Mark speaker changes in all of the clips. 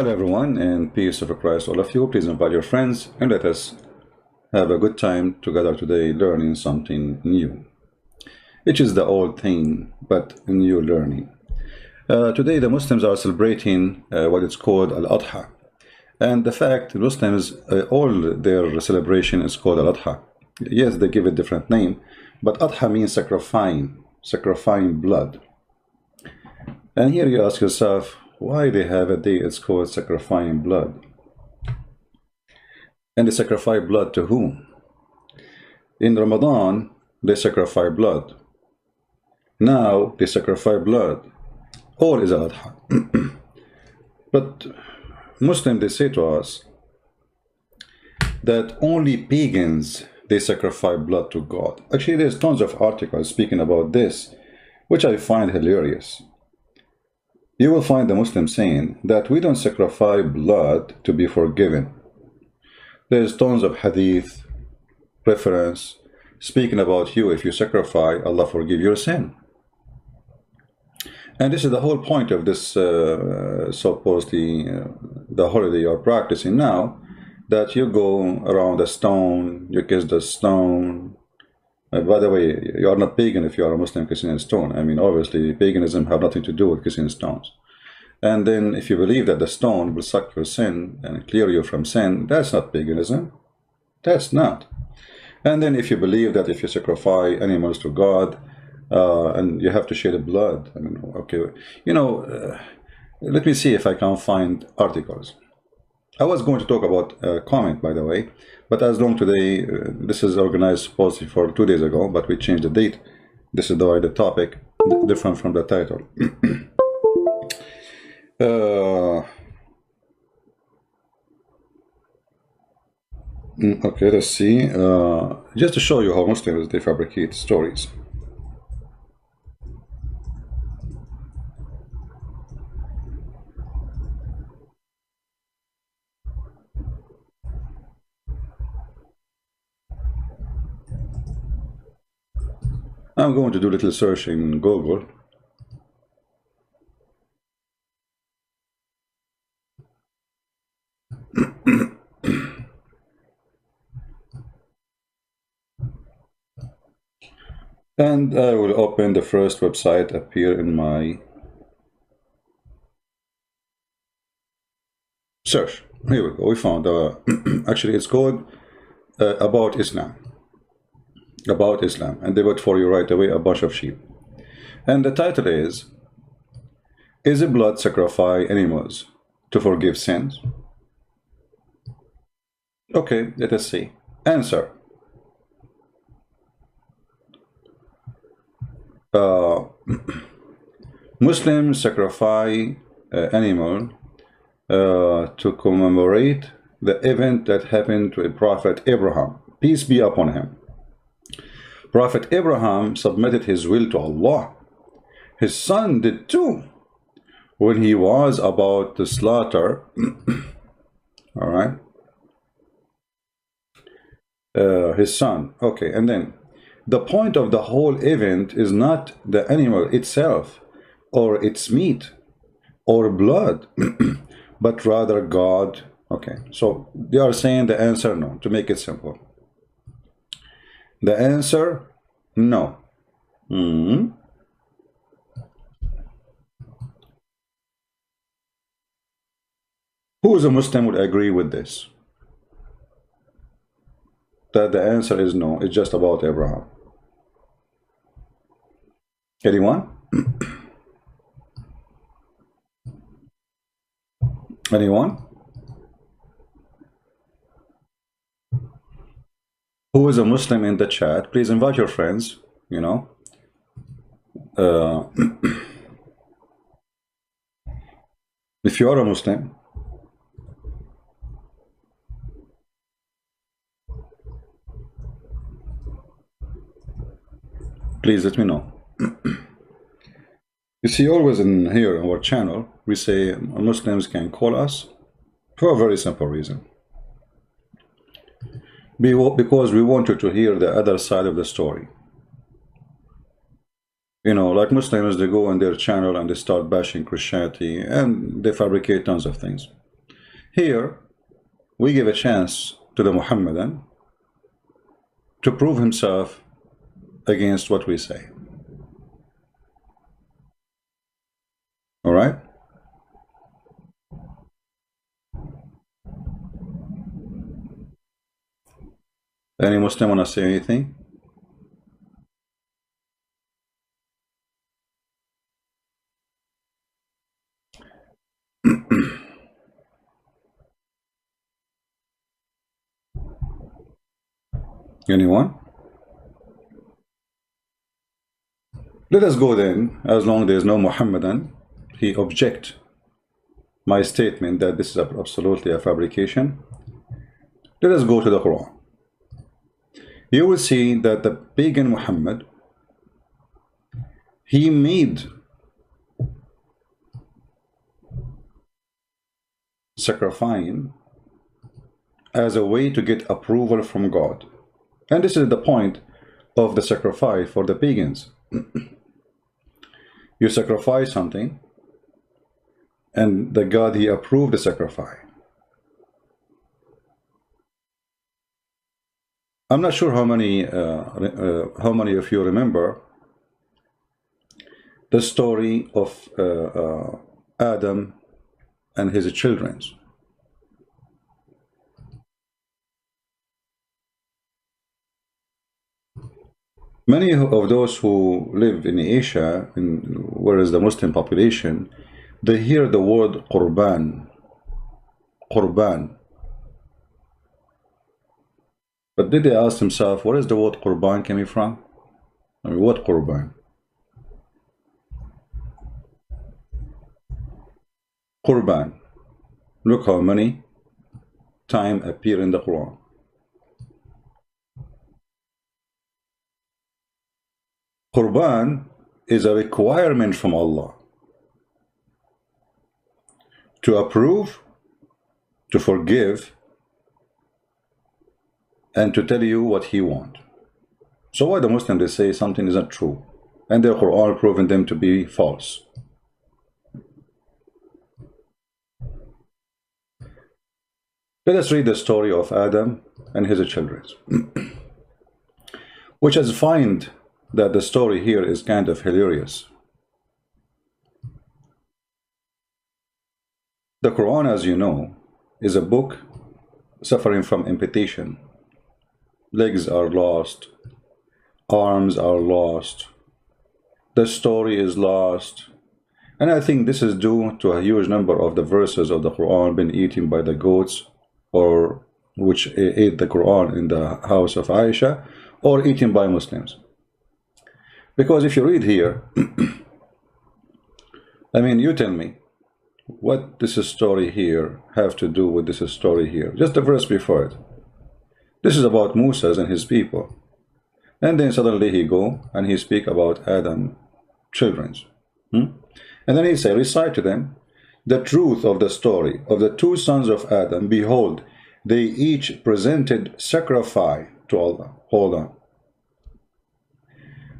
Speaker 1: Hello everyone, and peace of Christ all of you. Please invite your friends and let us have a good time together today learning something new. It is the old thing, but new learning. Today the Muslims are celebrating what is called Al-Adha. And the fact Muslims, all their celebration is called Al-Adha. Yes, they give it a different name, but Adha means sacrificing blood. And here you ask yourself, why they have a day it's called sacrificing blood? And they sacrifice blood to whom? In Ramadan, they sacrifice blood. Now they sacrifice blood. All is Al-Adha. But Muslims, they say to us that only pagans, they sacrifice blood to God. Actually, there's tons of articles speaking about this, which I find hilarious. You will find the Muslims saying that we don't sacrifice blood to be forgiven. There's tons of hadith, reference, speaking about you. If you sacrifice, Allah forgive your sin. And this is the whole point of this supposedly the holiday you're practicing now, that you go around the stone, you kiss the stone. By the way, you are not pagan if you are a Muslim kissing a stone. I mean, obviously, paganism have nothing to do with kissing stones. And then if you believe that the stone will suck your sin and clear you from sin, that's not paganism. That's not. And then if you believe that if you sacrifice animals to God, and you have to shed blood, I mean, okay, you know, let me see if I can find articles. I was going to talk about comment, by the way, but as long today, this is organized supposedly for 2 days ago, but we changed the date. This is the topic, different from the title. Okay, let's see. Just to show you how Muslims, they fabricate stories. I'm going to do a little search in Google. And I will open the first website appear in my search. Here we go. We found actually it's called About Islam. About Islam, and they put for you right away a bunch of sheep. And the title is it blood sacrifice animals to forgive sins? Okay, let us see. Answer. Muslims sacrifice animal to commemorate the event that happened to a prophet Abraham, peace be upon him. Prophet Abraham submitted his will to Allah. His son did too. When he was about to slaughter, all right, his son. Okay, and then the point of the whole event is not the animal itself or its meat or blood, but rather God. Okay, so they are saying the answer no, to make it simple. The answer, no. Who is a Muslim would agree with this? That the answer is no, it's just about Abraham. Anyone? Anyone? Who is a Muslim in the chat? Please invite your friends, you know. If you are a Muslim, please let me know. You see, always in here on our channel, we say Muslims can call us for a very simple reason. Because we want you to hear the other side of the story. You know, like Muslims, they go on their channel and they start bashing Christianity and they fabricate tons of things. Here, we give a chance to the Mohammedan to prove himself against what we say. All right? Any Muslim want to say anything? Anyone? Let us go then, as long as there is no Mohammedan, he object my statement that this is absolutely a fabrication. Let us go to the Quran. You will see that the pagan Muhammad, he made sacrificing as a way to get approval from God. And this is the point of the sacrifice for the pagans. You sacrifice something, and the God, he approved the sacrifice. I'm not sure how many of you remember the story of Adam and his children. Many of those who live in Asia, where is the Muslim population, they hear the word Qurban. Qurban. But did they ask themselves, where is the word Qurban coming from? I mean, what Qurban? Qurban. Look how many times appear in the Quran. Qurban is a requirement from Allah to approve, to forgive, and to tell you what he wants. So why the Muslims, they say something is not true, and the Quran proving them to be false? Let us read the story of Adam and his children, which I find that the story here is kind of hilarious. The Quran, as you know, is a book suffering from amputation. Legs are lost, arms are lost, the story is lost. And I think this is due to a huge number of the verses of the Quran being eaten by the goats, or which ate the Quran in the house of Aisha, or eaten by Muslims. Because if you read here, I mean, you tell me, what this story here have to do with this story here? Just the verse before it. This is about Moses and his people. And then suddenly he go and he speak about Adam children. And then he say, recite to them the truth of the story of the two sons of Adam. Behold, they each presented sacrifice to Allah. Hold on.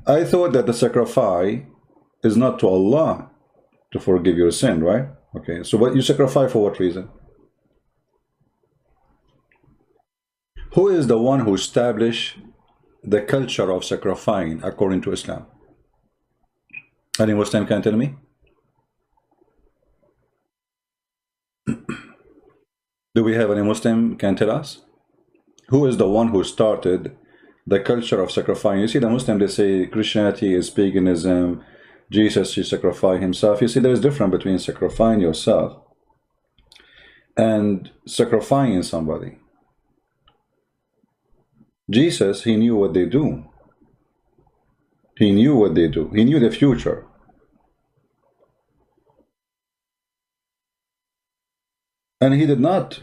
Speaker 1: I thought that the sacrifice is not to Allah to forgive your sin, right? Okay, so what you sacrifice for what reason? Who is the one who established the culture of sacrificing according to Islam? Any Muslim can tell me? Do we have any Muslim can tell us? Who is the one who started the culture of sacrificing? You see, the Muslim, they say Christianity is paganism, Jesus, he sacrificed himself. You see, there is difference between sacrificing yourself and sacrificing somebody. Jesus, he knew what they do. He knew what they do. He knew the future. And he did not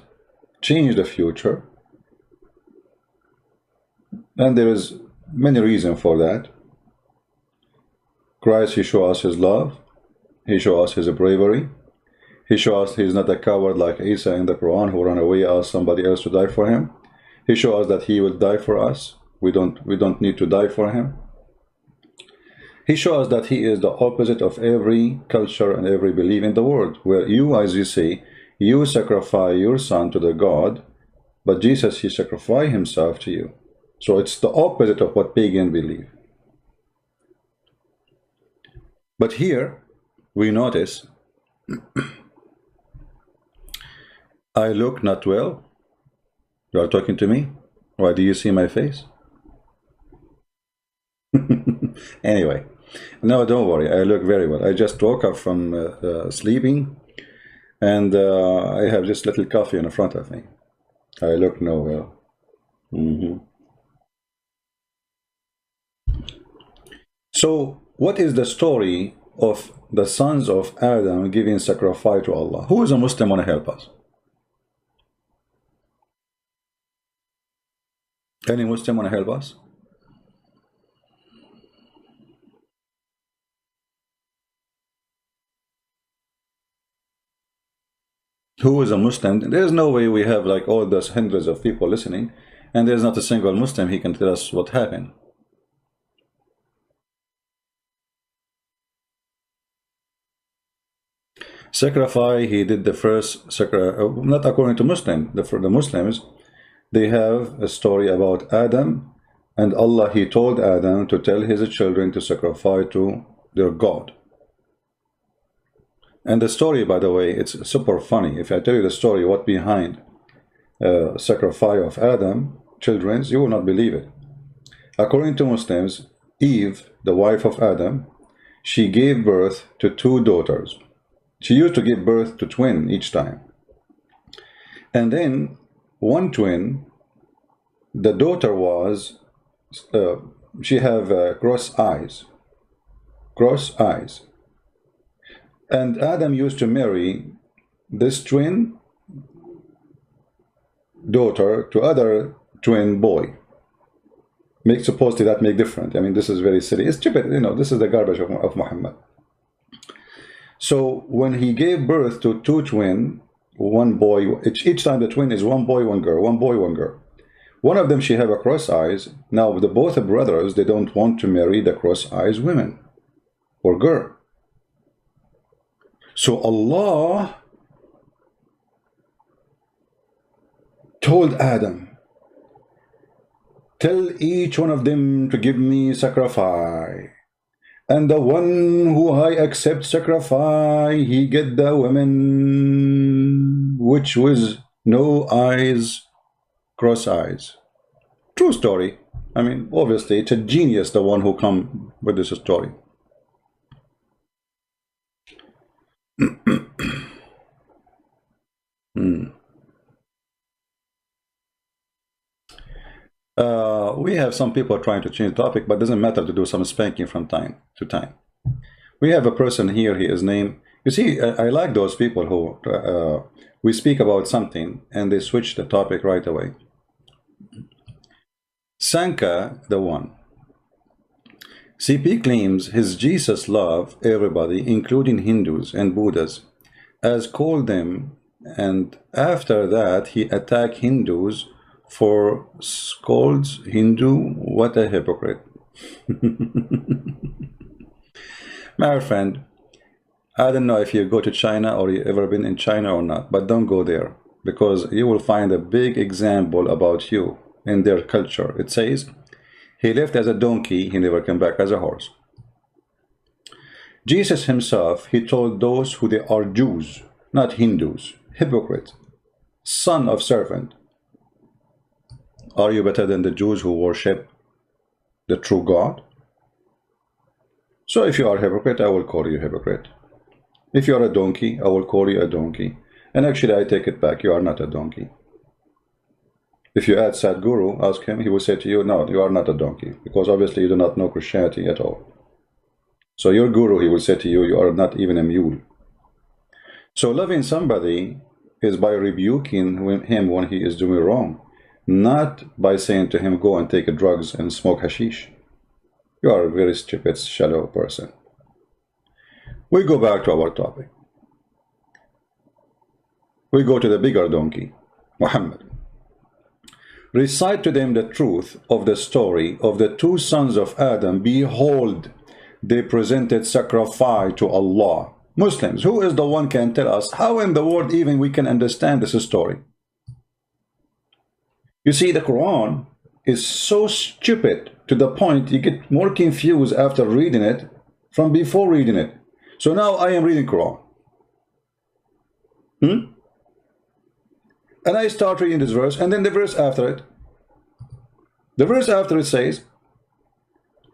Speaker 1: change the future. And there is many reasons for that. Christ, he showed us his love. He showed us his bravery. He showed us he's not a coward like Isa in the Quran who ran away, asked somebody else to die for him. He showed us that he will die for us. We don't need to die for him. He showed us that he is the opposite of every culture and every belief in the world, where you, as you say, You sacrifice your son to the God, but Jesus, he sacrificed himself to you. So it's the opposite of what pagan believe. But here we notice, I look not well. You are talking to me? Why do you see my face? Anyway, no, don't worry. I look very well. I just woke up from sleeping, and I have just little coffee in front of me. I look no well. So, what is the story of the sons of Adam giving sacrifice to Allah? Who is a Muslim want to help us? Any Muslim want to help us? Who is a Muslim? There's no way we have like all those hundreds of people listening, and there's not a single Muslim he can tell us what happened. Sacrifice, he did the first sacrifice, not according to Muslim. The Muslims, they have a story about Adam, and Allah, he told Adam to tell his children to sacrifice to their God. And the story, by the way, it's super funny. If I tell you the story, what behind sacrifice of Adam, children's, you will not believe it. According to Muslims, Eve, the wife of Adam, she gave birth to 2 daughters. She used to give birth to twin each time. And then one twin, the daughter was, she have cross eyes. Cross eyes. And Adam used to marry this twin daughter to other twin boy. Supposedly that make different. I mean, this is very silly. It's stupid, you know, this is the garbage of Muhammad. So when he gave birth to 2 twin, one boy, each time the twin is one boy, one girl, one boy, one girl. One of them, she have a cross eyes. Now, both brothers, they don't want to marry the cross eyes women or girl. So Allah told Adam, tell each one of them to give me sacrifice. And the one who I accept sacrifice, he get the woman which was no eyes, cross eyes. True story. I mean, obviously, it's a genius, the one who come with this story. We have some people trying to change the topic, but it doesn't matter to do some spanking from time to time. We have a person here, he is named, you see, I like those people who we speak about something and they switch the topic right away. Sanka, the one. CP claims his Jesus love everybody, including Hindus and Buddhas, as called them, and after that he attacked Hindus for scolds Hindu. What a hypocrite. My friend, I don't know if you go to China or you ever been in China or not, but don't go there, because you will find a big example about you in their culture. It says, he left as a donkey, he never came back as a horse. Jesus himself, he told those who they are Jews, not Hindus, hypocrite, son of serpent. Are you better than the Jews who worship the true God? So if you are a hypocrite, I will call you a hypocrite. If you are a donkey, I will call you a donkey. And actually, I take it back, you are not a donkey. If you ask Sadhguru, ask him, he will say to you, no, you are not a donkey, because obviously you do not know Christianity at all. So your guru, he will say to you, you are not even a mule. So loving somebody is by rebuking him when he is doing wrong, not by saying to him, go and take drugs and smoke hashish. You are a very stupid, shallow person. We go back to our topic. We go to the bigger donkey, Muhammad. Recite to them the truth of the story of the 2 sons of Adam. Behold, they presented sacrifice to Allah. Muslims, who is the one can tell us how in the world even we can understand this story? You see, the Quran is so stupid to the point you get more confused after reading it from before reading it. So now I am reading Quran. And I start reading this verse, and then the verse after it. The verse after it says,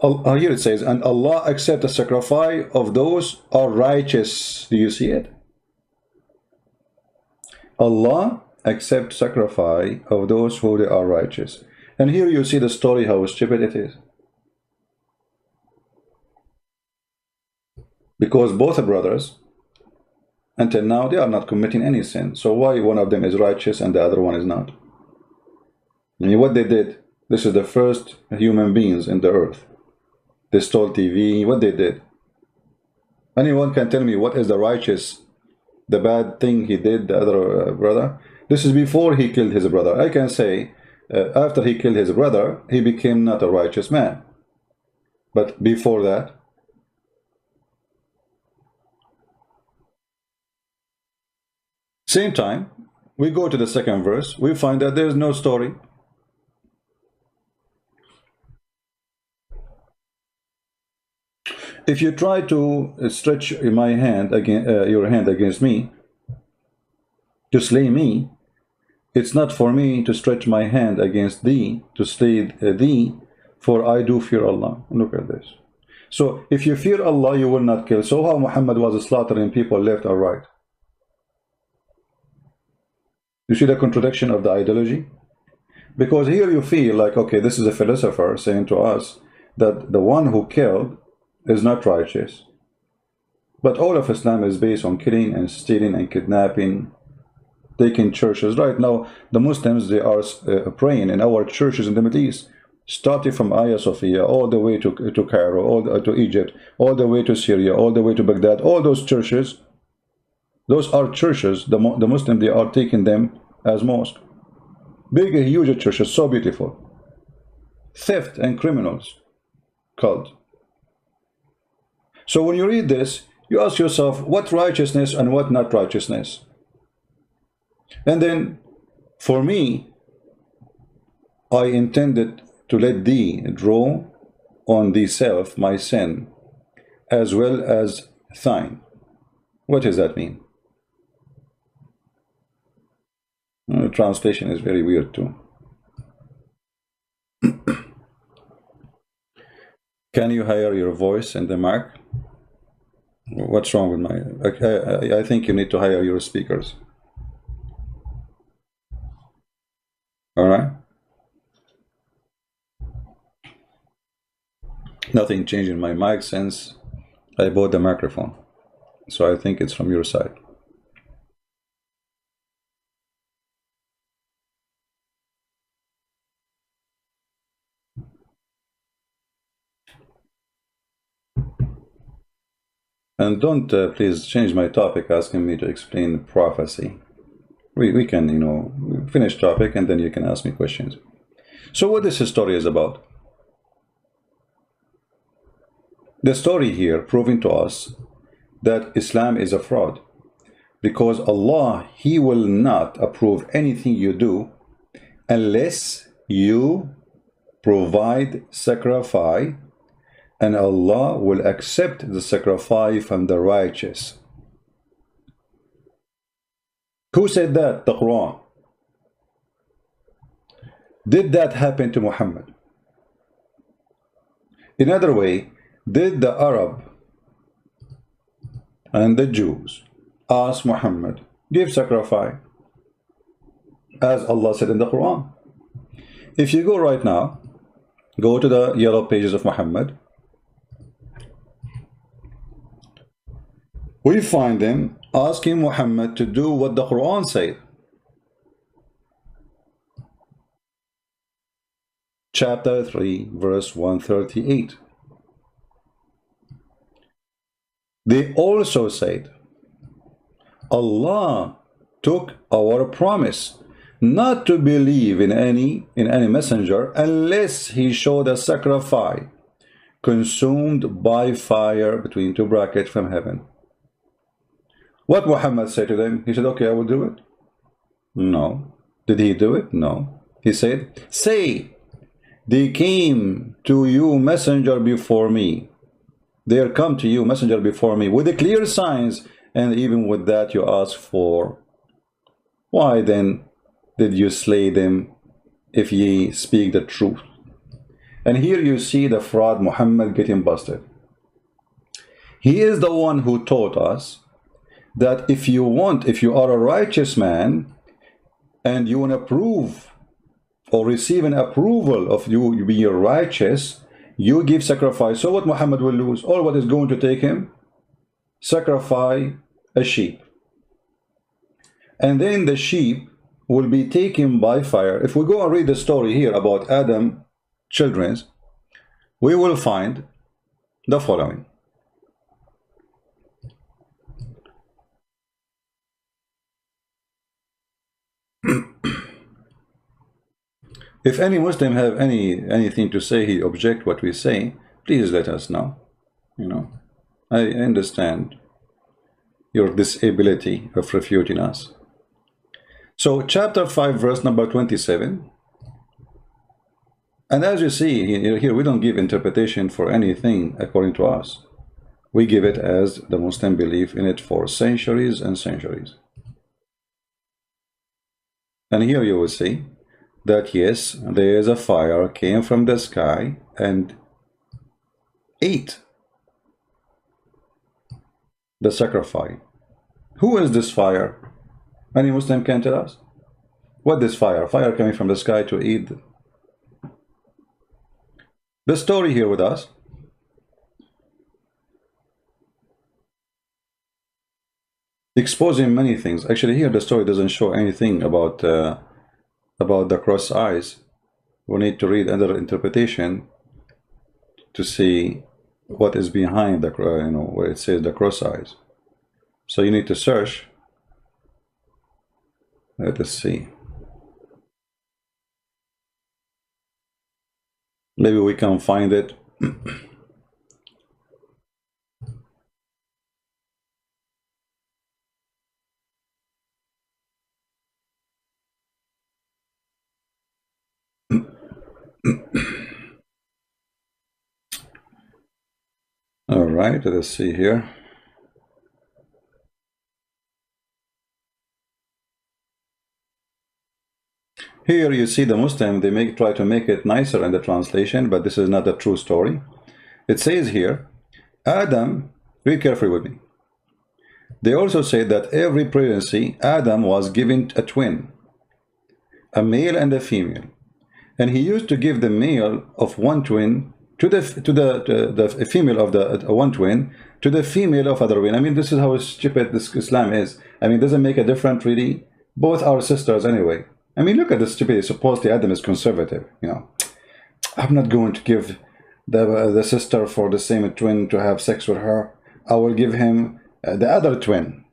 Speaker 1: here it says, and Allah accept the sacrifice of those who are righteous. Do you see it? Allah accept sacrifice of those who they are righteous. And here you see the story, how stupid it is. Because both brothers, until now, they are not committing any sin. So why one of them is righteous and the other one is not? I mean, what they did, this is the first human beings in the earth. They stole TV, what they did. Anyone can tell me what is the righteous, the bad thing he did, the other brother? This is before he killed his brother. I can say, after he killed his brother, he became not a righteous man. But before that, same time, we go to the second verse, we find that there is no story. If you try to stretch my hand your hand against me, to slay me, it's not for me to stretch my hand against thee, to slay thee, for I do fear Allah. Look at this. So, if you fear Allah, you will not kill. So how Muhammad was slaughtering people left or right? You see the contradiction of the ideology? Because here you feel like, okay, this is a philosopher saying to us that the one who killed is not righteous. But all of Islam is based on killing and stealing and kidnapping, taking churches. Right now, the Muslims, they are praying in our churches in the Middle East, starting from Hagia Sophia, all the way to Cairo, all to Egypt, all the way to Syria, all the way to Baghdad. All those churches, those are churches, the Muslims, they are taking them as mosque. Big, huge churches, so beautiful. Theft and criminals, cult. So when you read this, you ask yourself, what righteousness and what not righteousness? And then, for me, I intended to let thee draw on thyself my sin, as well as thine. What does that mean? The translation is very weird too. Can you higher your voice in the mic? What's wrong with my... I think you need to hire your speakers. All right? Nothing changed in my mic since I bought the microphone. So I think it's from your side. And don't please change my topic asking me to explain prophecy. We can, you know, finish topic and then you can ask me questions. So what this story is about? The story here proving to us that Islam is a fraud. Because Allah, He will not approve anything you do unless you provide sacrifice, and Allah will accept the sacrifice from the righteous. Who said that? The Quran. Did that happen to Muhammad? In other way, did the Arab and the Jews ask Muhammad, give sacrifice, as Allah said in the Quran? If you go right now, go to the yellow pages of Muhammad, we find them asking Muhammad to do what the Quran said. Chapter 3, verse 138. They also said, Allah took our promise not to believe in any messenger unless he showed a sacrifice consumed by fire, between two brackets, from heaven. What Muhammad said to them? He said, okay, I will do it. No. Did he do it? No. He said, say, they came to you messenger before me. There come to you messenger before me with the clear signs, and even with that you ask for. Why then did you slay them if ye speak the truth? And here you see the fraud Muhammad getting busted. He is the one who taught us that if you are a righteous man and you want to prove or receive an approval of you being righteous, you give sacrifice. So what Muhammad will lose? All what is going to take him? Sacrifice a sheep. And then the sheep will be taken by fire. If we go and read the story here about Adam children, we will find the following. If any Muslim have anything to say, he object what we say, please let us know. You know, I understand your disability of refuting us. So chapter 5 verse number 27, and as you see here, we don't give interpretation for anything according to us. We give it as the Muslim believe in it for centuries and centuries. And here you will see that yes, there is a fire came from the sky and ate the sacrifice. Who is this fire? Any Muslim can tell us? What is fire? Fire coming from the sky to eat. The story here with us. Exposing many things. Actually here the story doesn't show anything about the cross eyes. We need to read another interpretation to see what is behind the, where it says the cross eyes. So you need to search. Let us see. Maybe we can find it. All right, let us see here. Here you see the Muslim, they try to make it nicer in the translation, but this is not a true story. It says here, Adam, read carefully with me. They also say that every pregnancy, Adam was given a twin, a male and a female. And he used to give the male of one twin to the female of the one twin to the female of other twin. I mean, this is how stupid this Islam is. I mean, doesn't make a difference really. Both are sisters anyway. I mean, look at the stupidity. Supposedly Adam is conservative. You know, I'm not going to give the sister for the same twin to have sex with her. I will give him the other twin.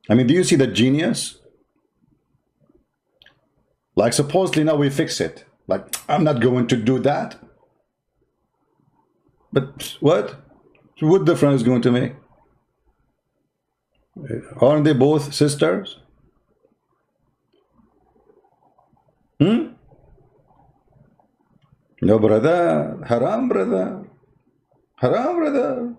Speaker 1: I mean, do you see the genius? Like, supposedly now we fix it. Like, I'm not going to do that. But what? What difference is going to make? Aren't they both sisters? No, brother. Haram, brother. Haram, brother.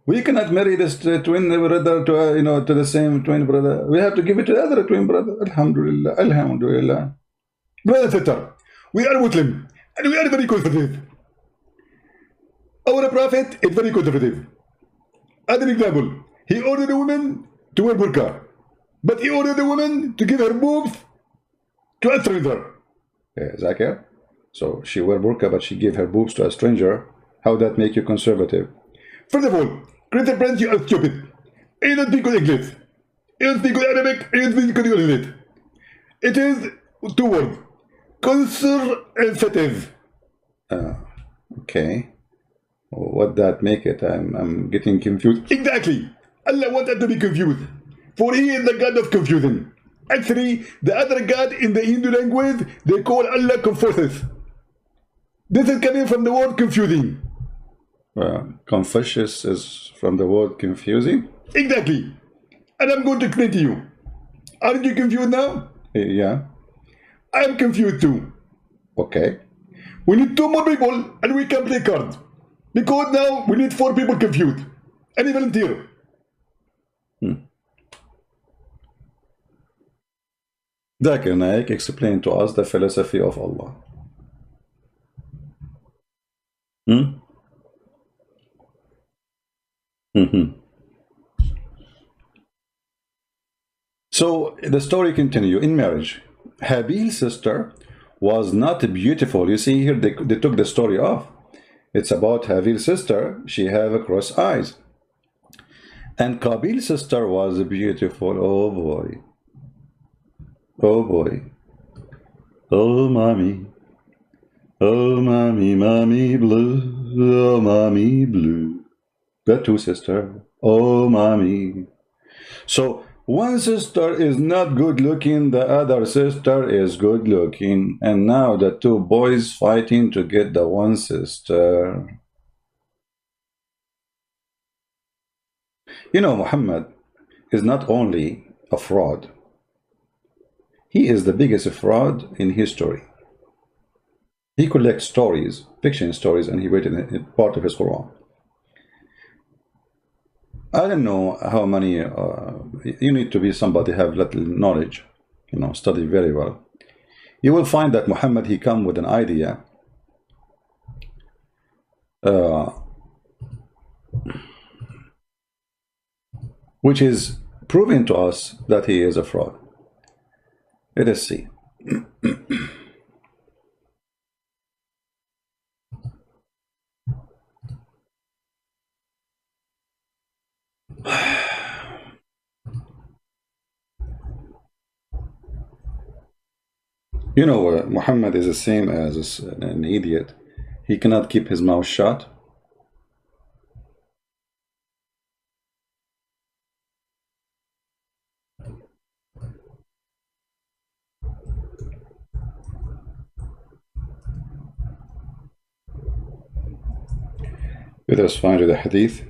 Speaker 1: We cannot marry this twin brother to to the same twin brother. We have to give it to the other twin brother. Alhamdulillah, alhamdulillah. Brother sister, we are Muslim and we are very conservative. Our prophet is very conservative. As an example, he ordered the woman to wear burqa, but he ordered the woman to give her boobs to a stranger. Zakir. So she wear burqa, but she gave her boobs to a stranger. How that make you conservative? First of all, Christian friends, you are stupid. You don't speak good English. You don't speak good Arabic. You don't speak good English. It is two words. Conservative. Okay. What that make it? I'm getting confused. Exactly. Allah wanted to be confused. For he is the God of confusion. Actually, the other God in the Hindu language, they call Allah Confucius. This is coming from the word confusing. Confucius is from the word confusing? Exactly. and I'm going to explain to you. Aren't you confused now? Yeah. I'm confused too. Okay. We need 2 more people and we can play cards. Because now we need 4 people confused. Any volunteer? Zakir Naik explained to us the philosophy of Allah. So the story continues. In marriage, Habil's sister was not beautiful. You see here, they took the story off. It's about Habil's sister. She have cross eyes. And Qabil's sister was beautiful. Oh boy. Oh boy. Oh mommy. Oh mommy, mommy blue. Oh mommy blue. Got 2 sisters. Oh mommy. So one sister is not good looking, the other sister is good looking. And now the 2 boys fighting to get the one sister. You know, Muhammad is not only a fraud. He is the biggest fraud in history. He collects stories, fiction stories, and he written it part of his Quran. I don't know how many, you need to be somebody have little knowledge, you know, study very well. You will find that Muhammad, he come with an idea which is proving to us that he is a fraud. Let us see. You know, Muhammad is the same as an idiot. He cannot keep his mouth shut. Let us find the hadith.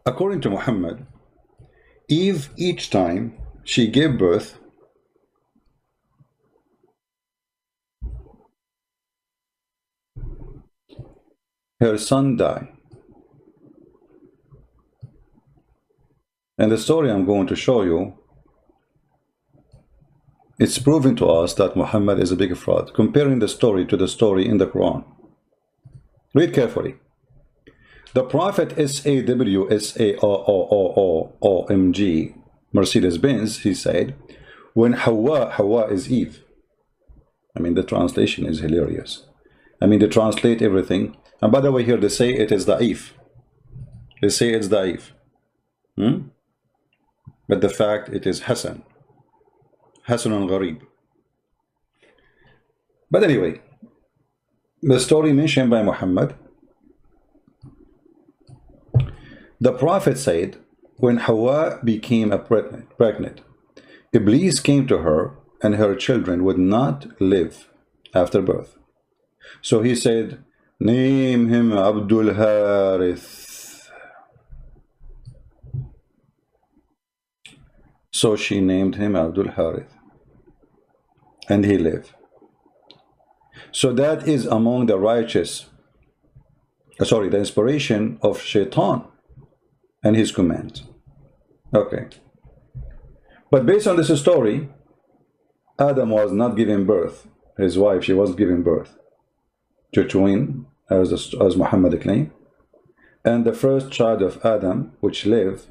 Speaker 1: According to Muhammad, Eve, each time she gave birth, her son died. And the story I'm going to show you, it's proving to us that Muhammad is a big fraud, comparing the story to the story in the Quran. Read carefully. The Prophet SAWSAOOOOMG Mercedes-Benz, he said, when Hawa is Eve. I mean, the translation is hilarious. I mean, they translate everything. And by the way, here they say it is da'if. They say it's da'if. But the fact it is Hasan. Hasanun Gharib. But anyway, the story mentioned by Muhammad, the Prophet said, when Hawa became pregnant, Iblis came to her and her children would not live after birth. So he said, name him Abdul Harith. So she named him Abdul Harith. And he lived. So that is among the righteous, the inspiration of Shaitan and his commands. Okay. But based on this story, Adam was not giving birth. His wife, she was giving birth to twin, as Muhammad claimed. And the first child of Adam, which lived,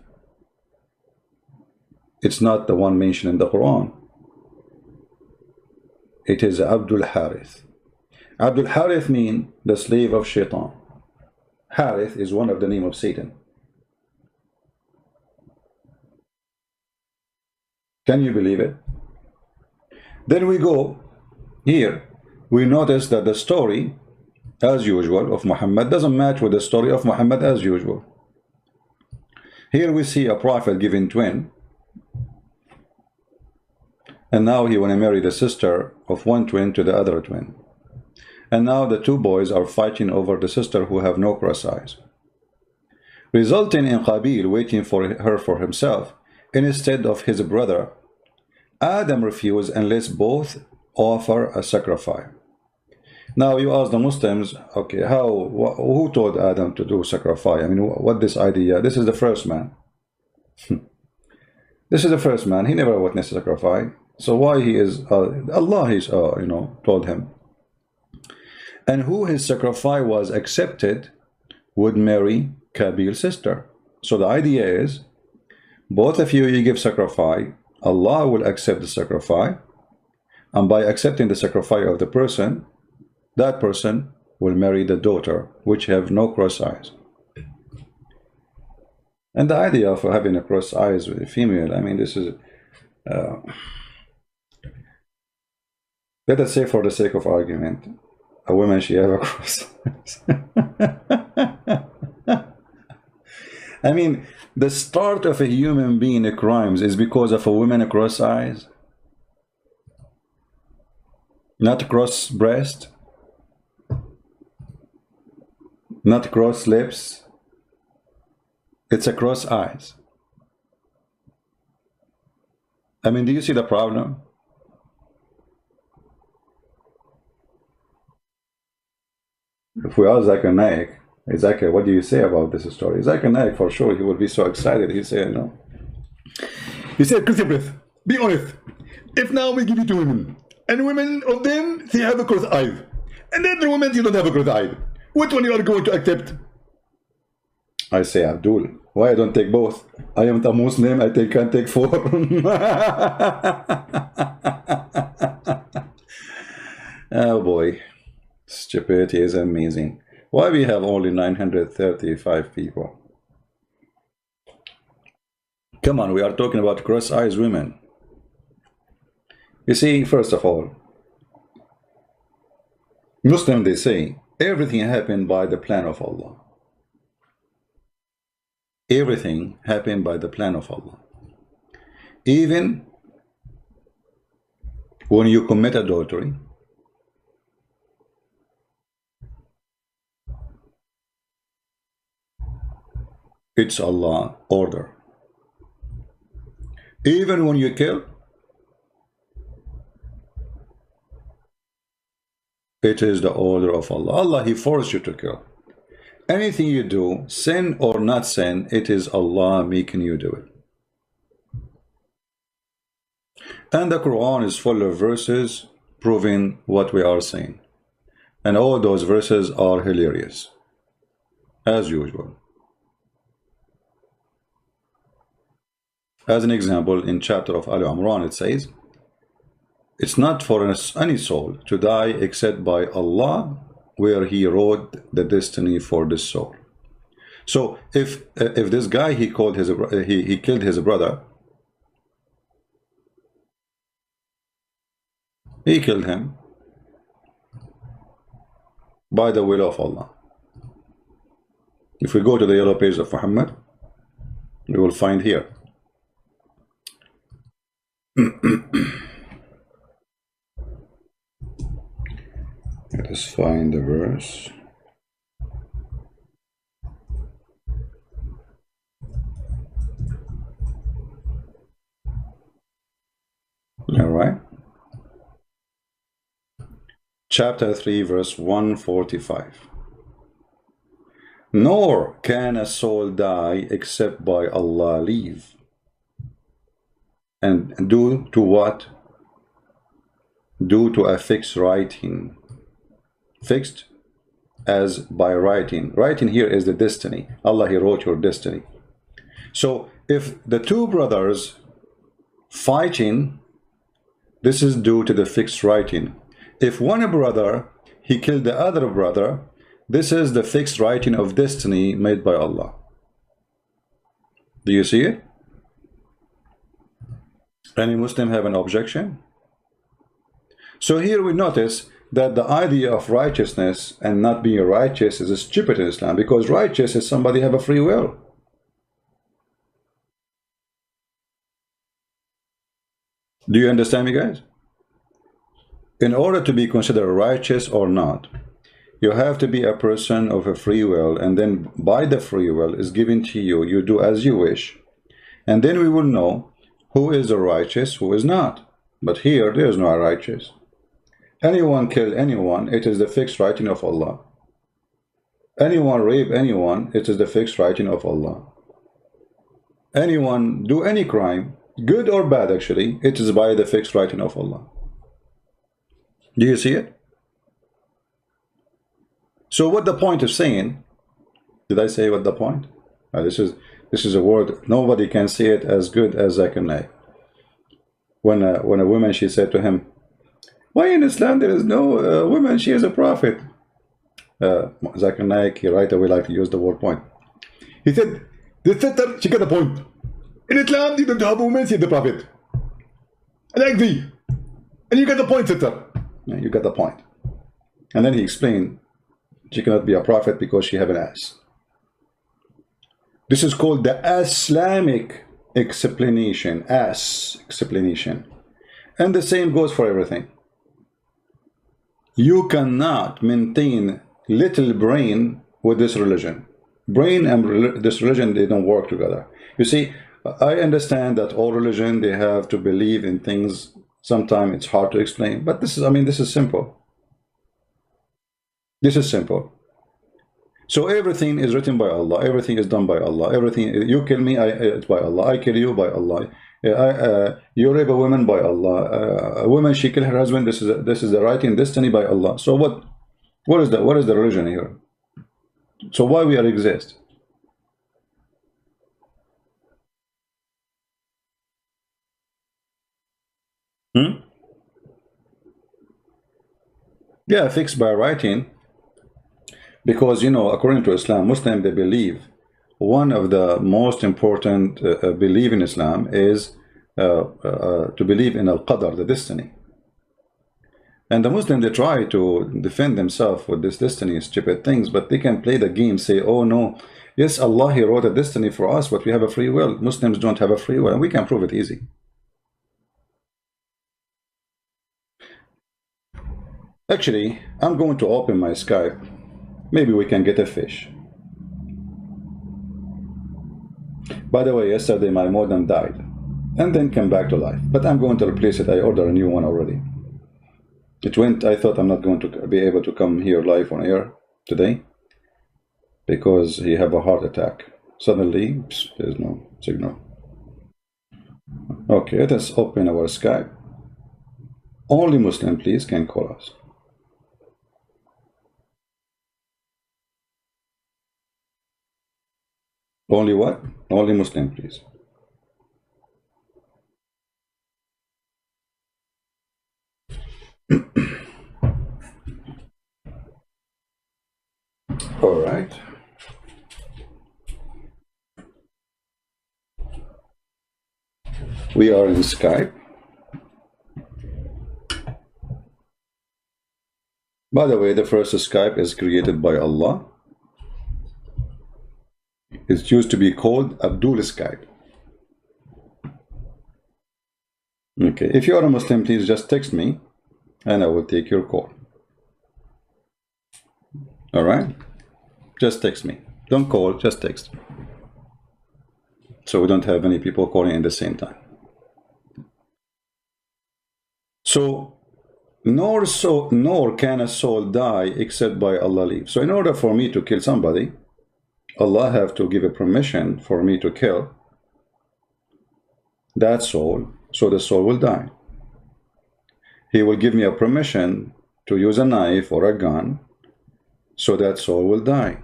Speaker 1: it's not the one mentioned in the Quran. It is Abdul Harith. Abdul Harith means the slave of Shaitan. Harith is one of the name of Satan. Can you believe it? Then we go here. We notice that the story, as usual of Muhammad doesn't match with the story of Muhammad as usual. Here we see a prophet giving twin, and now he want to marry the sister of one twin to the other twin. And now the two boys are fighting over the sister who have no cross eyes, resulting in Qabil waiting for her for himself instead of his brother. Adam refused and lets both offer a sacrifice. Now you ask the Muslims, okay, who told Adam to do sacrifice? I mean, what this idea? This is the first man. This is the first man. He never witnessed sacrifice. So why he is Allah? He's told him. And who his sacrifice was accepted would marry Qabil's sister. So the idea is, both of you give sacrifice, Allah will accept the sacrifice, and by accepting the sacrifice of the person, that person will marry the daughter, which have no cross eyes. And the idea of having a cross eyes with a female, I mean, this is, let us say for the sake of argument, a woman, she have a cross eyes. I mean, the start of a human being crimes is because of a woman cross eyes, not cross breast, not cross lips. It's a cross eyes. I mean, do you see the problem? If we ask Zakir Naik, Zakir, what do you say about this story? Zakir Naik, for sure, he will be so excited. He say, no. He said, Christian breath, be honest. If now we give it to women, and women of them, they have a cross eyes, and then the women, you don't have a cross eyes, which one you are going to accept? I say, Abdul, why I don't take both? I am a Muslim, I can't take four. Oh boy, stupidity is amazing. Why we have only 935 people? Come on, we are talking about cross-eyed women. You see, first of all, Muslims, they say, everything happened by the plan of Allah. Everything happened by the plan of Allah. Even when you commit adultery, it's Allah order. Even when you kill, it is the order of Allah. Allah, He forced you to kill. Anything you do, sin or not sin, it is Allah making you do it. And the Quran is full of verses proving what we are saying. And all those verses are hilarious, as usual. As an example, in chapter of Al-Imran, it says, it's not for any soul to die except by Allah, where He wrote the destiny for this soul. So if this guy, he killed his brother, he killed him by the will of Allah. If we go to the yellow page of Muhammad, we will find here. Let us find the verse. All right. Chapter 3, verse 145. Nor can a soul die except by Allah leave. And due to what? Due to a fixed writing. Fixed as by writing. Writing here is the destiny. Allah, He wrote your destiny. So if the two brothers fighting, this is due to the fixed writing. If one brother, he killed the other brother, this is the fixed writing of destiny made by Allah. Do you see it? Any Muslim have an objection? So here we notice that the idea of righteousness and not being righteous is stupid in Islam, because righteous is somebody have a free will. Do you understand me, guys? In order to be considered righteous or not, you have to be a person of a free will, and then by the free will is given to you, you do as you wish, and then we will know who is the righteous, who is not. But here, there is no righteous. Anyone kill anyone, it is the fixed writing of Allah. Anyone rape anyone, it is the fixed writing of Allah. Anyone do any crime, good or bad actually, it is by the fixed writing of Allah. Do you see it? So what the point of saying, did I say what the point? This is a word, nobody can say it as good as Zakir Naik. When a woman, she said to him, why in Islam there is no woman, she is a prophet? Zakir Naik, he right away like to use the word point. He said, the sister, she got the point. In Islam, you don't have a woman, she is the prophet. I like thee. And you got the point, sister. Yeah, you got the point. And then he explained, she cannot be a prophet because she have an ass. This is called the Islamic explanation, ass explanation. And the same goes for everything. You cannot maintain little brain with this religion. Brain and this religion, they don't work together. You see, I understand that all religion, they have to believe in things. Sometimes it's hard to explain, but this is, I mean, this is simple. This is simple. So everything is written by Allah. Everything is done by Allah. Everything, you kill me, it's by Allah. I kill you by Allah. You rape a woman by Allah. A woman, she kill her husband. This is the writing destiny by Allah. So what is the religion here? So why we are exist? Yeah, fixed by writing. Because, you know, according to Islam, Muslim, they believe one of the most important belief in Islam is to believe in al-qadr, the destiny. And the Muslim, they try to defend themselves with this destiny, stupid things, but they can play the game, say, oh no, yes, Allah, He wrote a destiny for us, but we have a free will. Muslims don't have a free will, and we can prove it easy. Actually, I'm going to open my Skype. Maybe we can get a fish. By the way, yesterday my modem died and then came back to life, but I'm going to replace it. I ordered a new one already. It went, I thought I'm not going to be able to come here live on air today because he have a heart attack. Suddenly, there's no signal. Okay, let us open our Skype. Only Muslim, please, can call us. Only what? Only Muslim, please. All right. We are in Skype. By the way, the first Skype is created by Allah. It used to be called Abdul Skype. Okay, if you are a Muslim, please just text me and I will take your call. All right? Just text me. Don't call, just text. So we don't have any people calling at the same time. So, nor can a soul die except by Allah leave. So in order for me to kill somebody, Allah have to give a permission for me to kill that soul, so the soul will die. He will give me a permission to use a knife or a gun, so that soul will die.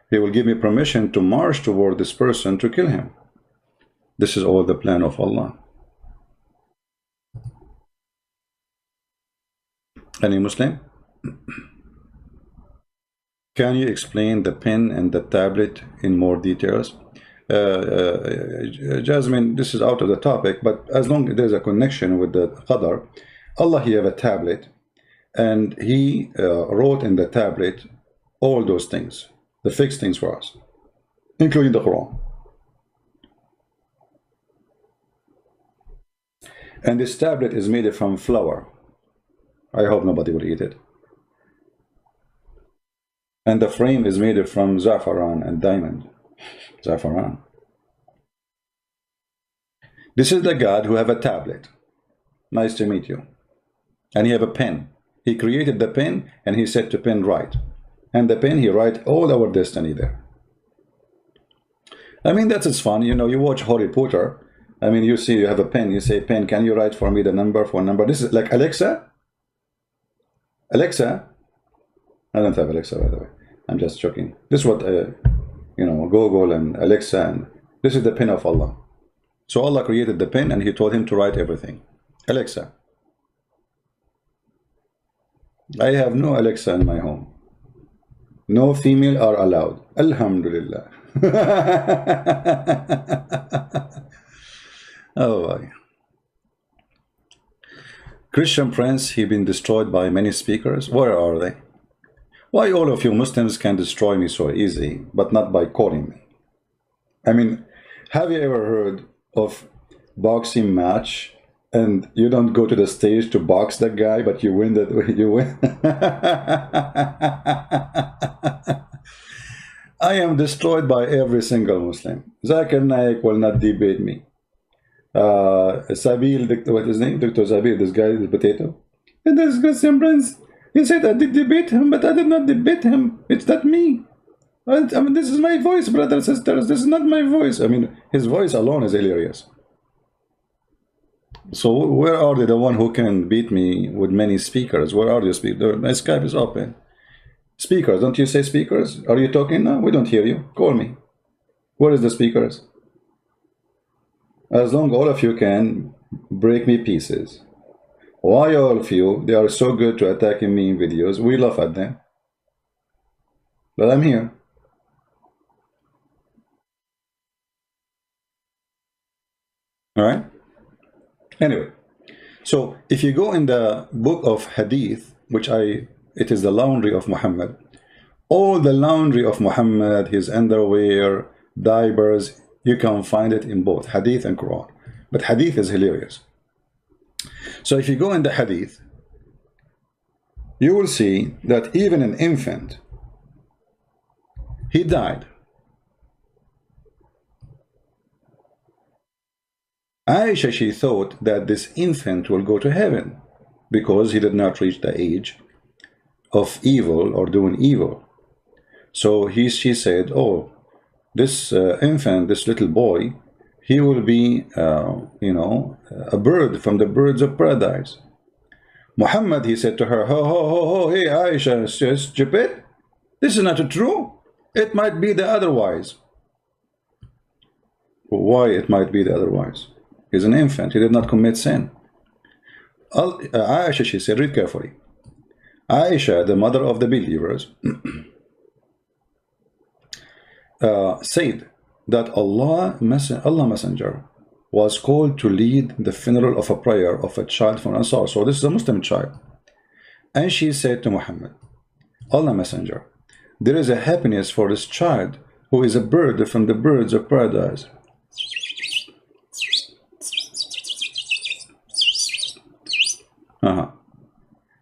Speaker 1: He will give me permission to march toward this person to kill him. This is all the plan of Allah. Any Muslim? Can you explain the pen and the tablet in more details? Jasmine, this is out of the topic, but as long as there's a connection with the qadar, Allah, He have a tablet, and he wrote in the tablet all those things, the fixed things for us, including the Quran. And this tablet is made from flour. I hope nobody will eat it. And the frame is made from saffron and diamond. Saffron. This is the God who have a tablet. Nice to meet you. And he have a pen. He created the pen and he said to pen write. And the pen he write all our destiny there. I mean, that is fun. You know, you watch Harry Potter. I mean, you see you have a pen. You say, pen, can you write for me the number for number? This is like Alexa. Alexa. I don't have Alexa, by the way. I'm just joking. This is what, you know, Google and Alexa. And this is the pen of Allah. So Allah created the pen and he told him to write everything. Alexa. I have no Alexa in my home. No female are allowed. Alhamdulillah. Oh boy. Christian Prince, he been destroyed by many speakers. Where are they? Why all of you Muslims can destroy me so easy, but not by calling me? I mean, have you ever heard of boxing match and you don't go to the stage to box that guy, but you win that you win? I am destroyed by every single Muslim. Zakir Naik will not debate me. Sabil, what is his name? Dr. Sabil, this guy, the potato. And this Christian Prince, he said I did debate him, but I did not debate him. It's not me. I mean, this is my voice, brothers and sisters. This is not my voice. I mean, his voice alone is hilarious. So where are they, the one who can beat me with many speakers? Where are you speakers? My Skype is open. Speakers, don't you say speakers? Are you talking now? We don't hear you. Call me. Where is the speakers? As long all of you can break me pieces. Why all of you? They are so good to attacking me in videos. We laugh at them. But I'm here. All right. Anyway, so if you go in the book of Hadith, which it is the laundry of Muhammad, all the laundry of Muhammad, his underwear, diapers, you can find it in both Hadith and Quran. But Hadith is hilarious. So if you go in the Hadith, you will see that even an infant, he died. Aisha, she thought that this infant will go to heaven because he did not reach the age of evil or doing evil. So she said, oh, this infant, this little boy, he will be, you know, a bird from the birds of paradise. Muhammad, he said to her, ho, ho, ho, ho, hey, Aisha, stupid. This is not true. It might be the otherwise. Why it might be the otherwise? He's an infant. He did not commit sin. Aisha, she said, read carefully. Aisha, the mother of the believers, said that Allah Messenger was called to lead the funeral of a prayer of a child from Ansar. So this is a Muslim child. And she said to Muhammad, Allah Messenger, there is a happiness for this child who is a bird from the birds of paradise.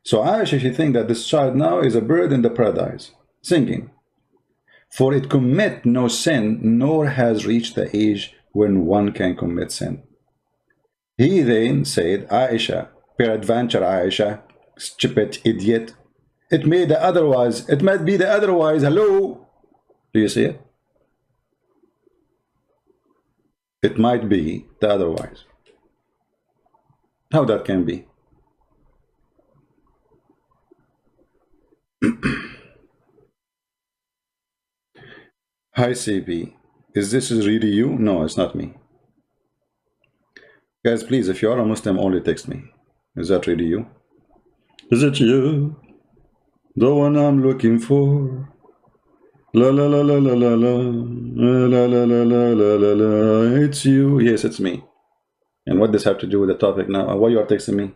Speaker 1: So Aisha, she thinks that this child now is a bird in the paradise, singing. For it commit no sin, nor has reached the age when one can commit sin. He then said, Aisha, peradventure Aisha, stupid idiot, it may the otherwise, it might be the otherwise, hello? Do you see it? It might be the otherwise. How that can be? Hi CP, is this really you? No, it's not me. Guys, please, if you are a Muslim, only text me. Is that really you? Is it you? The one I'm looking for? La la la la la la la la la la la la la la. It's you. Yes, it's me. And what does have to do with the topic now? Why you are texting me?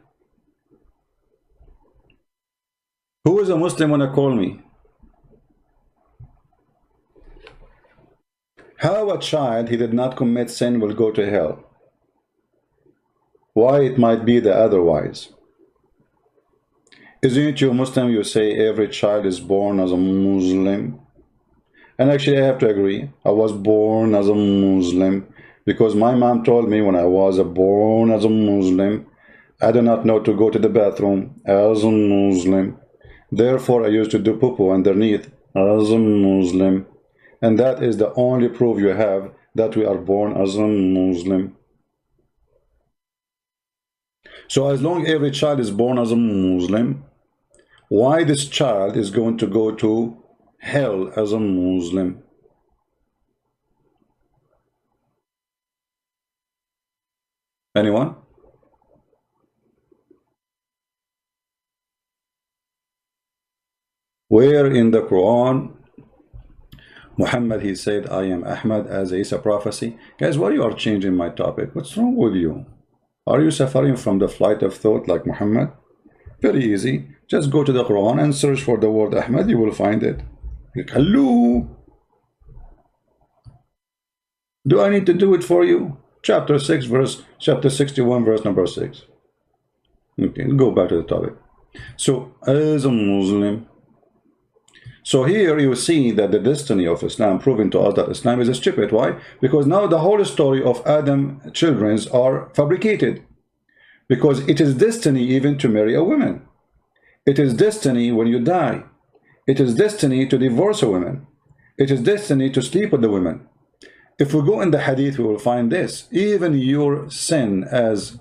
Speaker 1: Who is a Muslim wanna call me? How a child he did not commit sin will go to hell? Why it might be the otherwise? Isn't it you Muslim, you say every child is born as a Muslim? And actually I have to agree. I was born as a Muslim because my mom told me when I was born as a Muslim, I do not know to go to the bathroom as a Muslim. Therefore I used to do poo-poo underneath as a Muslim. And that is the only proof you have that we are born as a Muslim. So as long every child is born as a Muslim, why this child is going to go to hell as a Muslim? Anyone? Where in the Quran Muhammad he said I am Ahmad as Isa prophecy? Guys, why you are changing my topic? What's wrong with you? Are you suffering from the flight of thought like Muhammad? Very easy. Just go to the Quran and search for the word Ahmad. You will find it. Like, hello. Do I need to do it for you? Chapter 61, verse number 6. Okay, go back to the topic. So, as a Muslim, so here you see that the destiny of Islam proving to us that Islam is stupid. Why? Because now the whole story of Adam children are fabricated. Because it is destiny even to marry a woman. It is destiny when you die. It is destiny to divorce a woman. It is destiny to sleep with the women. If we go in the hadith, we will find this. Even your sin as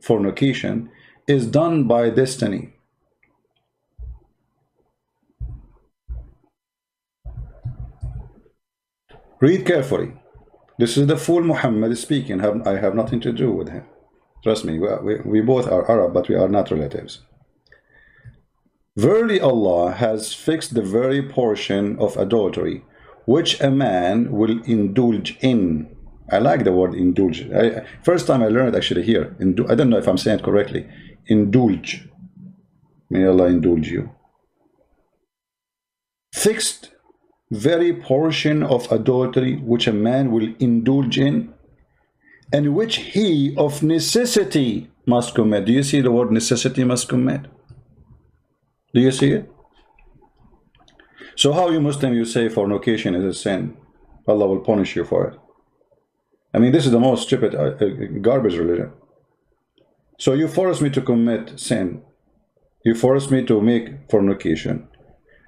Speaker 1: fornication is done by destiny. Read carefully. This is the fool Muhammad speaking. I have nothing to do with him. Trust me, we both are Arab, but we are not relatives. Verily Allah has fixed the very portion of adultery which a man will indulge in. I like the word indulge. First time I learned it actually here. I don't know if I'm saying it correctly. Indulge. May Allah indulge you. Fixed very portion of adultery which a man will indulge in, and which he of necessity must commit. Do you see the word necessity must commit? Do you see it? So how you Muslim, you say fornication is a sin, Allah will punish you for it. I mean, this is the most stupid garbage religion. So you force me to commit sin, you force me to make fornication,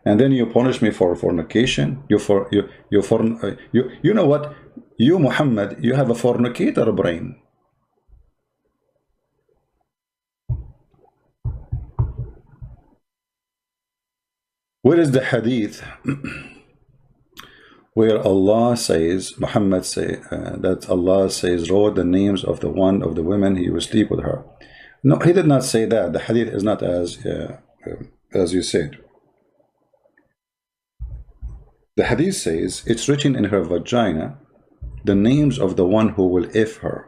Speaker 1: and then you punish me for fornication. You know what? You Muhammad, you have a fornicator brain. Where is the hadith where Allah says, Muhammad say that Allah says wrote the names of the women he will sleep with her? No, he did not say that. The hadith is not as you said. The hadith says it's written in her vagina the names of the one who will if her.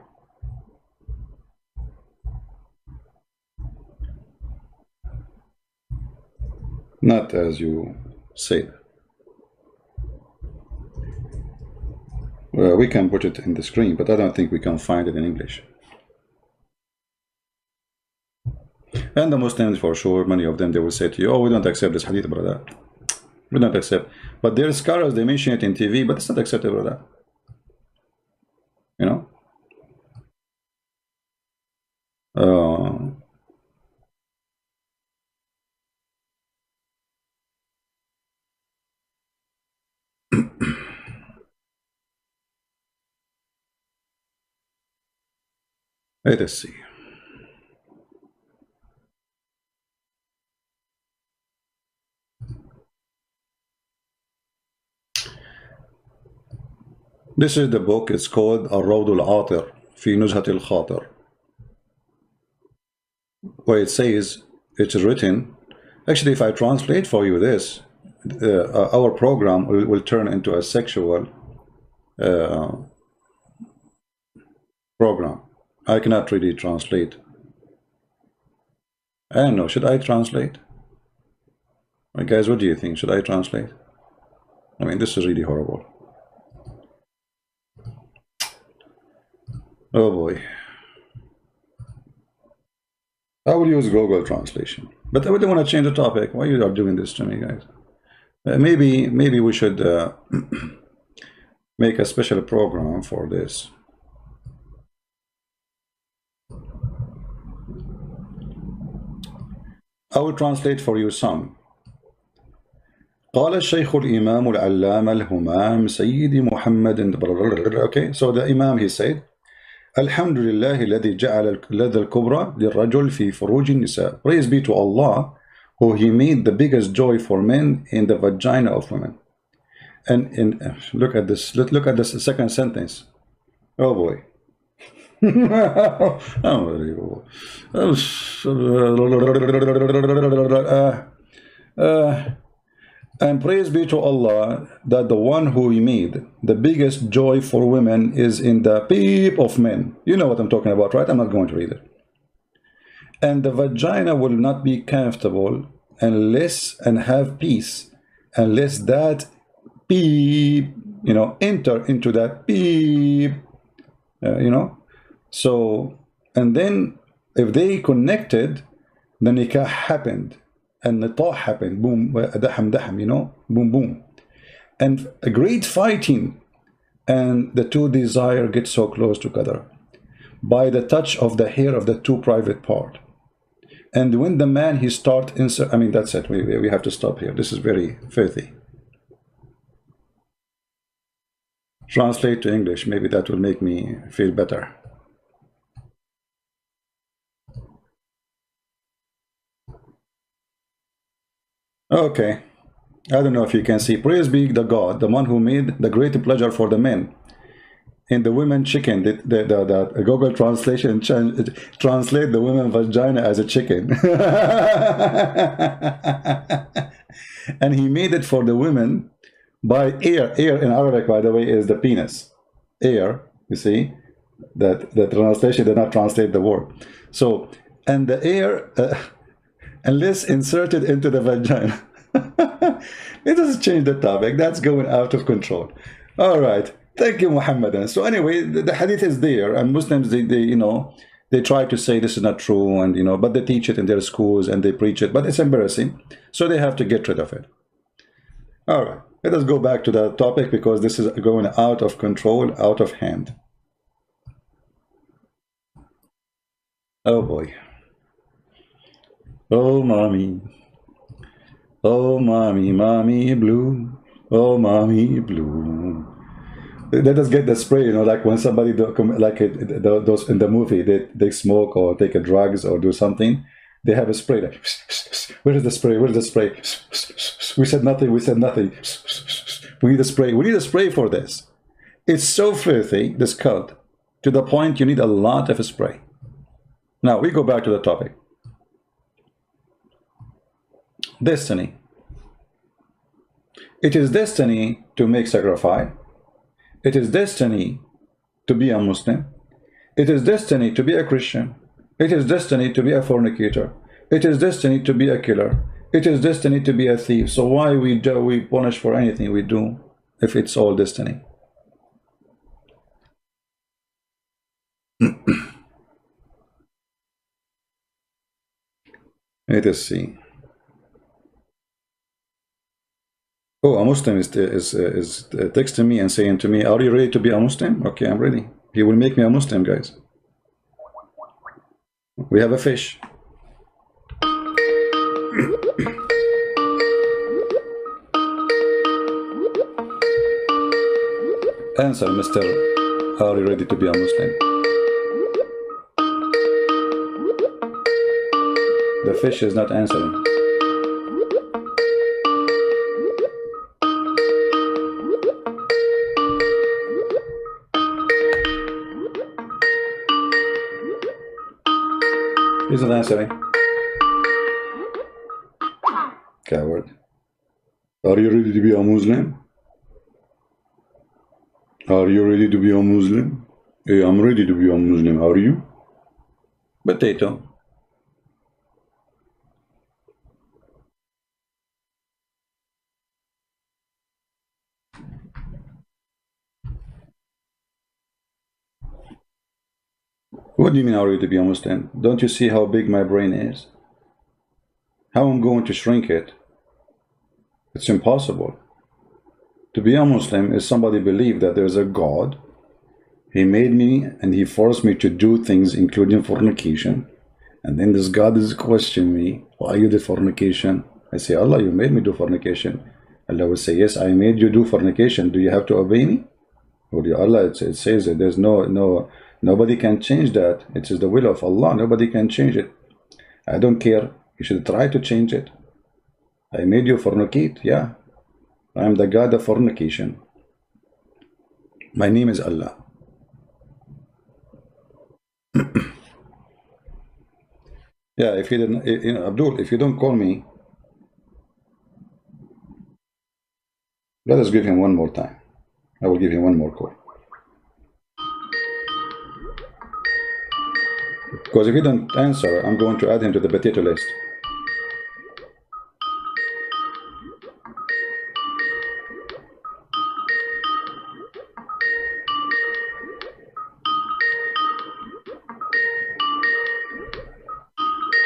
Speaker 1: Not as you say. Well, we can put it in the screen, but I don't think we can find it in English. And the Muslims, for sure, many of them, they will say to you, oh, we don't accept this hadith, brother. We don't accept. But their scholars, they mention it in TV, but it's not accepted, brother. You know? Let us see. This is the book. It's called الروض العاطر في نزهة الخاطر. Where it says, it's written. Actually, if I translate for you this, our program will turn into a sexual program. I cannot really translate. I don't know. Should I translate? Guys, what do you think? Should I translate? I mean, this is really horrible. Oh boy. I will use Google Translation. But I don't want to change the topic. Why you are doing this to me, guys? Maybe we should make a special program for this. I will translate for you some. قال الشيخ الإمام العلامة الهمام سيدي محمد. Okay, so the Imam, he said, الحمد لله الذي جعل الذي الكبرى للرجل في فروج النساء. Praise be to Allah, who he made the biggest joy for men in the vagina of women. And look at this. Look at this second sentence. Oh boy. Unbelievable. And praise be to Allah that the one who he made the biggest joy for women is in the peep of men. You know what I'm talking about, right? I'm not going to read it. And the vagina will not be comfortable unless and have peace unless that peep, enter into that peep, So, and then if they connected, the nikah happened. And the nitah happened, boom, daham, boom, boom. And a great fighting, and the two desire get so close together by the touch of the hair of the two private part. And when the man, he start insert, I mean, that's it, we have to stop here. This is very filthy. Translate to English, maybe that will make me feel better. Okay, I don't know if you can see. Praise be the God, the one who made the great pleasure for the men. In the women chicken, the Google translation translate the women vagina as a chicken. And he made it for the women by air. Air in Arabic, by the way, is the penis. Air, you see, that the translation did not translate the word. So, and the air, unless inserted into the vagina. It doesn't change the topic. That's going out of control. All right. Thank you, Mohammedans. So anyway, the hadith is there, and Muslims, they try to say this is not true, and but they teach it in their schools and they preach it, but it's embarrassing. So they have to get rid of it. All right. Let us go back to the topic because this is going out of control, out of hand. Oh boy. Oh, mommy. Oh, mommy, mommy blue. Oh, mommy blue. Let us get the spray, like when somebody, those in the movie, they smoke or take a drugs or do something, they have a spray. Like, where is the spray? Where is the spray? We said nothing. We said nothing. We need a spray. We need a spray for this. It's so filthy, this cult, to the point you need a lot of spray. Now, we go back to the topic. Destiny. It is destiny to make sacrifice. It is destiny to be a Muslim. It is destiny to be a Christian. It is destiny to be a fornicator. It is destiny to be a killer. It is destiny to be a thief. So why we punish for anything we do if it's all destiny? Let us see. Oh, a Muslim is texting me and saying to me, are you ready to be a Muslim? Okay, I'm ready. He will make me a Muslim, guys. We have a fish. Answer, Mr. Are you ready to be a Muslim? The fish is not answering. He's not answering. Coward. Are you ready to be a Muslim? Are you ready to be a Muslim? Hey, I'm ready to be a Muslim. Are you? Potato. What do you mean, are you to be a Muslim? Don't you see how big my brain is? How I'm going to shrink it? It's impossible. To be a Muslim is somebody believe that there's a God. He made me and he forced me to do things, including fornication. And then this God is questioning me, why you did fornication? I say, Allah, you made me do fornication. Allah will say, yes, I made you do fornication. Do you have to obey me? Or Allah, it says that there's nobody can change that. It is the will of Allah. Nobody can change it. I don't care. You should try to change it. I made you fornicate. Yeah. I am the God of fornication. My name is Allah. Yeah, if you didn't, Abdul, if you don't call me, let us give him one more time. I will give him one more call. Because if he don't answer, I'm going to add him to the potato list.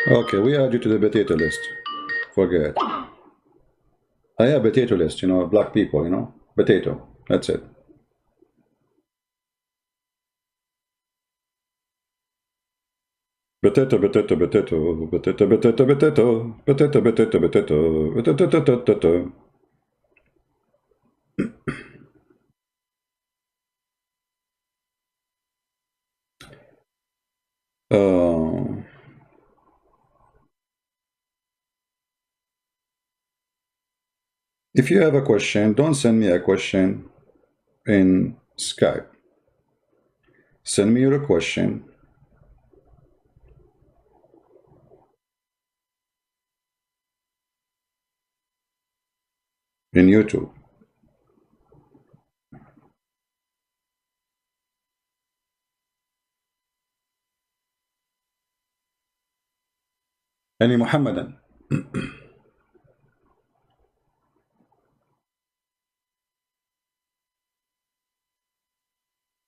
Speaker 1: Okay, we add you to the potato list. Forget. I have potato list, black people, potato. That's it. Potato, potato, potato, potato, potato, potato, potato, potato, potato, potato, potato. If you have a question, don't send me a question in Skype. Send me your question in YouTube. Any Mohammedan.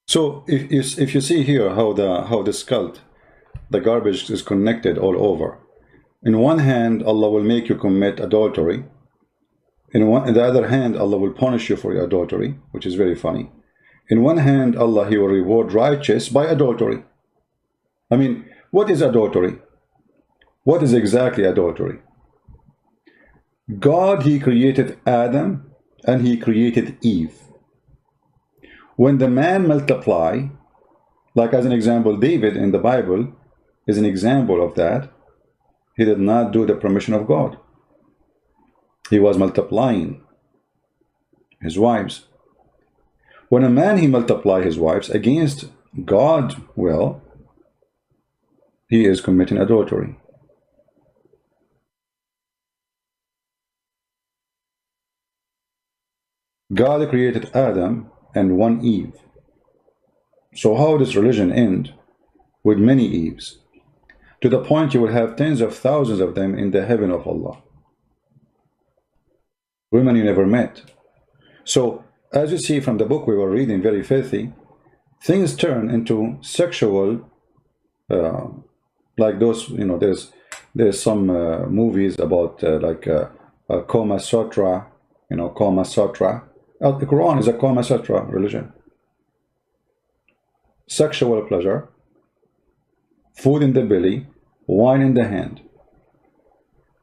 Speaker 1: So if you see here how this cult, the garbage is connected all over. In one hand, Allah will make you commit adultery. In the other hand, Allah will punish you for your adultery, which is very funny. In one hand, Allah, He will reward righteous by adultery. I mean, what is adultery? What is exactly adultery? God, He created Adam and He created Eve. When the man multiply, like as an example, David in the Bible is an example of that. He did not do the permission of God. He was multiplying his wives. When a man, he multiply his wives against God's will, he is committing adultery. God created Adam and one Eve. So how does religion end? With many Eves, to the point you will have tens of thousands of them in the heaven of Allah. Women you never met. So as you see from the book we were reading, very filthy, things turn into sexual, like those, there's some movies about Kama Sutra, Kama Sutra. The Quran is a Kama Sutra religion. Sexual pleasure, food in the belly, wine in the hand.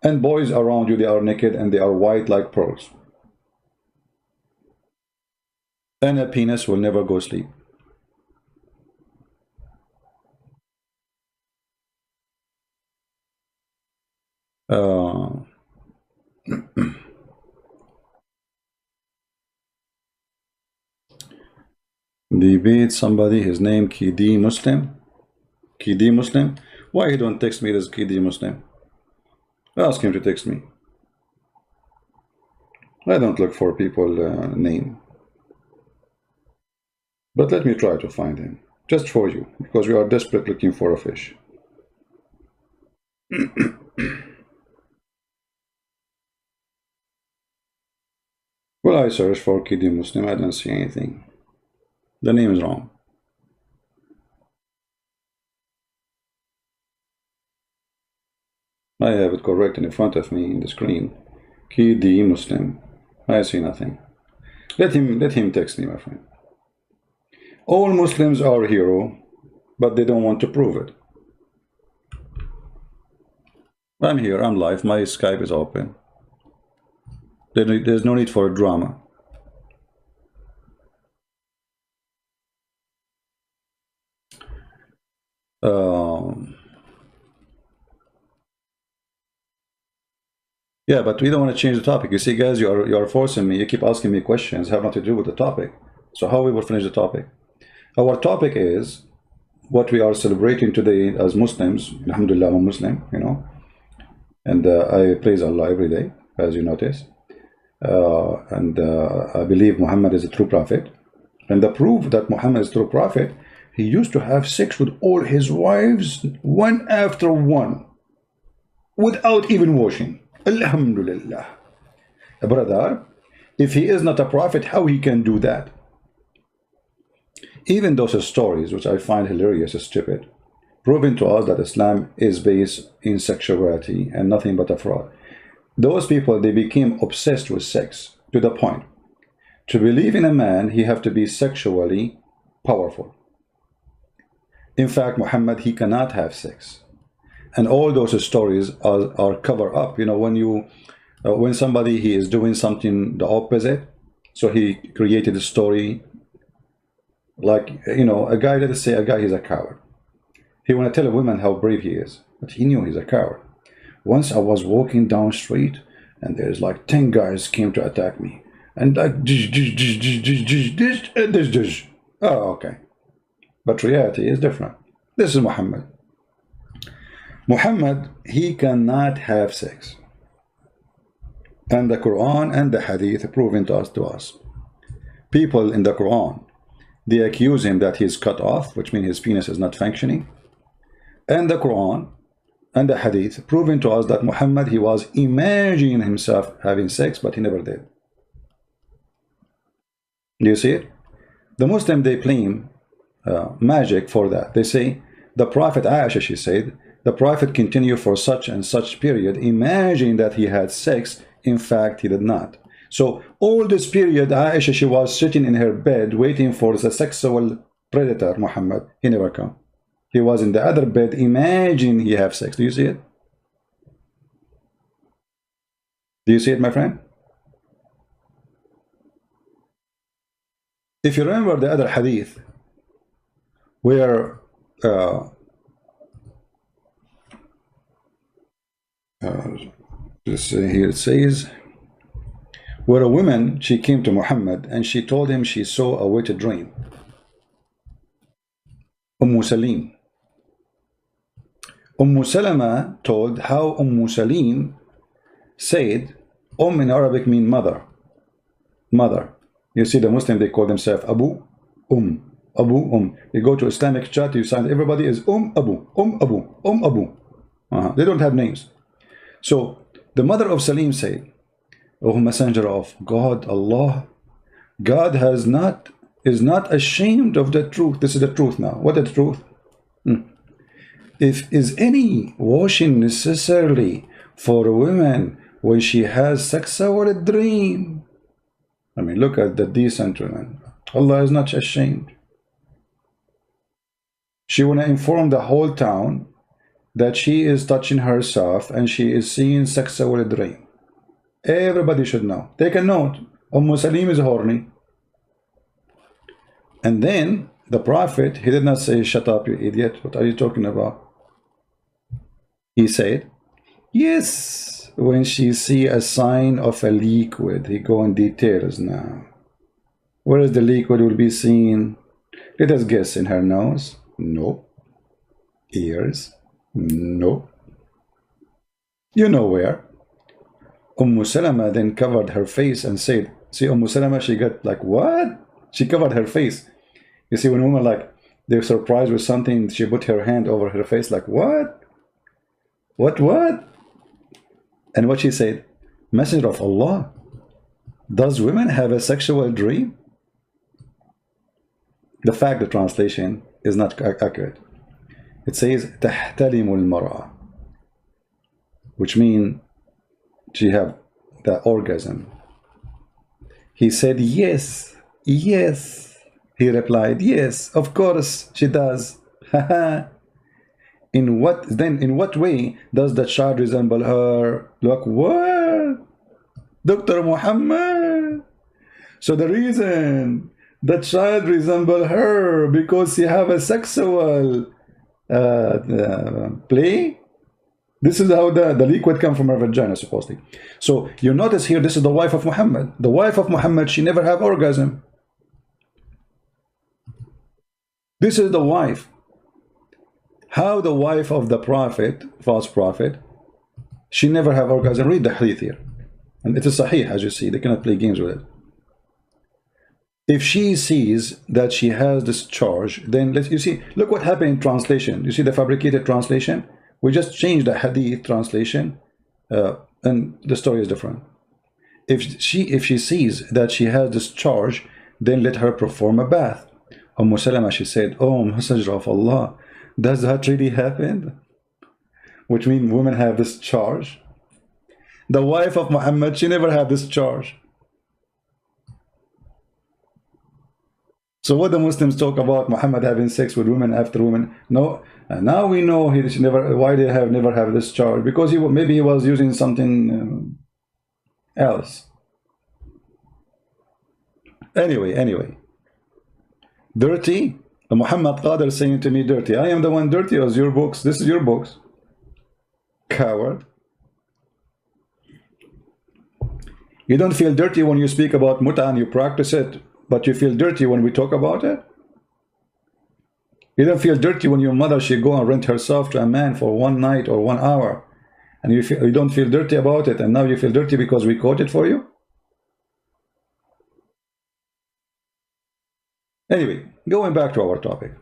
Speaker 1: And boys around you, they are naked and they are white like pearls. And a penis will never go sleep. Debate somebody, his name Kidi Muslim. Kidi Muslim. Why he don't text me as Kidi Muslim? Ask him to text me. I don't look for people name. But let me try to find him. Just for you, because we are desperate looking for a fish. Well, I searched for Kidi Muslim, I don't see anything. The name is wrong. I have it correct in front of me in the screen. KD Muslim. I see nothing. Let him text me, my friend. All Muslims are hero, but they don't want to prove it. I'm here, I'm live, my Skype is open. There's no need for a drama. Yeah, but we don't want to change the topic. You see, guys, you are forcing me. You keep asking me questions have nothing to do with the topic. So how we will finish the topic? Our topic is what we are celebrating today as Muslims. Alhamdulillah, I'm a Muslim, you know, and I praise Allah every day, as you notice. I believe Muhammad is a true prophet. And the proof that Muhammad is a true prophet, he used to have sex with all his wives, one after one, without even washing. Alhamdulillah. Brother, if he is not a prophet, how he can do that? Even those stories, which I find hilarious and stupid, proving to us that Islam is based in sexuality and nothing but a fraud. Those people, they became obsessed with sex to the point. To believe in a man, he have to be sexually powerful. In fact, Muhammad, he cannot have sex. And all those stories are cover up. You know, when somebody, he is doing something the opposite, so he created a story like, you know, a guy, let's say a guy, he's a coward. He want to tell a woman how brave he is, but he knew he's a coward. Once I was walking down street and there's like 10 guys came to attack me. And like, oh, okay. But reality is different. This is Muhammad. Muhammad, he cannot have sex. And the Quran and the Hadith proving to us. People in the Quran, they accuse him that he's cut off, which means his penis is not functioning. And the Quran and the Hadith proving to us that Muhammad, he was imagining himself having sex, but he never did. Do you see it? The Muslim, they claim magic for that. They say, the Prophet Aisha, she said, the Prophet continued for such and such period, imagining that he had sex. In fact, he did not. So all this period, Aisha, she was sitting in her bed waiting for the sexual predator, Muhammad. He never come. He was in the other bed, imagining he have sex. Do you see it? Do you see it, my friend? If you remember the other hadith, where here it says, where a woman, she came to Muhammad and she told him she saw a wet dream. Salim. Salama told how Salim said, in Arabic mean mother. Mother. You see the Muslim, they call themselves Abu, Abu, You go to Islamic chat, you find everybody is Abu, Abu. They don't have names. So the mother of Salim said, O Messenger of God, Allah, God is not ashamed of the truth. This is the truth now. What is the truth? If is any washing necessarily for a woman when she has sexual dream? I mean, look at the decent woman. Allah is not ashamed. She want to inform the whole town that she is touching herself and she is seeing sexual dream. Everybody should know. Take a note. Salim is horny. And then the Prophet, he did not say, shut up, you idiot. What are you talking about? He said, yes, when she see a sign of a liquid. He go in details now. Where is the liquid will be seen? Let us guess. In her nose? No. Ears? No. You know where? Salama then covered her face and said, see, Salama, she got like, what? She covered her face. You see, when women like, they're surprised with something, she put her hand over her face like, what? What? And what she said, Messenger of Allah, does women have a sexual dream? The fact, the translation is not accurate. It says, تحتلم المرأة. which means she have the orgasm. He said, yes, yes. He replied, yes, of course she does. In what way does the child resemble her? Look, what? Dr. Muhammad. So the reason the child resemble her because she have a sexual play. This is how the liquid come from her vagina, supposedly. So you notice here, this is the wife of Muhammad. The wife of Muhammad, she never have orgasm. This is the wife. How the wife of the prophet, false prophet, she never have orgasm. Read the hadith here. And it is sahih, as you see. They cannot play games with it. If she sees that she has this charge, then you see, look what happened in translation. You see the fabricated translation? We just changed the hadith translation, and the story is different. If she sees that she has this charge, then let her perform a bath. Salama, she said, oh, Messenger of Allah, does that really happen? Which means women have this charge. The wife of Muhammad, she never had this charge. So what the Muslims talk about Muhammad having sex with women after women? No, now we know he never. Why they have never have this charge? Because maybe he was using something else. Anyway, dirty. Muhammad Qadir saying to me, dirty. I am the one dirty. Or your books? This is your books. Coward. You don't feel dirty when you speak about muta and you practice it, but you feel dirty when we talk about it. You don't feel dirty when your mother, she go and rent herself to a man for 1 night or 1 hour, and you don't feel dirty about it, and now you feel dirty because we quote it for you. Anyway, going back to our topic.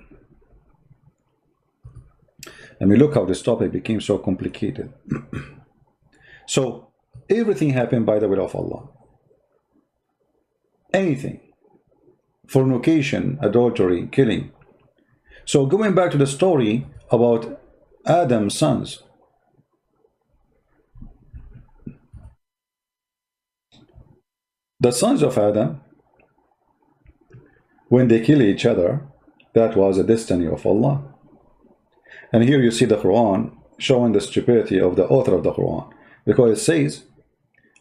Speaker 1: And we look how this topic became so complicated. So everything happened by the will of Allah. Anything. Fornication, adultery, killing. So going back to the story about Adam's sons. The sons of Adam, when they kill each other, that was a destiny of Allah. And here you see the Quran showing the stupidity of the author of the Quran, because it says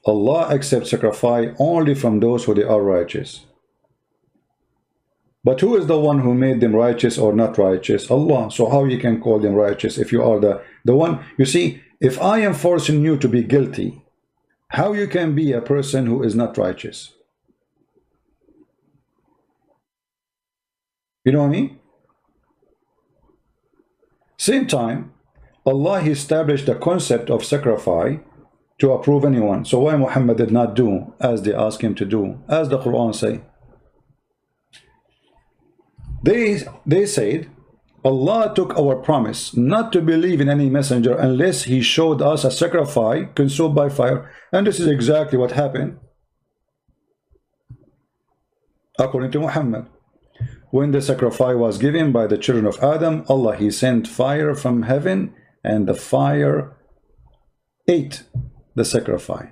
Speaker 1: Allah accepts sacrifice only from those who they are righteous. But who is the one who made them righteous or not righteous? Allah. So how you can call them righteous if you are the one? You see, if I am forcing you to be guilty, how you can be a person who is not righteous? You know what I mean? Same time, Allah established the concept of sacrifice to approve anyone. So why Muhammad did not do as they asked him to do, as the Quran say? They said, Allah took our promise not to believe in any messenger unless he showed us a sacrifice consumed by fire. And this is exactly what happened according to Muhammad. When the sacrifice was given by the children of Adam, Allah, he sent fire from heaven, and the fire ate the sacrifice.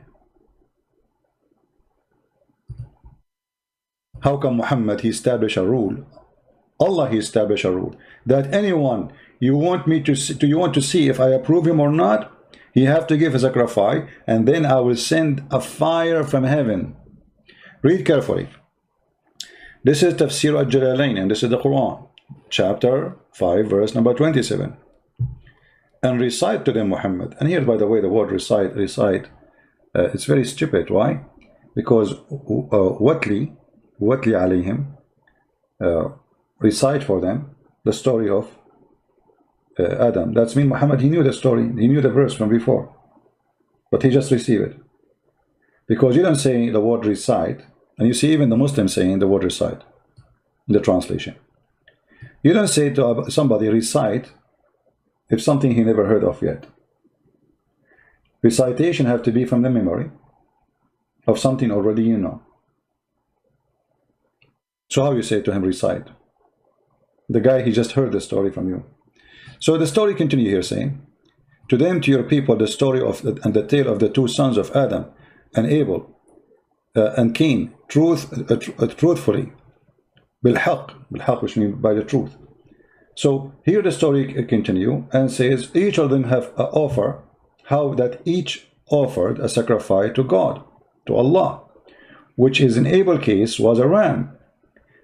Speaker 1: How come Muhammad, he established a rule? Allah, he established a rule that anyone you want to see if I approve him or not, he have to give a sacrifice, and then I will send a fire from heaven. Read carefully. This is Tafsir al-Jalalain, and this is the Quran, chapter 5, verse number 27. And recite to them, Muhammad. And here, by the way, the word recite, it's very stupid. Why? Because watli alayhim, recite for them the story of Adam. That's mean Muhammad, he knew the story, he knew the verse from before, but he just received it. Because you don't say the word recite, and you see even the Muslims saying the word recite in the translation. You don't say to somebody recite if something he never heard of yet. Recitation have to be from the memory of something already you know. So how you say to him recite? The guy, he just heard the story from you. So the story continue here saying, to them, to your people, the story of and the tale of the two sons of Adam and Abel and Cain, truthfully, بالحق, which means by the truth. So here the story continue and says each of them have an offer, how that each offered a sacrifice to God, to Allah, which is in Abel's case was a ram,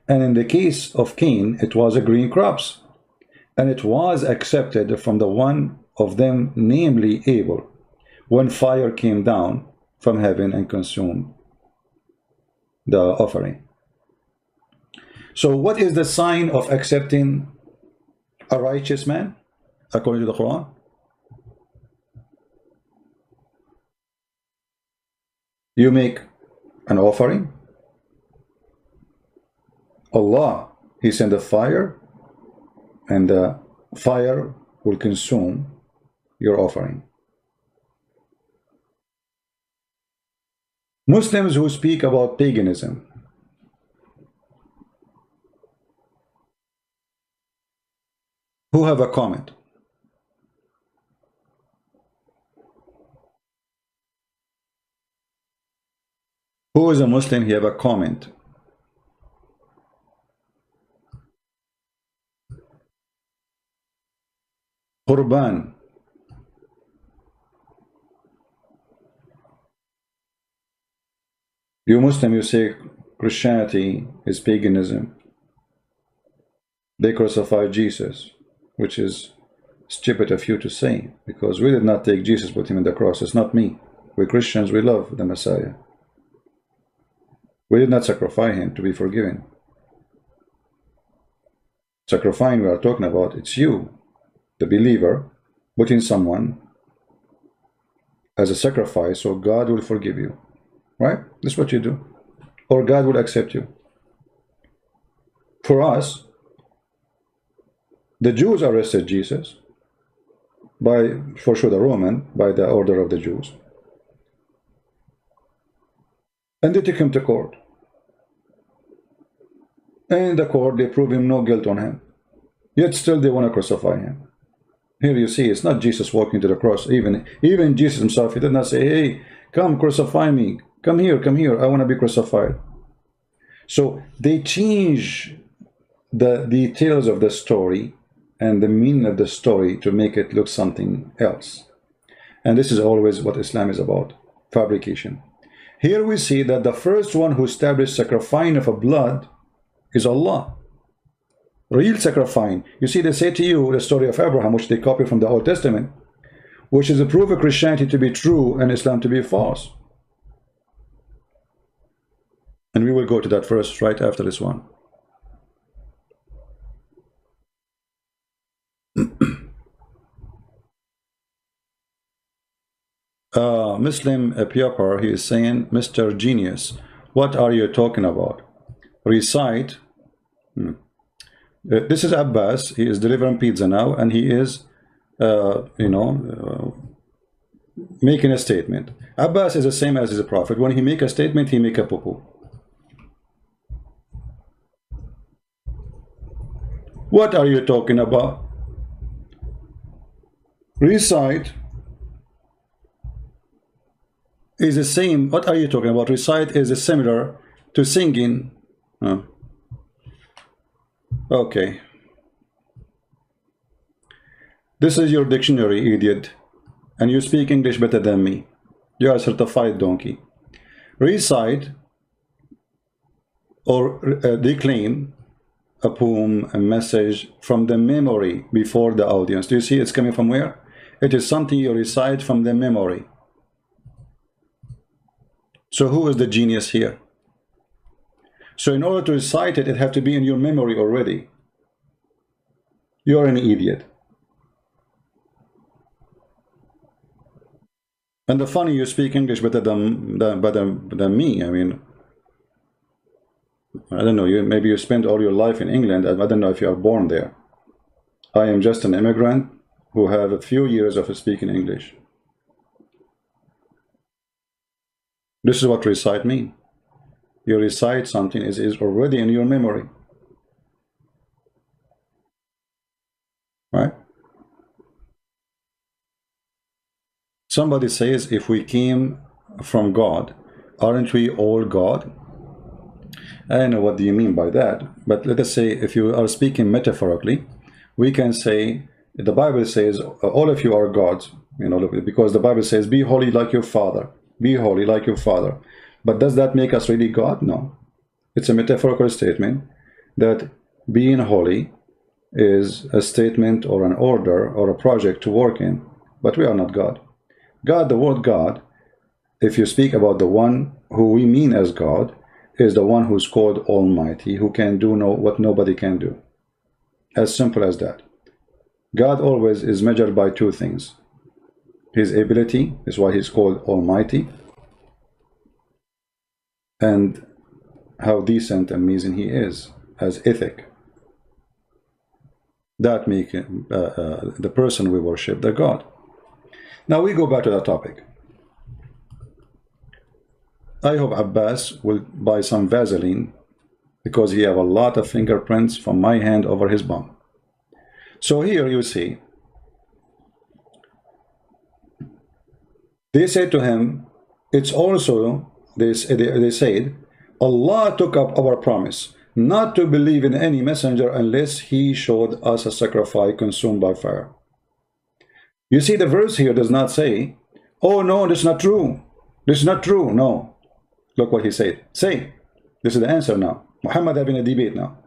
Speaker 1: and in the case of Cain it was a green crops, and it was accepted from the one of them, namely Abel, when fire came down from heaven and consumed the offering. So what is the sign of accepting a righteous man according to the Quran? You make an offering, Allah, He sent a fire, and the fire will consume your offering. Muslims who speak about paganism, who have a comment? Who is a Muslim? He have a comment. Qurban. You Muslim, you say Christianity is paganism. They crucify Jesus, which is stupid of you to say, because we did not take Jesus, put him in the cross. It's not me. We Christians, we love the Messiah. We did not sacrifice him to be forgiven. Sacrificing we are talking about, it's you, the believer, putting someone as a sacrifice so God will forgive you. Right? That's what you do. Or God will accept you. For us, the Jews arrested Jesus, for sure the Roman, by the order of the Jews. And they took him to court. And in the court, they prove him no guilt on him. Yet still they want to crucify him. Here you see, it's not Jesus walking to the cross. Even Jesus himself, he did not say, hey, come crucify me. Come here, I want to be crucified. So they change the details of the story and the meaning of the story to make it look something else. And this is always what Islam is about, fabrication. Here we see that the first one who established sacrificing of a blood is Allah. Real sacrificing. You see, they say to you the story of Abraham, which they copy from the Old Testament, which is a proof of Christianity to be true and Islam to be false. And we will go to that verse right after this one. Muslim Piapar, he is saying, Mr. Genius, what are you talking about? Recite. This is Abbas. He is delivering pizza now, and he is, making a statement. Abbas is the same as the Prophet. When he make a statement, he make a poo-poo. What are you talking about? Recite is the same. What are you talking about? Recite is similar to singing. Okay. This is your dictionary, idiot. And you speak English better than me. You are a certified donkey. Recite or declaim a poem, a message from the memory before the audience. Do you see it's coming from where? It is something you recite from the memory. So who is the genius here? So in order to recite it, it has to be in your memory already. You're an idiot. And the funny, you speak English better than me. I mean, I don't know, maybe you spent all your life in England. I don't know if you are born there. I am just an immigrant who have a few years of speaking English. This is what recite mean. You recite something is already in your memory. Right? Somebody says, if we came from God, aren't we all God? I don't know what do you mean by that, but let us say, if you are speaking metaphorically, we can say, the Bible says, all of you are gods, you know, because the Bible says, be holy like your Father. Be holy like your Father. But does that make us really God? No. It's a metaphorical statement that being holy is a statement or an order or a project to work in. But we are not God. God, the word God, if you speak about the one who we mean as God, is the one who's called Almighty, who can do what nobody can do. As simple as that. God always is measured by two things. His ability is why he's called Almighty, and how decent and amazing he is as ethic. That makes the person we worship the God. Now we go back to the topic. I hope Abbas will buy some Vaseline because he have a lot of fingerprints from my hand over his bum. So here you see, they said to him, it's also, they said, Allah took up our promise not to believe in any messenger unless he showed us a sacrifice consumed by fire. You see, the verse here does not say, oh no, this is not true. This is not true. No. Look what he said. Say, this is the answer now. Muhammad having a debate now.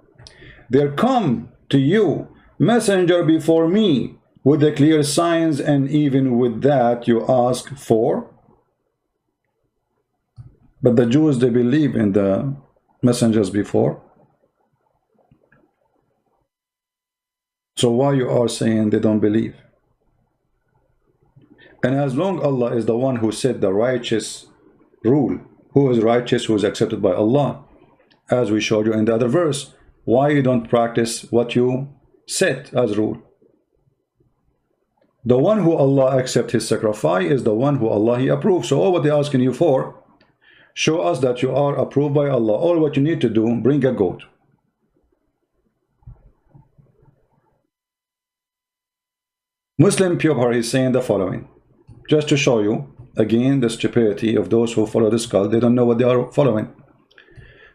Speaker 1: There come to you messenger before me with the clear signs, and even with that you ask for. But the Jews, they believe in the messengers before. So why you are saying they don't believe? And as long Allah is the one who set the righteous rule, who is righteous, who is accepted by Allah, as we showed you in the other verse, why you don't practice what you set as rule? The one who Allah accepts his sacrifice is the one who Allah he approves. So all what they're asking you for, show us that you are approved by Allah. All what you need to do, bring a goat. Muslim Pure is saying the following, just to show you again the stupidity of those who follow this cult. They don't know what they are following.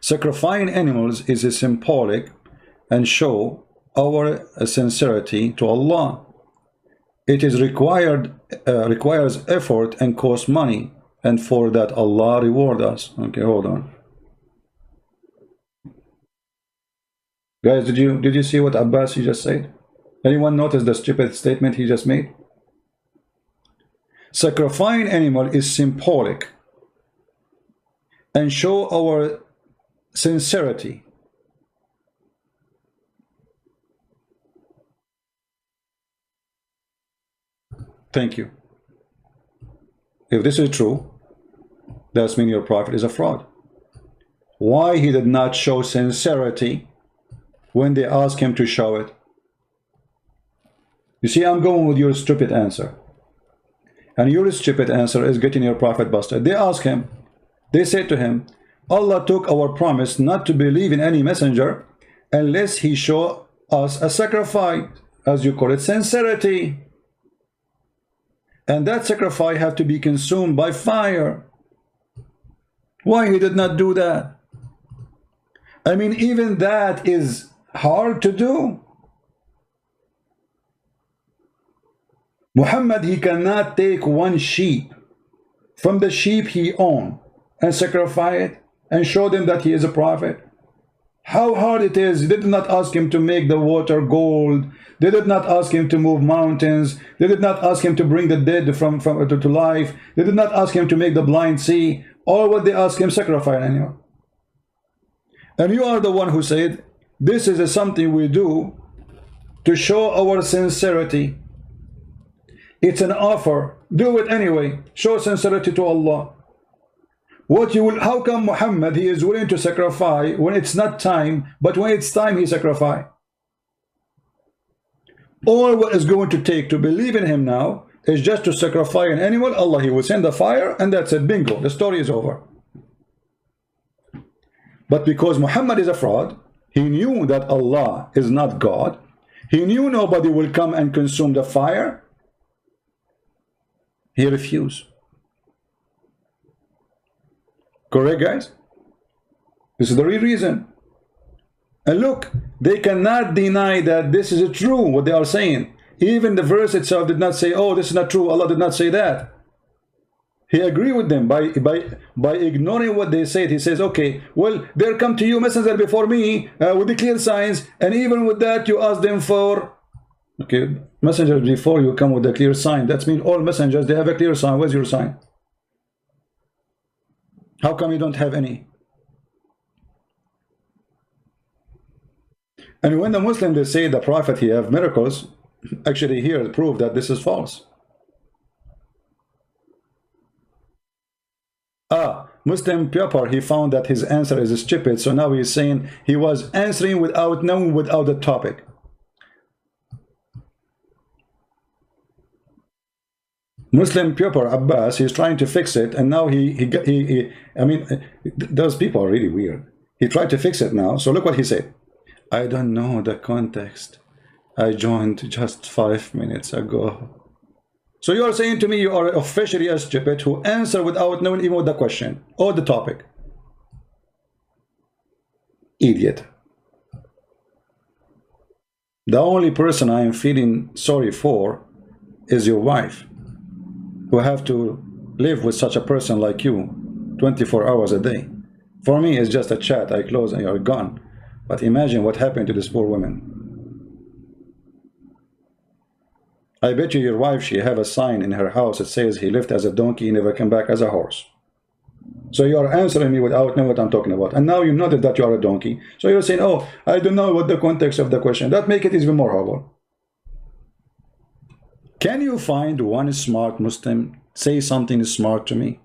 Speaker 1: Sacrificing animals is a symbolic and show our sincerity to Allah. It is requires effort and costs money, and for that Allah reward us. Okay, hold on, guys. Did you see what Abbas he just said? Anyone notice the stupid statement he just made? Sacrificing animal is symbolic and show our sincerity. Thank you. If this is true, that means your prophet is a fraud. Why he did not show sincerity when they asked him to show it? You see, I'm going with your stupid answer. And your stupid answer is getting your prophet busted. They asked him, they said to him, Allah took our promise not to believe in any messenger unless he show us a sacrifice, as you call it, sincerity. And that sacrifice had to be consumed by fire. Why he did not do that? I mean, even that is hard to do. Muhammad, he cannot take one sheep from the sheep he owned and sacrifice it and show them that he is a prophet. How hard it is. They did not ask him to make the water gold. They did not ask him to move mountains. They did not ask him to bring the dead to life. They did not ask him to make the blind see. All what they asked him, sacrifice an animal. And you are the one who said, this is something we do to show our sincerity. It's an offer. Do it anyway. Show sincerity to Allah. What you will? How come Muhammad he is willing to sacrifice when it's not time, but when it's time he sacrifice? All what is going to take to believe in him now is just to sacrifice an animal. Allah he will send the fire, and that's it. Bingo. The story is over. But because Muhammad is a fraud, he knew that Allah is not God. He knew nobody will come and consume the fire. He refused. Correct, guys? This is the real reason. And look, they cannot deny that this is true, what they are saying. Even the verse itself did not say, oh, this is not true. Allah did not say that. He agreed with them by ignoring what they said. He says, okay, well, there come to you messenger before me with the clear signs, and even with that you ask them for, okay, messengers before you come with a clear sign. That means all messengers, they have a clear sign. Where's your sign? How come you don't have any? And when the Muslims, they say the prophet, he have miracles, actually here prove that this is false. Muslim Pepper, he found that his answer is stupid, so now he's saying he was answering without knowing, without the topic. Muslim Pepper Abbas, he's trying to fix it, and now I mean, those people are really weird. He tried to fix it now, so look what he said. I don't know the context. I joined just 5 minutes ago. So you are saying to me you are officially a stupid who answer without knowing even the question or the topic. Idiot. The only person I am feeling sorry for is your wife, who have to live with such a person like you 24 hours a day. For me, it's just a chat. I close and you're gone. But imagine what happened to this poor woman. I bet you your wife, she have a sign in her house that says he lived as a donkey, he never came back as a horse. So you are answering me without knowing what I'm talking about. And now you noted that you are a donkey. So you're saying, oh, I don't know what the context of the question. That make it even more horrible. Can you find one smart Muslim say something smart to me?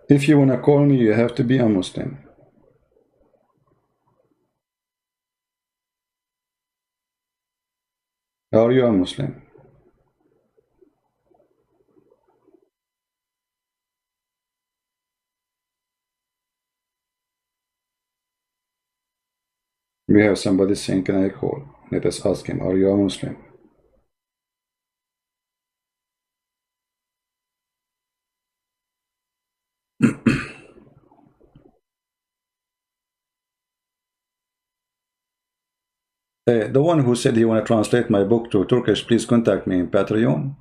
Speaker 1: If you want to call me, you have to be a Muslim. Are you a Muslim? We have somebody saying, can I call? Let us ask him, are you a Muslim? The one who said he want to translate my book to Turkish, please contact me in Patreon,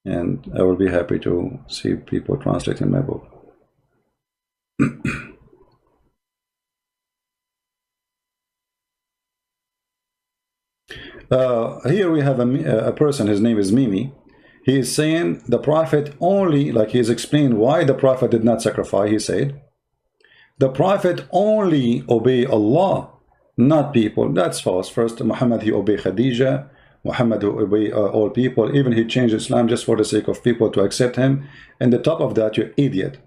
Speaker 1: and I will be happy to see people translating my book. Here we have a person, his name is Mimi. He is saying the prophet only, like he has explained why the prophet did not sacrifice. He said the prophet only obey Allah, not people. That's false. First, Muhammad, he obeyed Khadija. Muhammad obeyed all people. Even he changed Islam just for the sake of people to accept him. And the top of that, you idiot.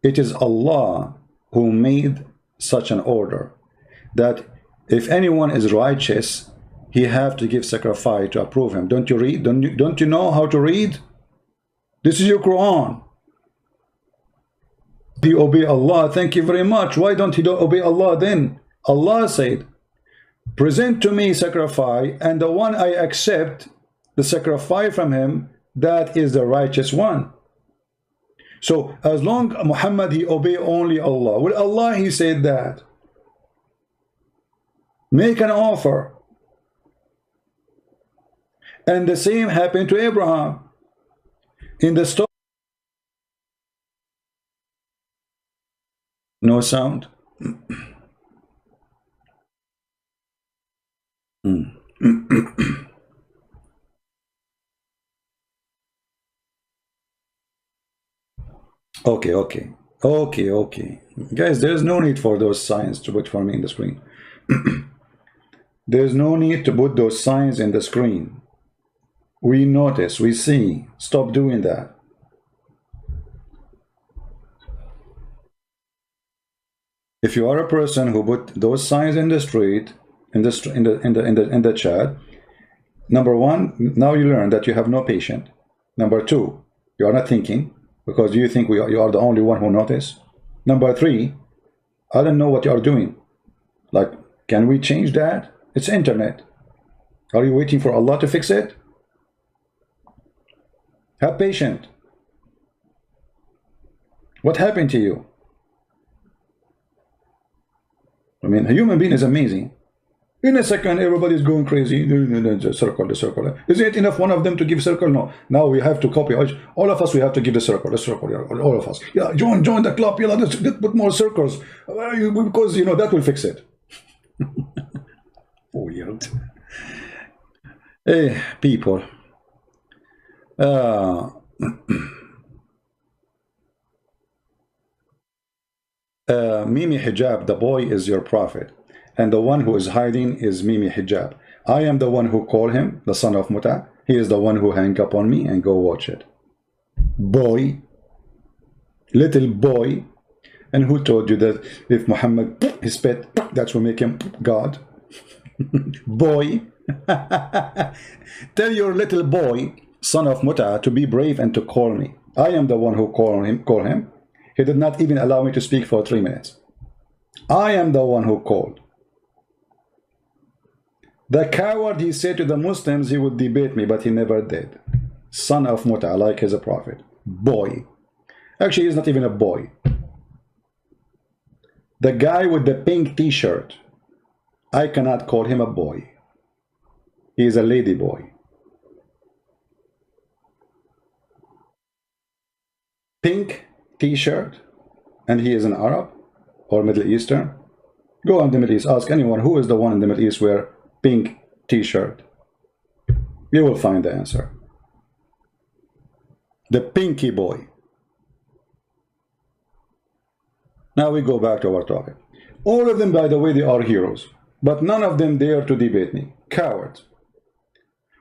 Speaker 1: It is Allah who made such an order that if anyone is righteous, he have to give sacrifice to approve him. Don't you read? Don't you know how to read? This is your Quran. He obey Allah. Thank you very much. Why don't he obey Allah then? Allah said, present to me sacrifice, and the one I accept the sacrifice from him, that is the righteous one. So as long Muhammad, he obey only Allah. Well, Allah, he said that. Make an offer. And the same happened to Abraham. In the story. No sound. Okay. Guys, there's no need for those signs to put for me in the screen. There's no need to put those signs in the screen. We notice, we see. Stop doing that. If you are a person who put those signs in the street, in the chat, number one, now you learn that you have no patience. Number two, you are not thinking, because you think you are the only one who notice. Number three, I don't know what you are doing. Like, can we change that? It's internet. Are you waiting for Allah to fix it? Have patience. What happened to you? I mean, a human being is amazing. In a second, everybody's going crazy. The circle, the circle. Isn't it enough one of them to give circle? No. Now we have to copy. All of us, we have to give the circle. All of us. Yeah, join the club. Yeah, let's put more circles. Because, you know, that will fix it. Weird. Hey, people. Mimi Hijab, the boy is your prophet, and the one who is hiding is Mimi Hijab. I am the one who called him, the son of Muta. He is the one who hang up on me, and go watch it. Boy, little boy. And who told you that if Muhammad is pet, that will make him God? Boy. Tell your little boy, son of Muta, to be brave and to call me. I am the one who called him. He did not even allow me to speak for 3 minutes. I am the one who called. The coward, he said to the Muslims he would debate me, but he never did. Son of Muta, like he's a prophet. Boy. Actually, he's not even a boy. The guy with the pink t-shirt, I cannot call him a boy. He is a lady boy. Pink t-shirt, and he is an Arab or Middle Eastern. Go in the Middle East, ask anyone who is the one in the Middle East wear pink t-shirt. You will find the answer. The pinky boy. Now we go back to our topic. All of them, by the way, they are heroes, but none of them dare to debate me. Cowards.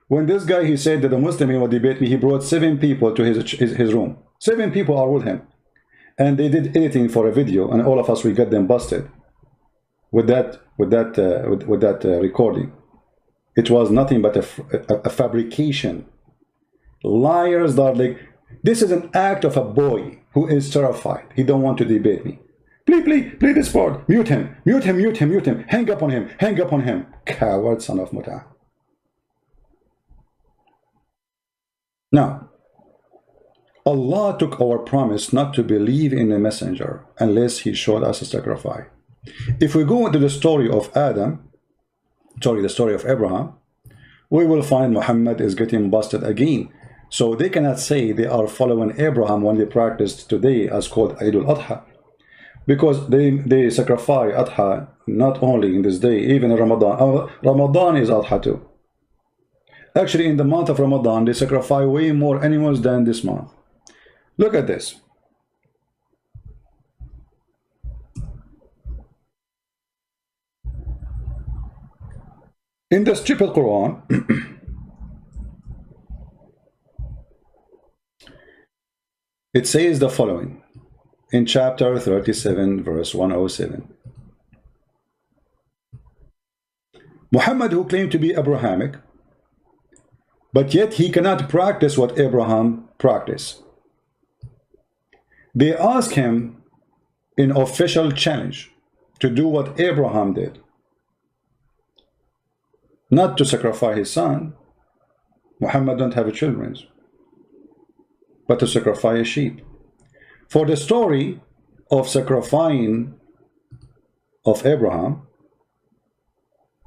Speaker 1: When this guy, he said that the Muslim he would debate me, he brought 7 people to his room. 7 people are with him. And they did editing for a video, and all of us, we got them busted with that recording. It was nothing but a fabrication. Liars, darling. This is an act of a boy who is terrified. He don't want to debate me. Please, this part. Mute him. Hang up on him. Coward, son of Muta. Now, Allah took our promise not to believe in a messenger unless he showed us a sacrifice. If we go into the story of the story of Abraham, we will find Muhammad is getting busted again. So they cannot say they are following Abraham when they practiced today as called ALLthat, because they sacrifice Adha not only in this day, even in Ramadan. Ramadan is Adha too. Actually, in the month of Ramadan, they sacrifice way more animals than this month. Look at this. In the stupid Quran, it says the following in chapter 37, verse 107. Muhammad, who claimed to be Abrahamic, but yet he cannot practice what Abraham practiced. They ask him in official challenge to do what Abraham did. Not to sacrifice his son. Muhammad don't have children, but to sacrifice a sheep. For the story of sacrificing of Abraham,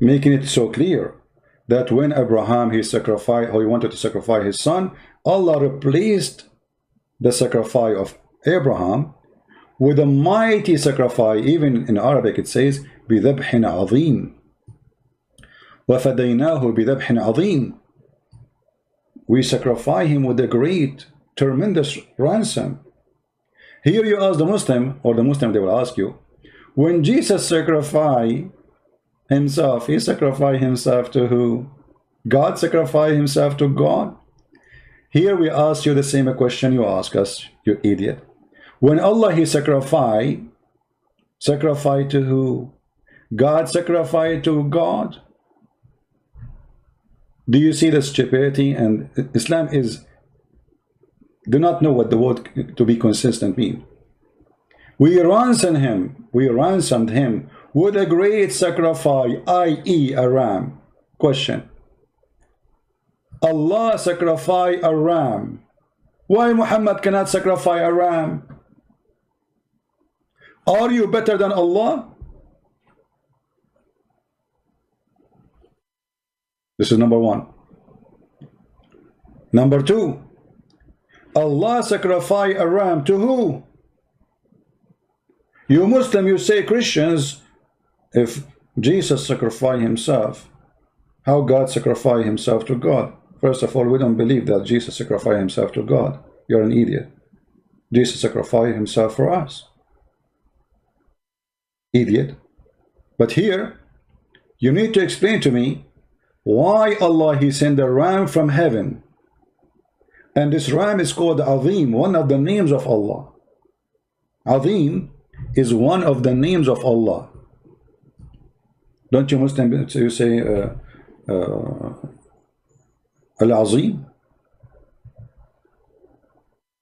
Speaker 1: making it so clear that when Abraham he wanted to sacrifice his son, Allah replaced the sacrifice of Abraham with a mighty sacrifice. Even in Arabic it says بِذَبْحٍ عَظِيمٍ وَفَدَيْنَاهُ بِذَبْحٍ عَظِيمٍ. We sacrifice him with a great, tremendous ransom. Here you ask the Muslim, or the Muslim they will ask you, when Jesus sacrificed himself, he sacrificed himself to who? God sacrificed himself to God? Here we ask you the same question you ask us, you idiot. When Allah he sacrificed to who? God sacrificed to God? Do you see the stupidity? And Islam do not know what the word to be consistent mean. We ransomed him with a great sacrifice, i.e. a ram. Question. Allah sacrifice a ram. Why Muhammad cannot sacrifice a ram? Are you better than Allah? This is number one. Number two, Allah sacrifice a ram to who? You Muslim, you say Christians, if Jesus sacrificed himself, how God sacrificed himself to God? First of all, we don't believe that Jesus sacrificed himself to God. You're an idiot. Jesus sacrificed himself for us. Idiot. But here, you need to explain to me why Allah, he sent a ram from heaven. And this ram is called Azim, one of the names of Allah. Azim is one of the names of Allah. Don't you Muslims, you say Al-Azim?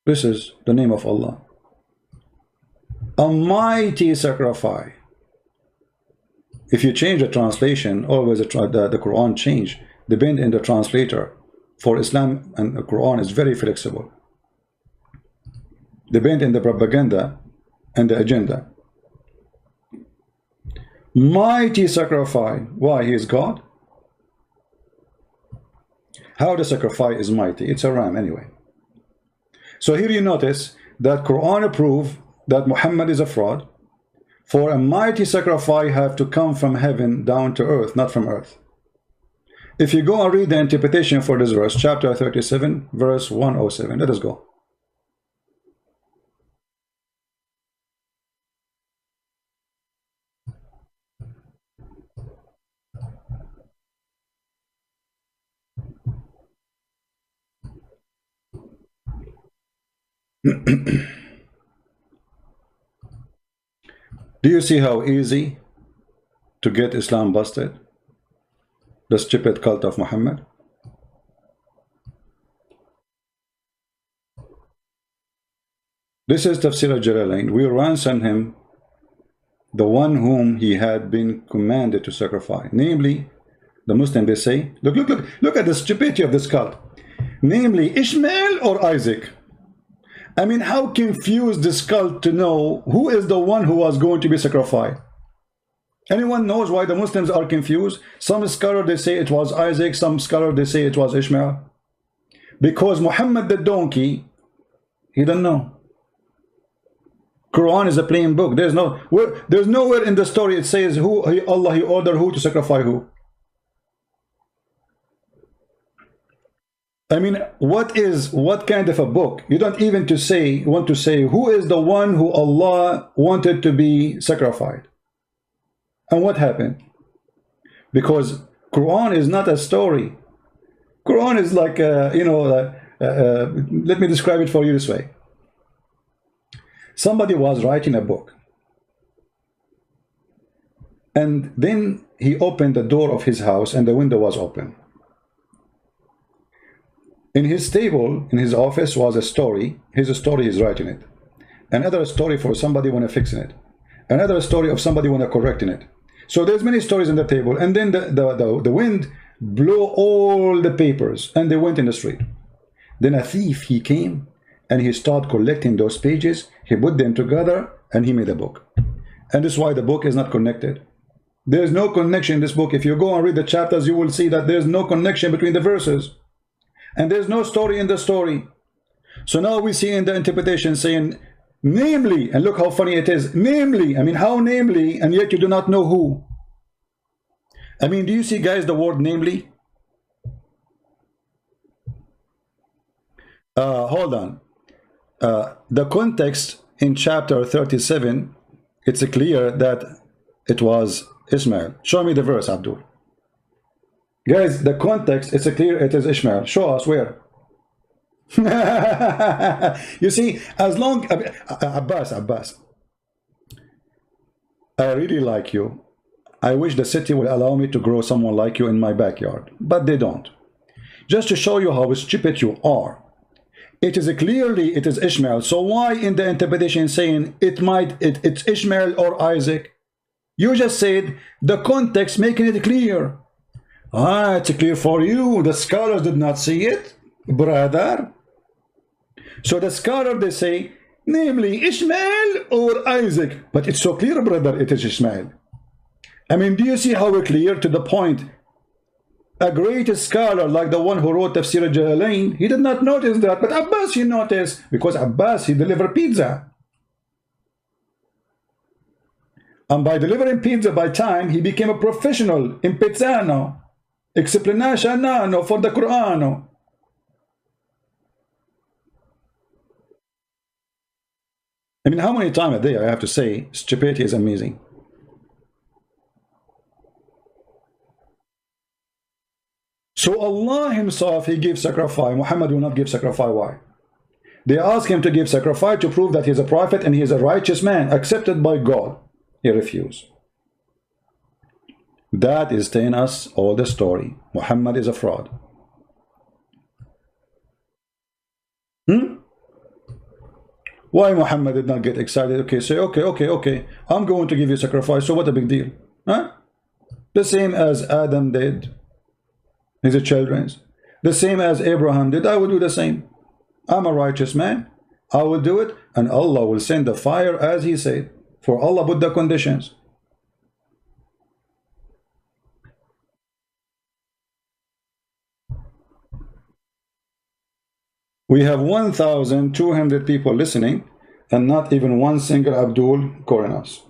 Speaker 1: This is the name of Allah. A mighty sacrifice. If you change the translation, always the Quran change, depend in the translator. For Islam and the Quran is very flexible. Depend in the propaganda and the agenda. Mighty sacrifice. Why? He is God? How the sacrifice is mighty? It's a ram anyway. So here you notice that Quran approve that Muhammad is a fraud. For a mighty sacrifice have to come from heaven down to earth, not from earth. If you go and read the interpretation for this verse, chapter 37, verse 107, let us go. Do you see how easy to get Islam busted? The stupid cult of Muhammad. This is Tafsir al-Jalalain. We ransom him, the one whom he had been commanded to sacrifice. Namely, the Muslim, they say, look at the stupidity of this cult. Namely, Ishmael or Isaac. I mean, how confused this cult to know who is the one who was going to be sacrificed. Anyone knows why the Muslims are confused? Some scholars, they say it was Isaac. Some scholars, they say it was Ishmael. Because Muhammad the donkey, he doesn't know. Quran is a plain book. There's nowhere in the story it says who Allah he ordered who to sacrifice who. I mean, what kind of a book? You don't even want to say who is the one who Allah wanted to be sacrificed. And what happened? Because Quran is not a story. Quran is like, let me describe it for you this way. Somebody was writing a book. And then he opened the door of his house and the window was open. In his table, in his office was a story. His story is writing it. Another story for somebody when fixing it. Another story of somebody when correcting it. So there's many stories on the table. And then the wind blew all the papers and they went in the street. Then a thief, he came and he started collecting those pages. He put them together and he made a book. And this is why the book is not connected. There's no connection in this book. If you go and read the chapters, you will see that there's no connection between the verses. And there's no story in the story. So now we see in the interpretation saying, namely, and look how funny it is, namely, I mean, how namely, and yet you do not know who. I mean, do you see, guys, the word namely? Hold on. The context in chapter 37, it's clear that it was Ishmael. Show me the verse, Abdul. Guys, the context, it's clear it is Ishmael. Show us where. You see, as long Abbas, I really like you. I wish the city will allow me to grow someone like you in my backyard, but they don't. Just to show you how stupid you are. It is clearly it is Ishmael. So why in the interpretation saying it's Ishmael or Isaac? You just said the context making it clear. Ah, it's clear for you. The scholars did not see it, brother. So the scholar, they say, namely Ishmael or Isaac. But it's so clear, brother, it is Ishmael. I mean, do you see how we're clear to the point? A great scholar like the one who wrote Tafsir al-Jalalain, he did not notice that, but Abbas he noticed, because Abbas, he delivered pizza. And by delivering pizza by time, he became a professional in Pizzano, Explanation for the Quran. I mean, how many times a day I have to say stupidity is amazing? So Allah himself, he gives sacrifice. Muhammad will not give sacrifice. Why? They ask him to give sacrifice to prove that he is a prophet and he is a righteous man accepted by God. He refused. That is telling us all the story. Muhammad is a fraud. Why Muhammad did not get excited? Okay, say, okay, I'm going to give you sacrifice, so what a big deal? Huh? The same as Adam did, his children. The same as Abraham did, I will do the same. I'm a righteous man, I will do it, and Allah will send the fire as he said, for Allah put the conditions. We have 1,200 people listening and not even one single Abdul calling us.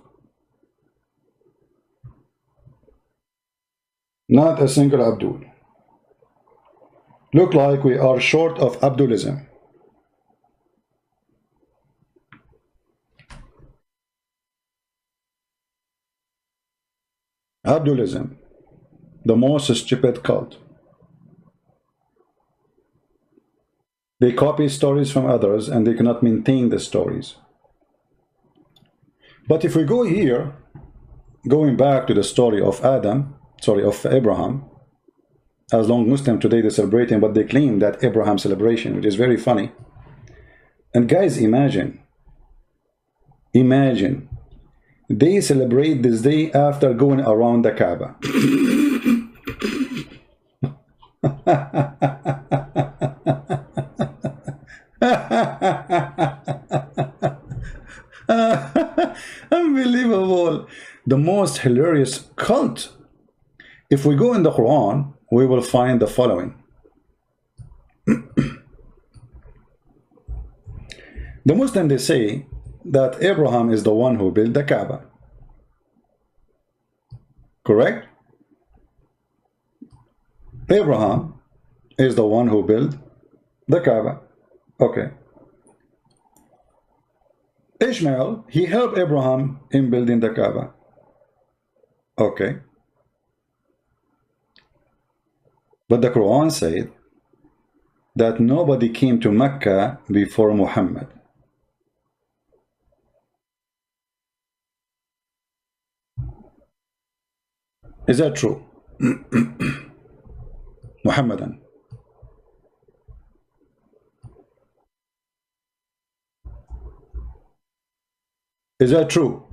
Speaker 1: Not a single Abdul. Look like we are short of Abdulism. Abdulism, the most stupid cult. They copy stories from others and they cannot maintain the stories. But if we go here, going back to the story of Abraham, as long Muslims today they're celebrating, but they claim that Abraham celebration, which is very funny. And guys, imagine, they celebrate this day after going around the Kaaba. Unbelievable. The most hilarious cult. If we go in the Quran, we will find the following. The Muslims, they say that Abraham is the one who built the Kaaba. Correct? Abraham is the one who built the Kaaba. Okay. Ishmael, he helped Abraham in building the Kaaba. Okay. But the Quran said that nobody came to Mecca before Muhammad. Is that true? Mohammedan. Is that true?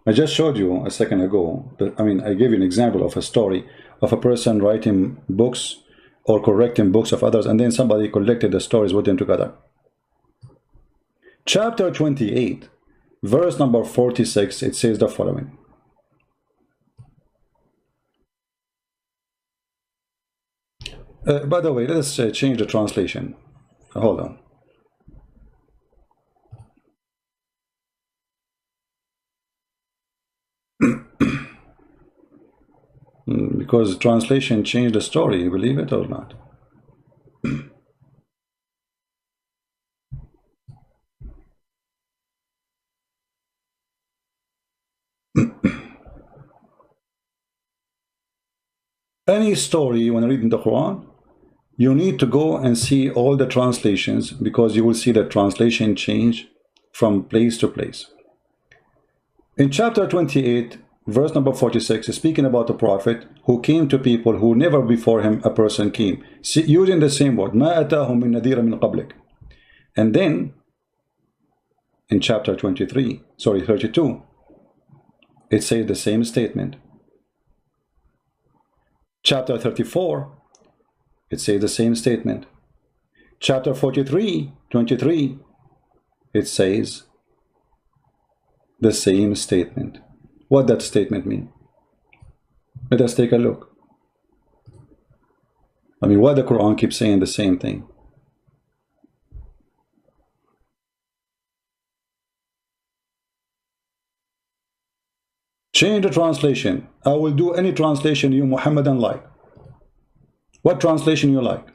Speaker 1: I just showed you a second ago that, I gave you an example of a story of a person writing books or correcting books of others, and then somebody collected the stories with them together. Chapter 28, verse number 46, it says the following. By the way, let us change the translation. Hold on. Because translation changed the story, believe it or not. Any story when reading the Quran, you need to go and see all the translations, because you will see that translation change from place to place. In chapter 28, verse number 46 is speaking about a prophet who came to people who never before him a person came, using the same word, مَا أَتَاهُمْ مِنْ نَذِيرٍ مِنْ قَبْلِكَ. And then in chapter 32, it says the same statement. Chapter 34, it says the same statement. Chapter 43:23, it says the same statement. What that statement mean? Let us take a look. I mean, why the Quran keeps saying the same thing? Change the translation. I will do any translation you Mohammedan like. What translation you like?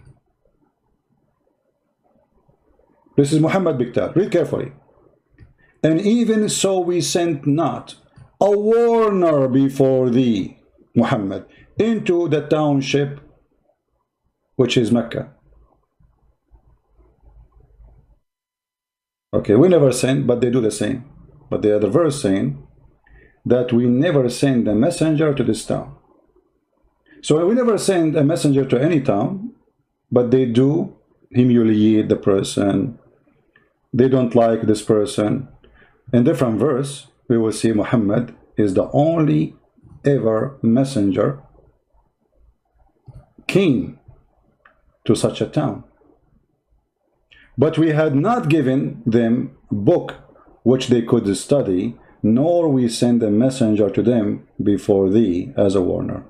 Speaker 1: This is Muhammad Biktar. Read carefully. And even so we sent not a warner before thee, Muhammad, into the township, which is Mecca. Okay, we never sent, but they do the same. But the other verse saying that we never send a messenger to this town. So we never send a messenger to any town, but they do humiliate the person. They don't like this person. In different verse, we will see Muhammad is the only ever messenger came to such a town. But we had not given them book which they could study, nor we send a messenger to them before thee as a warner.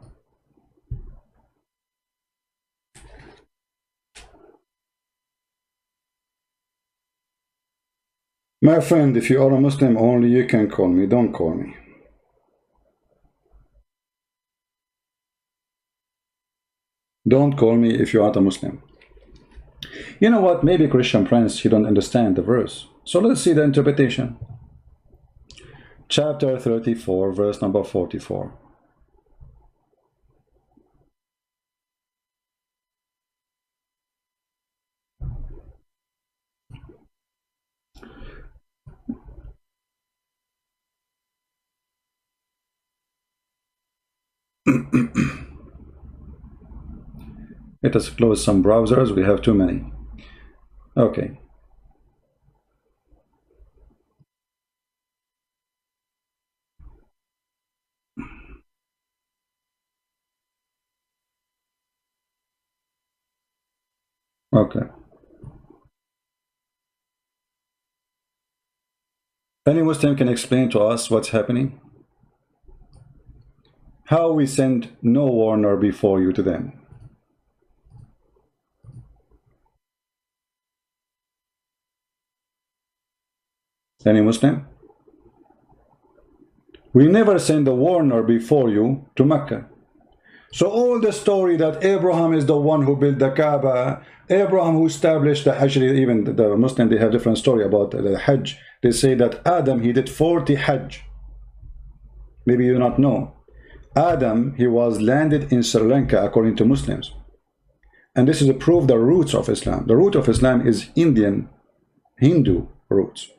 Speaker 1: My friend, if you are a Muslim only, you can call me. Don't call me. Don't call me if you aren't a Muslim. You know what? Maybe Christian Prince, you don't understand the verse. So let's see the interpretation. Chapter 34, verse number 44. Let us close some browsers. We have too many. Okay. Okay. Any Muslim can explain to us what's happening? How we send no warner before you to them? Any Muslim? We never send a warner before you to Mecca. So all the story that Abraham is the one who built the Kaaba, Abraham who established the Hajj, even the Muslim, they have different story about the Hajj. They say that Adam, he did 40 Hajj. Maybe you not know. Adam, he was landed in Sri Lanka according to Muslims. And this is a proof the roots of Islam. The root of Islam is Indian, Hindu roots.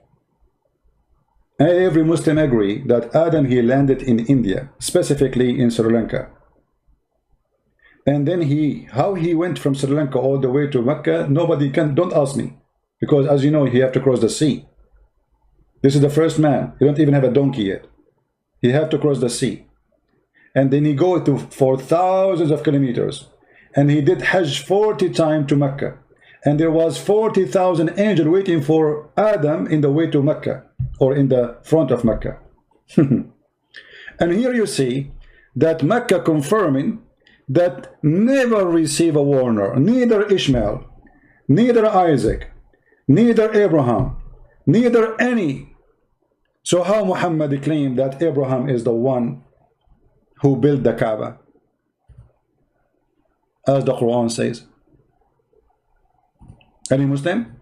Speaker 1: Every Muslim agree that Adam, he landed in India, specifically in Sri Lanka. And then how he went from Sri Lanka all the way to Mecca, nobody can, don't ask me. Because as you know, he have to cross the sea. This is the first man. He don't even have a donkey yet. He have to cross the sea. And then he go for thousands of kilometers. And he did Hajj 40 times to Mecca. And there was 40,000 angels waiting for Adam in the way to Mecca, or in the front of Mecca. And here you see that Mecca confirming that never receive a warner, neither Ishmael, neither Isaac, neither Abraham, neither any. So how Muhammad claimed that Abraham is the one who built the Kaaba, as the Quran says? Any Muslim?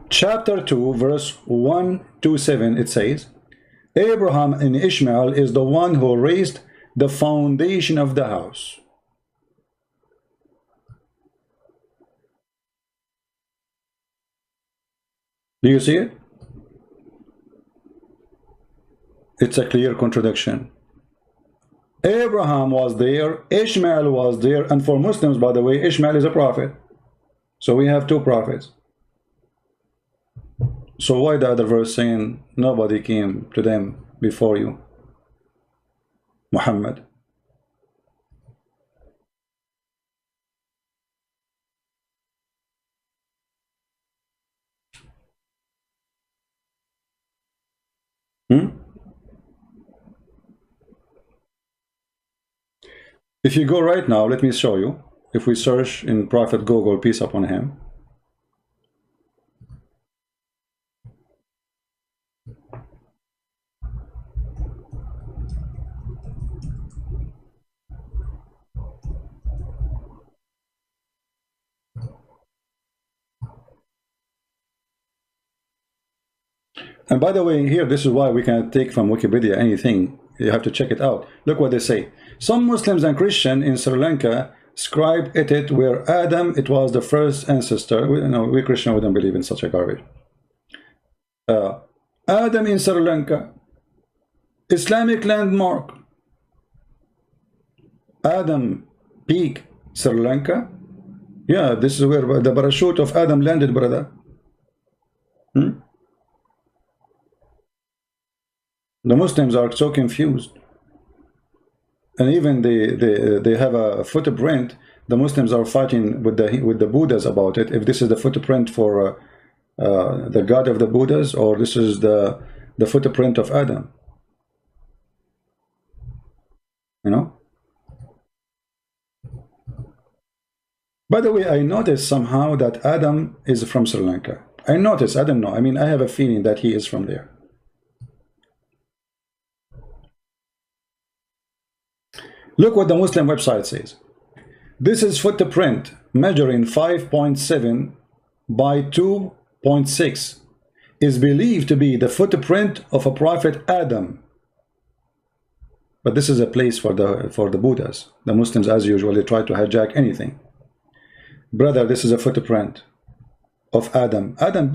Speaker 1: Chapter 2, verse 1 to 7, it says, Abraham and Ishmael is the one who raised the foundation of the house. Do you see it? It's a clear contradiction. Abraham was there, Ishmael was there, and for Muslims, by the way, Ishmael is a prophet. So we have two prophets. So why the other verse saying nobody came to them before you, Muhammad? If you go right now, let me show you. If we search in Prophet Google, peace upon him. And by the way, here, this is why we can't take from Wikipedia anything. You have to check it out. Look what they say. Some Muslims and Christians in Sri Lanka ascribe it where Adam, it was the first ancestor. We Christians wouldn't believe in such a garbage. Adam in Sri Lanka, Islamic landmark. Adam Peak, Sri Lanka. Yeah, this is where the parachute of Adam landed, brother. The Muslims are so confused, and even they have a footprint. The Muslims are fighting with the Buddhas about it. If this is the footprint for the God of the Buddhas, or this is the footprint of Adam, you know. By the way, I noticed somehow that Adam is from Sri Lanka. I noticed. I don't know. I mean, I have a feeling that he is from there. Look what the Muslim website says. This is footprint measuring 5.7 by 2.6 is believed to be the footprint of a prophet Adam. But this is a place for the Buddhas. The Muslims, as usual, they try to hijack anything. Brother, this is a footprint of Adam. Adam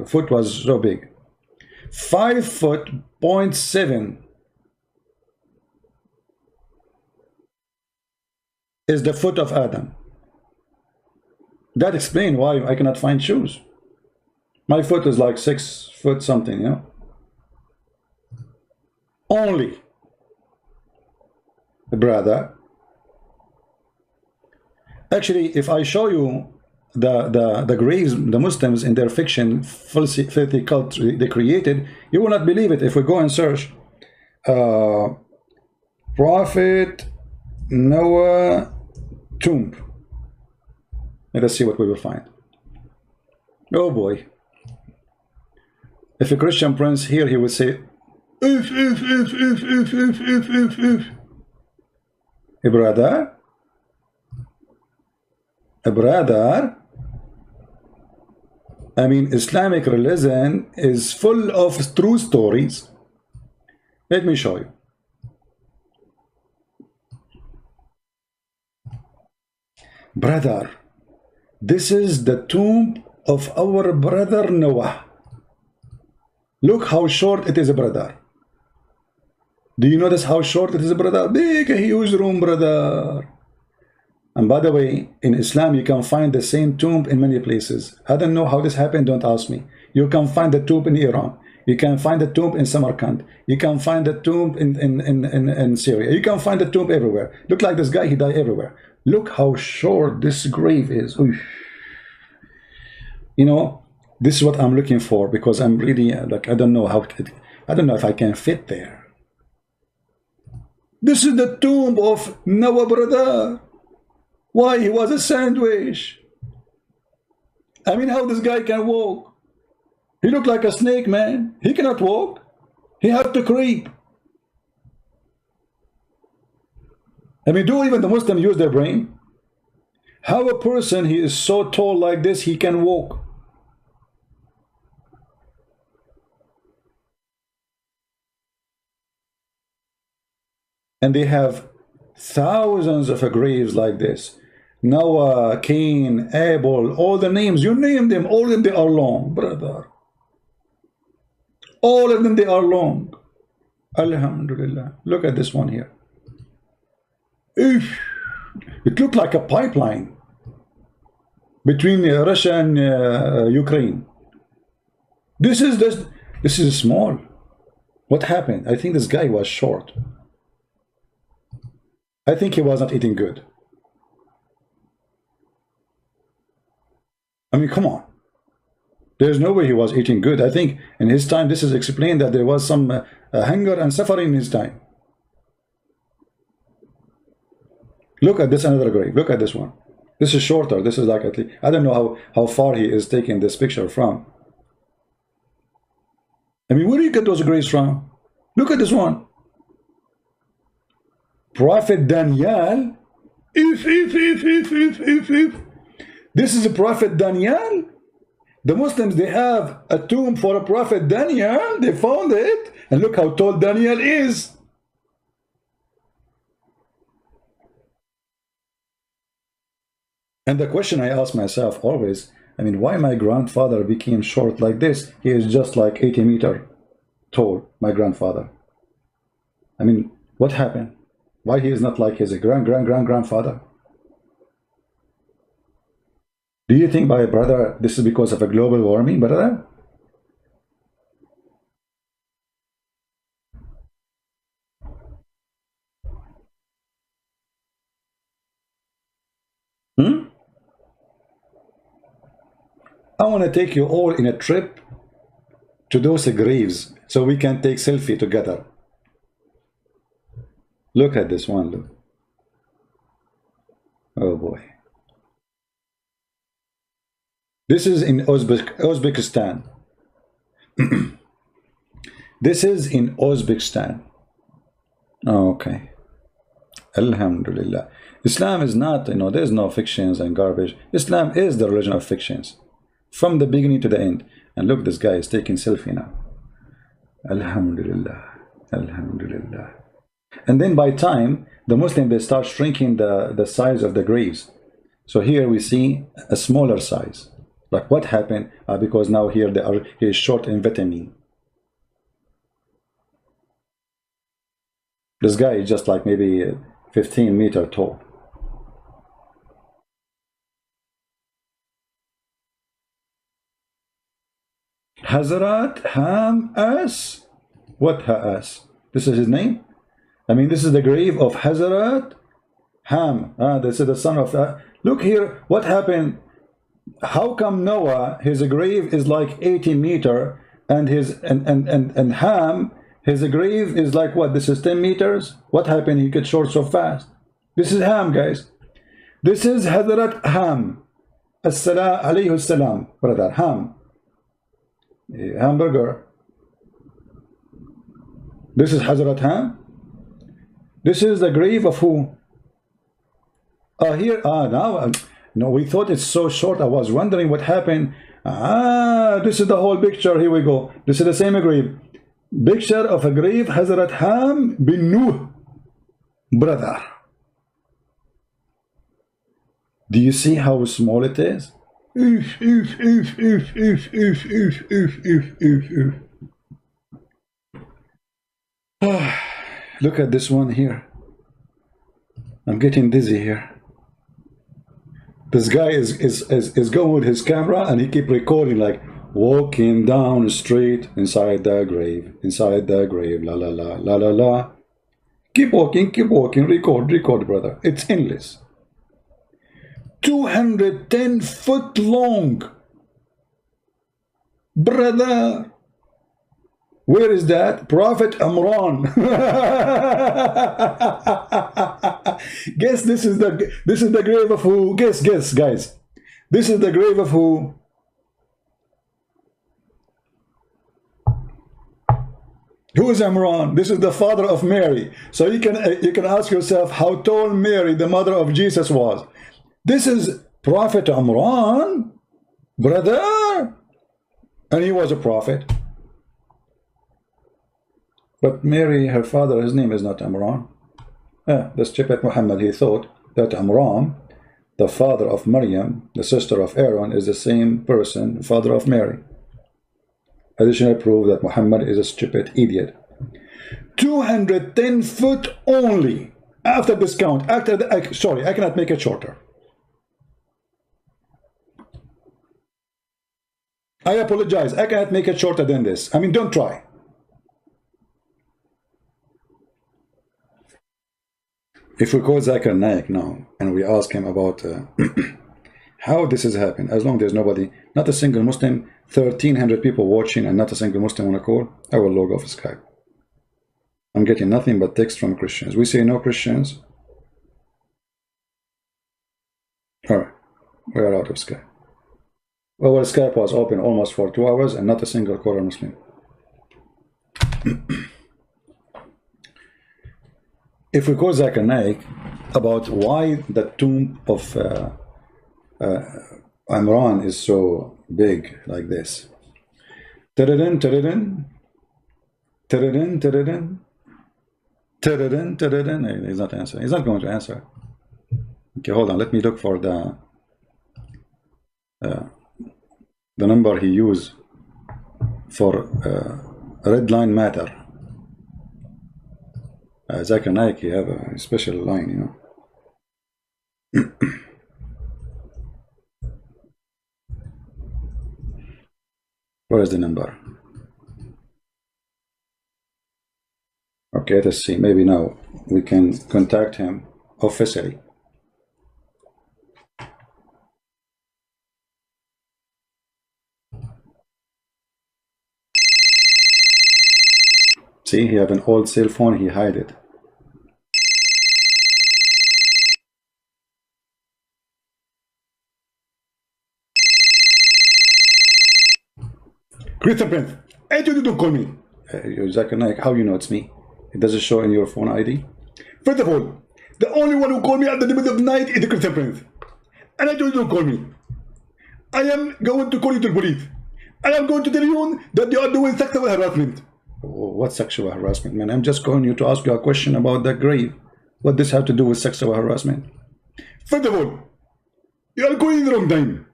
Speaker 1: foot was so big. 5.7 is the foot of Adam. That explains why I cannot find shoes. My foot is like 6 foot something, you know. Only, brother. Actually, if I show you the graves, the Muslims in their fiction, filthy cult they created, you will not believe it. If we go and search Prophet Noah tomb, let us see what we will find. Oh boy. If a Christian prince here, he would say if. A brother, I mean, Islamic religion is full of true stories. Let me show you. Brother, this is the tomb of our brother Noah. Look how short it is, brother. Do you notice how short it is, brother? Big, a huge room, brother. And by the way, in Islam, you can find the same tomb in many places. I don't know how this happened, don't ask me. You can find the tomb in Iran. You can find the tomb in Samarkand. You can find the tomb in Syria. You can find the tomb everywhere. Look like this guy, he died everywhere. Look how short this grave is. Oof. You know, this is what I'm looking for, because I'm really like, I don't know if I can fit there. This is the tomb of Noah, brother. Why? He was a sandwich. I mean, how this guy can walk? He looked like a snake, man. He cannot walk. He had to creep. I mean, do even the Muslims use their brain? How a person, he is so tall like this, he can walk? And they have thousands of graves like this. Noah, Cain, Abel, all the names, you name them, all of them, they are long, brother. All of them, they are long. Alhamdulillah. Look at this one here. It looked like a pipeline between Russia and Ukraine. This is small. What happened? I think this guy was short. I think he was not eating good. I mean, come on. There's no way he was eating good. I think in his time, this is explained that there was some hunger and suffering in his time. Look at this another grave. Look at this one. This is shorter. This is like, at least, I don't know how far he is taking this picture from. I mean, where do you get those graves from? Look at this one. Prophet Daniel. This is a Prophet Daniel. The Muslims, they have a tomb for a Prophet Daniel. They found it. And look how tall Daniel is. And the question I ask myself always, I mean, why my grandfather became short like this? He is just like 80 meters tall, my grandfather. I mean, what happened? Why he is not like his grandfather? Do you think, my brother, this is because of a global warming, brother? I want to take you all in a trip to those graves so we can take selfie together. Look at this one, look. Oh boy. This is in Uzbekistan. This is in Uzbekistan. Okay. Alhamdulillah. Islam is not, there's no fictions and garbage. Islam is the religion of fictions. From the beginning to the end. And look, this guy is taking selfie now. Alhamdulillah. Alhamdulillah. And then by time, the Muslim, they start shrinking the size of the graves. So here we see a smaller size. Like what happened? Because now here he is short in vitamin. This guy is just like maybe 15 meters tall. Hazrat Ham As. What Ha'as? This is his name? I mean, this is the grave of Hazrat Ham. This is the son of... look here, what happened? How come Noah, his grave is like 80 meters, and and Ham, his grave is like what? This is 10 meters? What happened? He gets short so fast. This is Ham, guys. This is Hazrat Ham. As-salam alayhi salam, brother. Ham. Hamburger. This is Hazrat Ham. This is the grave of who? Here, now, no, we thought it's so short. I was wondering what happened. This is the whole picture. Here we go. This is the same grave. Picture of a grave, Hazrat Ham bin Nuh, brother. Do you see how small it is? Look at this one here. I'm getting dizzy here. This guy is going with his camera and he keep recording, like walking down the street inside the grave, la la la la la la. Keep walking, record, brother. It's endless. 210 foot long, brother. Where is that? Prophet Imran. Guess this is the grave of who? Guess, guys. This is the grave of who? Who is Imran? This is the father of Mary. So you can ask yourself how tall Mary, the mother of Jesus, was. This is Prophet Imran, brother, and he was a prophet. But Mary, her father, his name is not Imran. The stupid Muhammad, he thought that Imran, the father of Maryam, the sister of Aaron, is the same person, father of Mary. Additional proof that Muhammad is a stupid idiot. 210 foot only. After discount, after the, sorry, I cannot make it shorter. I apologize. I cannot make it shorter than this. I mean, don't try. If we call Zakir Naik now and we ask him about how this has happened, as long as there's nobody, not a single Muslim, 1,300 people watching and not a single Muslim on a call, I will log off Skype. I'm getting nothing but text from Christians. We say no Christians. All right, we are out of Skype. Well, Skype was open almost for 2 hours and not a single caller Muslim. If we call Zakir Naik about why the tomb of Imran is so big like this. He's not answering. He's not going to answer. Okay, hold on. Let me look for the number he used for red line matter. Zakir Naik, he have a special line, you know. Where is the number? Okay, let's see. Maybe now we can contact him officially. See, he have an old cell phone, he hide it. Christian Prince, hey, you don't call me. Zakir Naik, how you know it's me? It doesn't show in your phone ID. First of all, the only one who called me at the middle of the night is the Christian Prince. And I told you don't call me. I am going to call you to the police. And I'm going to tell you that you are doing sexual harassment. Oh, what sexual harassment, man? I'm just calling you to ask you a question about the grave. What does this have to do with sexual harassment? First of all, you are calling the wrong time.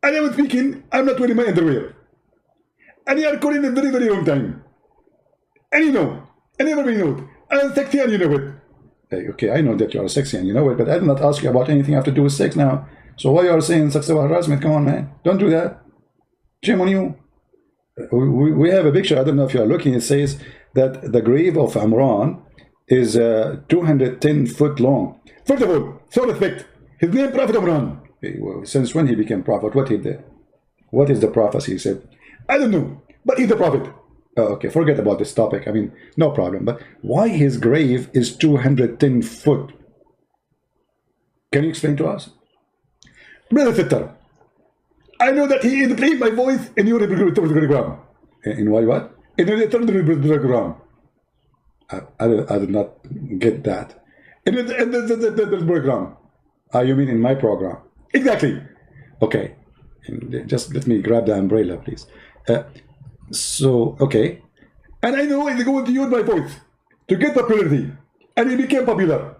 Speaker 1: And I'm speaking, I'm not wearing my underwear. And you are calling a very, very long time. And you know, and everybody knows, I'm sexy and you know it. Hey, okay, I know that you are sexy and you know it, but I did not ask you about anything have to do with sex now. So why you are saying sexual harassment? Come on, man. Don't do that. Shame on you. We have a picture, I don't know if you are looking, it says that the grave of Imran is 210 foot long. First of all, so respect, his name Prophet Imran. Well, since when he became prophet, what he did? What is the prophecy? He said, I don't know, but he's a prophet. Oh, okay, forget about this topic, I mean, no problem. But why his grave is 210 foot? Can you explain to us? Brother Sitter, I know that he is playing my voice in your program. In what? In your program. I did not get that. In the program. You mean in my program? Exactly. Okay. Just let me grab the umbrella, please. So, okay. And I know he's going to use my voice to get popularity. And he became popular.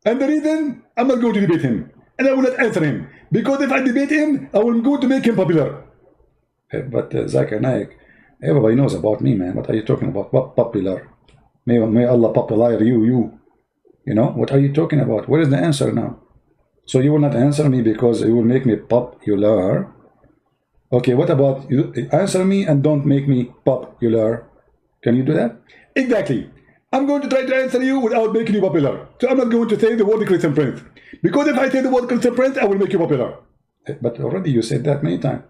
Speaker 1: And the reason, I'm not going to debate him. And I will not answer him. Because if I debate him, I will go to make him popular. But Zakir Naik, everybody knows about me, man. What are you talking about? What popular? May Allah popularize you. You know, what are you talking about? Where is the answer now? So you will not answer me because you will make me popular. Okay, what about you? Answer me and don't make me popular. Can you do that? Exactly. I'm going to try to answer you without making you popular. So I'm not going to say the word Christian Prince. Because if I say the word Christian Prince, I will make you popular. But already you said that many times.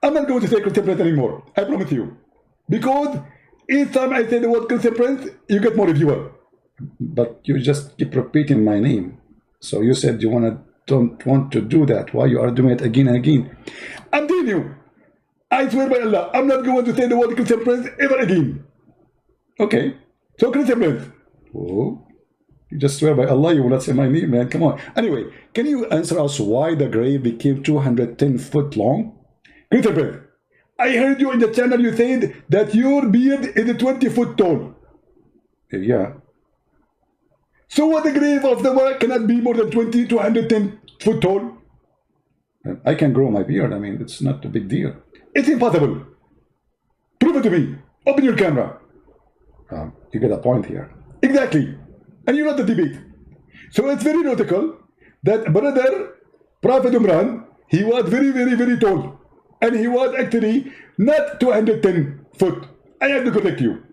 Speaker 1: I'm not going to say Christian Prince anymore. I promise you. Because each time I say the word Christian Prince, you get more viewer. But you just keep repeating my name. So you said you don't want to do that. Why you are doing it again and again? I'm telling you. I swear by Allah, I'm not going to say the word Christian Prince ever again. Okay. So Christian Prince. Oh, you just swear by Allah you will not say my name, man. Come on. Anyway, can you answer us why the grave became 210 foot long? Christian Prince, I heard you in the channel you said that your beard is 20 foot tall. Yeah. So what the grave of the world cannot be more than 20 to 110 foot tall? I can grow my beard. I mean, it's not a big deal. It's impossible. Prove it to me. Open your camera. You get a point here. Exactly.
Speaker 2: And you know the debate. So it's very logical that brother Prophet Imran, he was very tall. And he was actually not 210 foot. I have to correct you.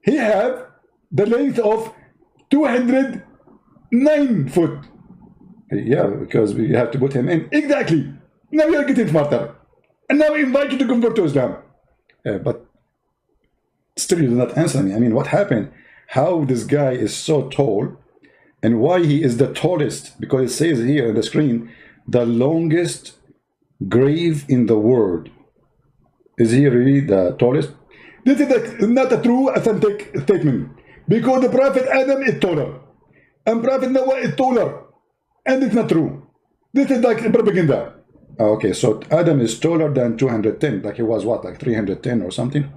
Speaker 2: He have the length of 209 foot.
Speaker 1: Yeah, because we have to put him in.
Speaker 2: Exactly. Now you are getting smarter. And now I invite you to convert to Islam.
Speaker 1: But still you do not answer me. I mean, what happened? How this guy is so tall and why he is the tallest? Because it says here on the screen, the longest grave in the world. Is he really the tallest?
Speaker 2: This is not a true, authentic statement. Because the Prophet Adam is taller. And Prophet Noah is taller. And it's not true. This is like propaganda.
Speaker 1: Okay, so Adam is taller than 210. Like he was what, like 310 or something?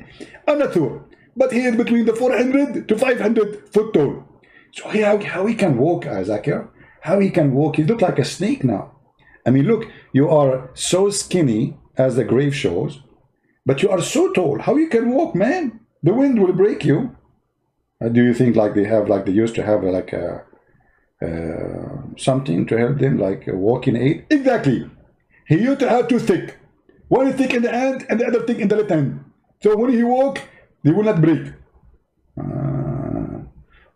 Speaker 2: I'm not sure. But he is between the 400 to 500 foot tall.
Speaker 1: So how he can walk, Zakir? How he can walk? He look like a snake now. I mean, look, you are so skinny, as the grave shows, but you are so tall. How you can walk, man? The wind will break you. Do you think like they used to have like a something to help them, like a walking aid?
Speaker 2: Exactly. He used to have two sticks. One stick in the hand and the other stick in the left hand. So when he walk, they will not break.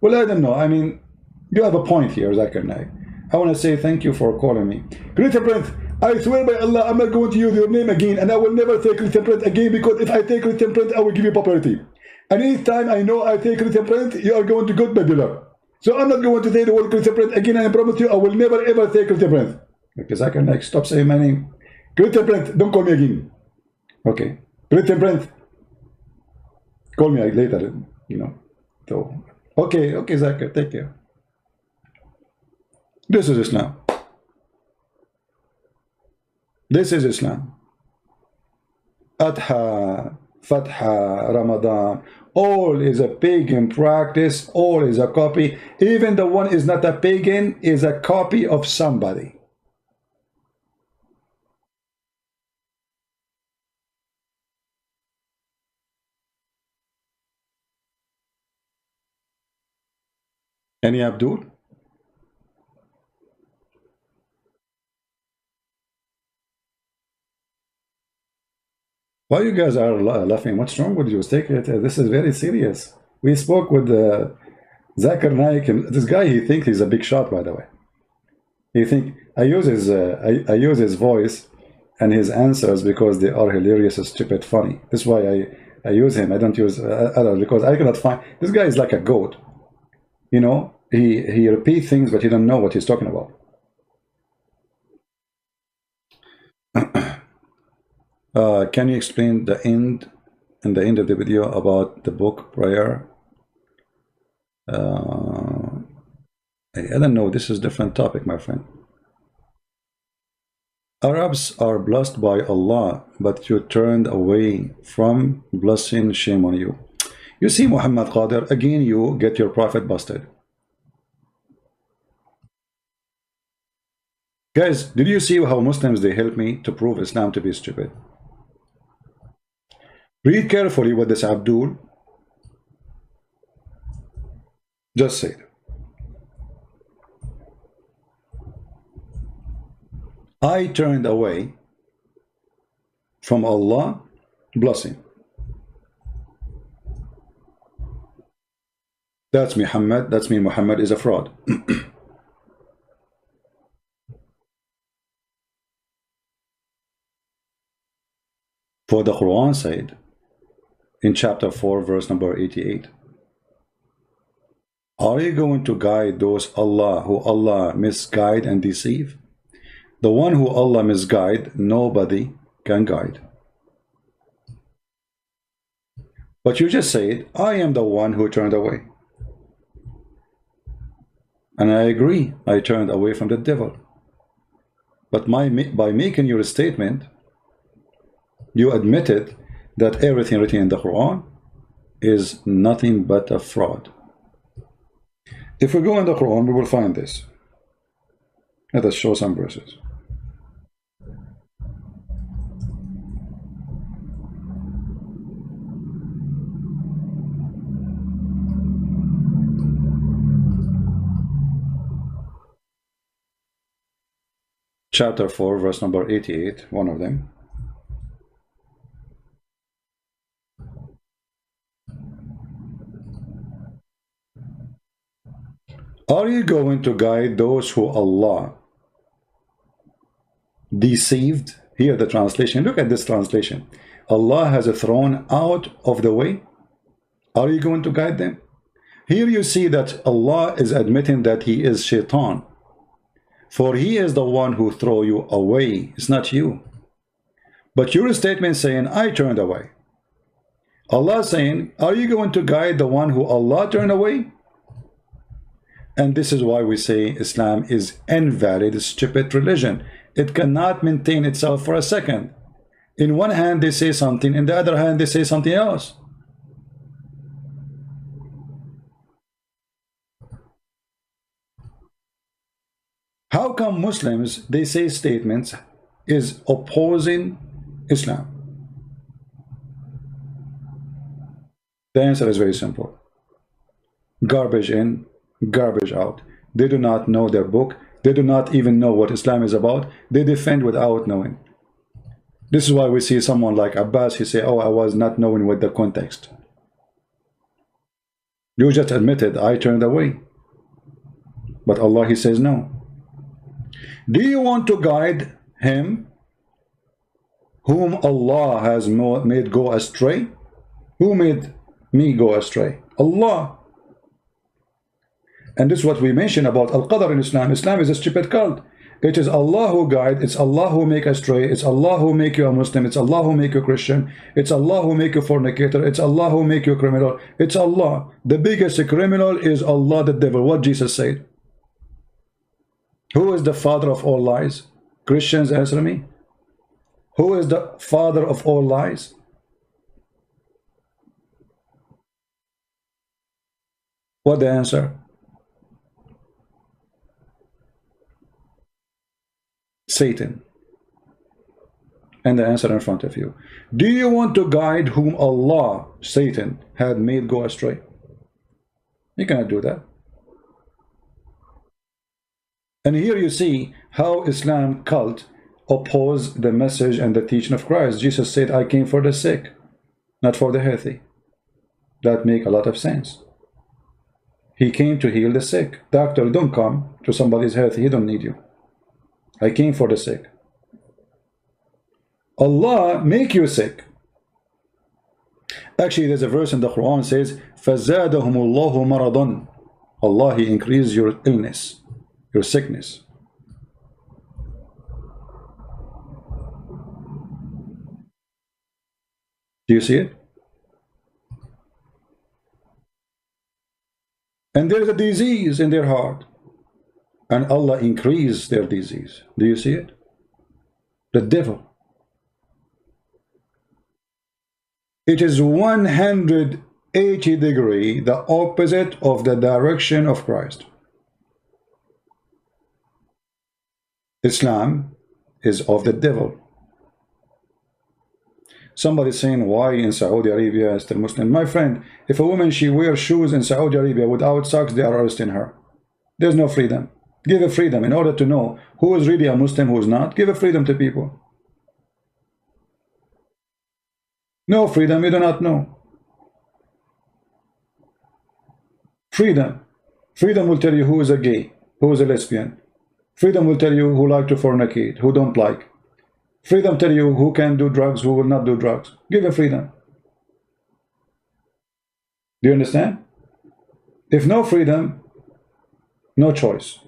Speaker 1: Well, I don't know. I mean, you have a point here, Zakir Naik. I want to say thank you for calling me.
Speaker 2: Christian Prince, I swear by Allah, I'm not going to use your name again, and I will never say Christian Prince again, because if I say Christian Prince, I will give you popularity. And each time I know I say Christian Prince, you are going to get popular. So I'm not going to say the word Christian Prince again, and I promise you, I will never ever say Christian Prince.
Speaker 1: Because Zakir Naik, stop saying my name.
Speaker 2: Christian Prince, don't call me again.
Speaker 1: Okay.
Speaker 2: Christian Prince,
Speaker 1: call me later, you know. So, okay, Zakir, take care. This is Islam. This is Islam. Adha, Fatha, Ramadan, all is a pagan practice, all is a copy. Even the one is not a pagan, is a copy of somebody. Any Abdul? Why you guys are laughing? What's wrong with you? Take it. This is very serious. We spoke with Zakir Naik, and this guy, he thinks he's a big shot, by the way. He think I use his voice and his answers because they are hilarious, stupid, funny. That's why I use him. I don't use others because I cannot find. This guy is like a goat. You know, he repeats things, but he don't know what he's talking about. Can you explain the end and the end of the video about the book prayer? I don't know. This is a different topic, my friend. Arabs are blessed by Allah, but you turned away from blessing. Shame on you. You see, Muhammad Qadir, again you get your prophet busted. Guys, did you see how Muslims, they help me to prove Islam to be stupid? Read carefully what this Abdul just said. I turned away from Allah blessing. That's Muhammad. That's mean Muhammad is a fraud. For the Quran said in chapter 4 verse number 88, are you going to guide those who Allah misguide and deceive? The one who Allah misguide, nobody can guide. But you just said, I am the one who turned away. And I agree, I turned away from the devil. But by making your statement, you admitted that everything written in the Quran is nothing but a fraud. If we go in the Quran, we will find this. Let us show some verses. chapter 4, verse number 88, one of them. Are you going to guide those who Allah deceived? Here the translation, look at this translation. Allah has thrown out of the way. Are you going to guide them? Here you see that Allah is admitting that he is shaitan. For he is the one who throw you away. It's not you. But your statement saying, I turned away. Allah saying, are you going to guide the one who Allah turned away? And this is why we say Islam is invalid, stupid religion. It cannot maintain itself for a second. In one hand they say something, in the other hand they say something else. How come Muslims, they say statements is opposing Islam? The answer is very simple. Garbage in, garbage out. They do not know their book. They do not even know what Islam is about. They defend without knowing. This is why we see someone like Abbas, he say, oh, I was not knowing what the context. You just admitted, I turned away. But Allah, he says no. Do you want to guide him whom Allah has made go astray? Who made me go astray? Allah. And this is what we mentioned about Al-Qadr in Islam. Islam is a stupid cult. It is Allah who guide. It's Allah who make astray. It's Allah who make you a Muslim. It's Allah who make you a Christian. It's Allah who make you a fornicator. It's Allah who make you a criminal. It's Allah. The biggest criminal is Allah the devil. What Jesus said. Who is the father of all lies? Christians, answer me. Who is the father of all lies? What the answer? Satan. And the answer in front of you. Do you want to guide whom Allah, Satan, had made go astray? You cannot do that. And here you see how Islam cult oppose the message and the teaching of Christ. Jesus said, I came for the sick, not for the healthy. That make a lot of sense. He came to heal the sick. Doctor, don't come to somebody's healthy. He don't need you. I came for the sick. Allah make you sick. Actually, there's a verse in the Quran says, فَزَادَهُمُ اللَّهُ مَرَضًا. Allah, he increased your illness, your sickness. Do you see it? And there's a disease in their heart, and Allah increased their disease. Do you see it? The devil. It is 180 degrees the opposite of the direction of Christ. Islam is of the devil. Somebody saying, why in Saudi Arabia is still Muslim? My friend, if a woman, she wears shoes in Saudi Arabia without socks, they are arresting her. There's no freedom. Give a freedom in order to know who is really a Muslim, who is not. Give a freedom to people. No freedom, you do not know. Freedom. Freedom will tell you who is a gay, who is a lesbian. Freedom will tell you who like to fornicate, who don't like. Freedom tell you who can do drugs, who will not do drugs. Give a freedom. Do you understand? If no freedom, no choice,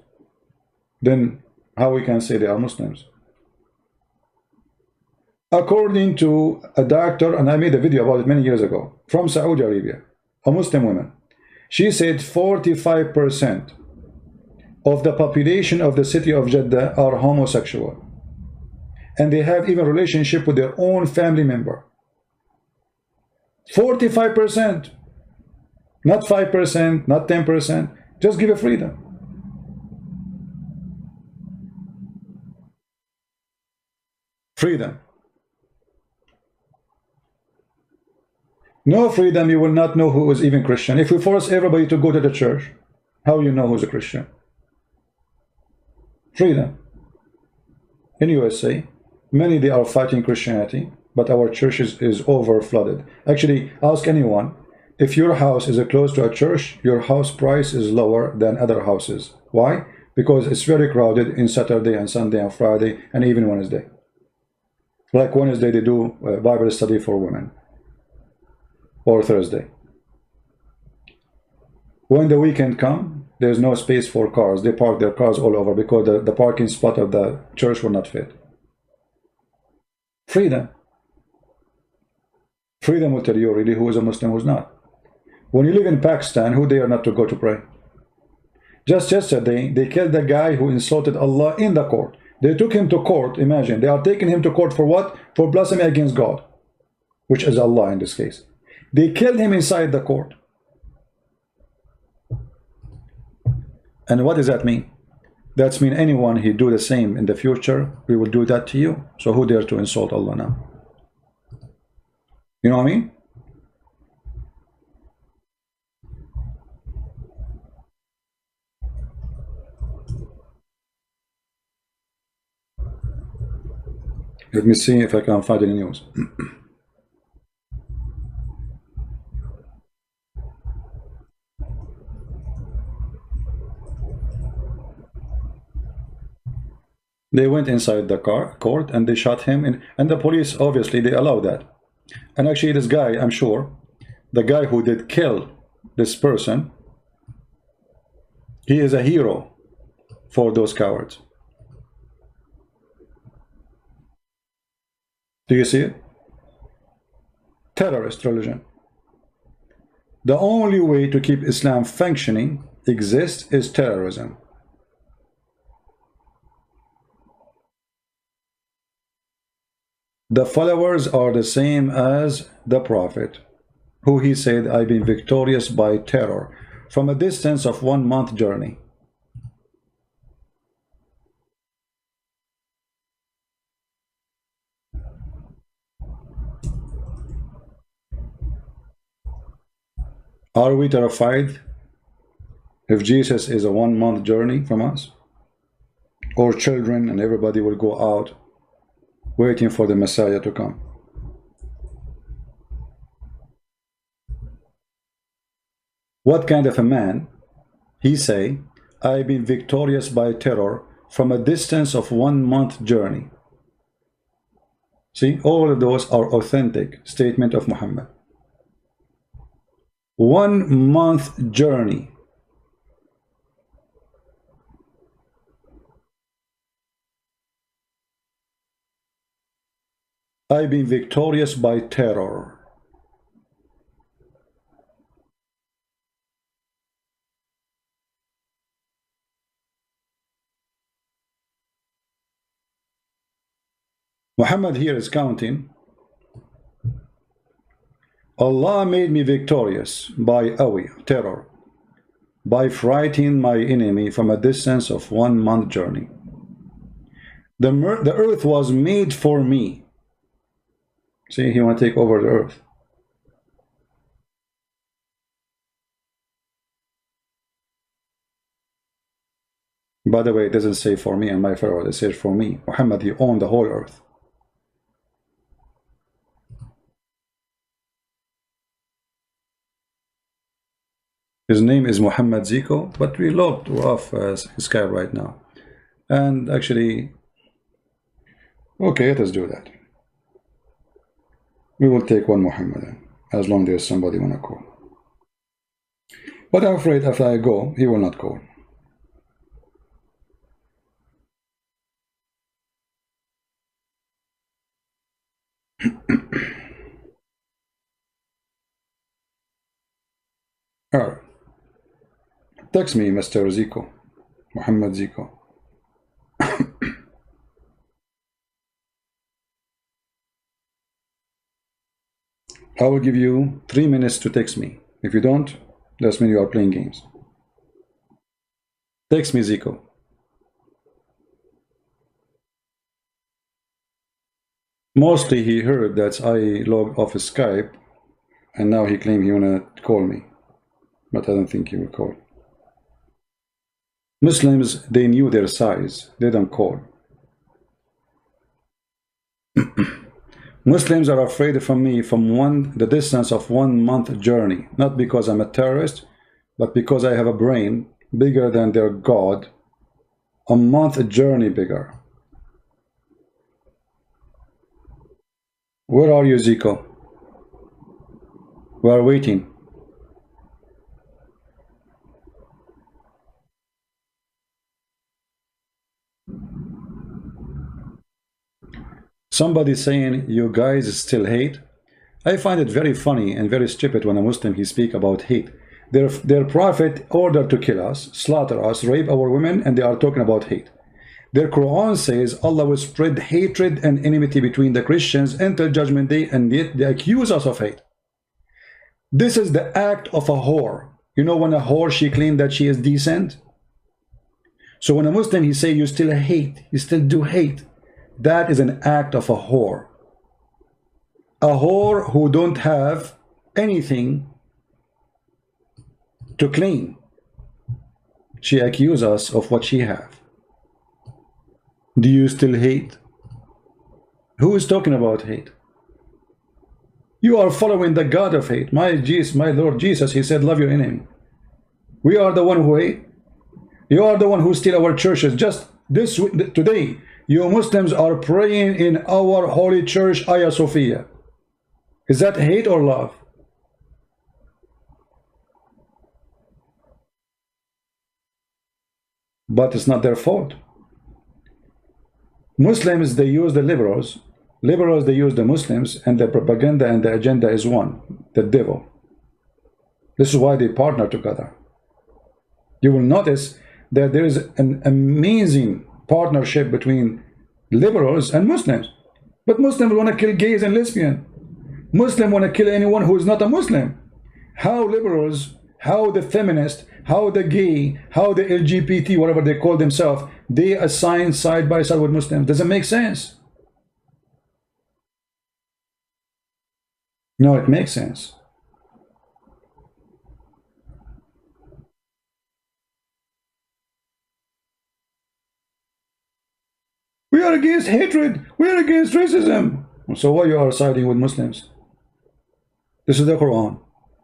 Speaker 1: then how we can say they are Muslims? According to a doctor, and I made a video about it many years ago, from Saudi Arabia, a Muslim woman, she said 45% of the population of the city of Jeddah are homosexual. And they have even relationship with their own family member. 45%. Not 5%, not 10%. Just give a freedom. Freedom. No freedom, you will not know who is even Christian. If we force everybody to go to the church, how you know who's a Christian? Freedom. in USA, many they are fighting Christianity, but our church is over flooded. Actually, ask anyone, if your house is close to a church, your house price is lower than other houses. Why? Because it's very crowded in Saturday and Sunday and Friday and even Wednesday. Like Wednesday they do Bible study for women, or Thursday. When the weekend comes, there's no space for cars. They park their cars all over because the parking spot of the church will not fit. Freedom. Freedom will tell you really who is a Muslim, who's not. When you live in Pakistan, who dare not to go to pray? Just yesterday, they killed the guy who insulted Allah in the court. They took him to court. Imagine, they are taking him to court for what? For blasphemy against God, which is Allah in this case. They killed him inside the court. And what does that mean? That means anyone who do the same in the future, we will do that to you. So who dare to insult Allah now? You know what I mean? Let me see if I can find any news. They went inside the court and they shot him in, and the police, obviously, they allow that. And actually, this guy, I'm sure, the guy who did kill this person, he is a hero for those cowards. Do you see it? Terrorist religion. The only way to keep Islam functioning, exists, is terrorism. The followers are the same as the Prophet, who he said, I've been victorious by terror, from a distance of 1 month journey. Are we terrified if Jesus is a 1 month journey from us? Or children and everybody will go out waiting for the Messiah to come? What kind of a man? He say, I've been victorious by terror from a distance of 1 month journey. See, all of those are authentic statement of Muhammad. 1 month journey. I've been victorious by terror. Muhammad here is counting. Allah made me victorious by terror, by frightening my enemy from a distance of 1 month journey. The earth was made for me. See, he want to take over the earth. By the way, it doesn't say for me and my followers, it says for me. Muhammad, he owned the whole earth. His name is Muhammad Ziko, but we logged off Skype right now. And actually, okay, let us do that. We will take one Mohammedan, as long as there's somebody wanna call. But I'm afraid after I go, he will not call. Alright. Text me, Mr. Ziko, Muhammad Ziko. I will give you 3 minutes to text me. If you don't, that means you are playing games. Text me, Ziko. Mostly he heard that I logged off Skype, and now he claimed he wanna call me. But I don't think he will call. Muslims, they knew their size. They don't call. Muslims are afraid from me from the distance of 1 month journey, not because I'm a terrorist, but because I have a brain bigger than their God, a month journey bigger. Where are you, Zico? We are waiting. Somebody saying you guys still hate. I find it very funny and very stupid when a Muslim he speak about hate. Their prophet ordered to kill us, slaughter us, rape our women, and they are talking about hate. Their Quran says Allah will spread hatred and enmity between the Christians until Judgment Day, and yet they accuse us of hate. This is the act of a whore. You know, when a whore, she claimed that she is decent. So when a Muslim he say you still hate, you still do hate, that is an act of a whore. A whore who don't have anything to claim. She accuses us of what she have. Do you still hate? Who is talking about hate? You are following the God of hate. My Lord Jesus, he said, love your enemy. We are the one who hate. You are the one who steal our churches. Just today, you Muslims are praying in our holy church, Hagia Sophia. Is that hate or love? But it's not their fault. Muslims, they use the liberals. Liberals, they use the Muslims, and the propaganda and the agenda is one, the devil. This is why they partner together. You will notice that there is an amazing partnership between liberals and Muslims. But Muslims want to kill gays and lesbians. Muslims want to kill anyone who is not a Muslim. How liberals, how the feminists, how the gay, how the LGBT, whatever they call themselves, they assign side by side with Muslims? Doesn't make sense. No, it makes sense. We are against hatred. We are against racism. So why you are siding with Muslims? This is the Quran.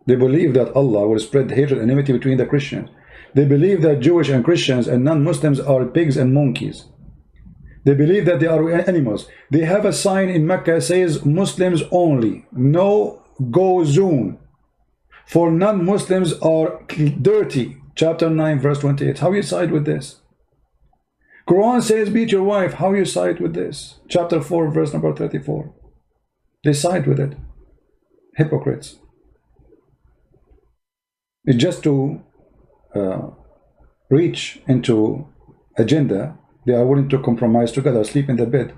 Speaker 1: They believe that Allah will spread hatred and enmity between the Christians. They believe that Jewish and Christians and non-Muslims are pigs and monkeys. They believe that they are animals. They have a sign in Mecca says Muslims only. No go zone. For non-Muslims are dirty. Chapter 9 verse 28. How you side with this? Quran says beat your wife. How you side with this? Chapter 4 verse number 34. They side with it. Hypocrites. It's just to reach into agenda. They are willing to compromise together, sleep in the bed.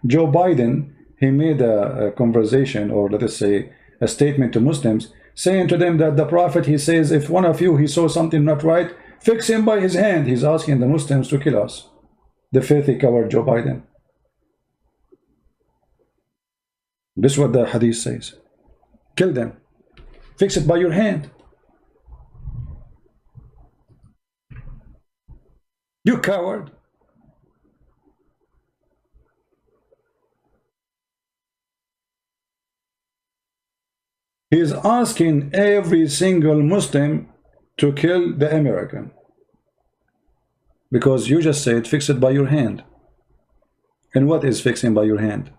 Speaker 1: Joe Biden, he made a conversation, or let us say a statement to Muslims, saying to them that the prophet, he says, if one of you he saw something not right, fix him by his hand. He's asking the Muslims to kill us. The filthy coward Joe Biden. This is what the hadith says. Kill them. Fix it by your hand. You coward. He is asking every single Muslim to kill the American. Because you just said fix it by your hand. And what is fixing by your hand?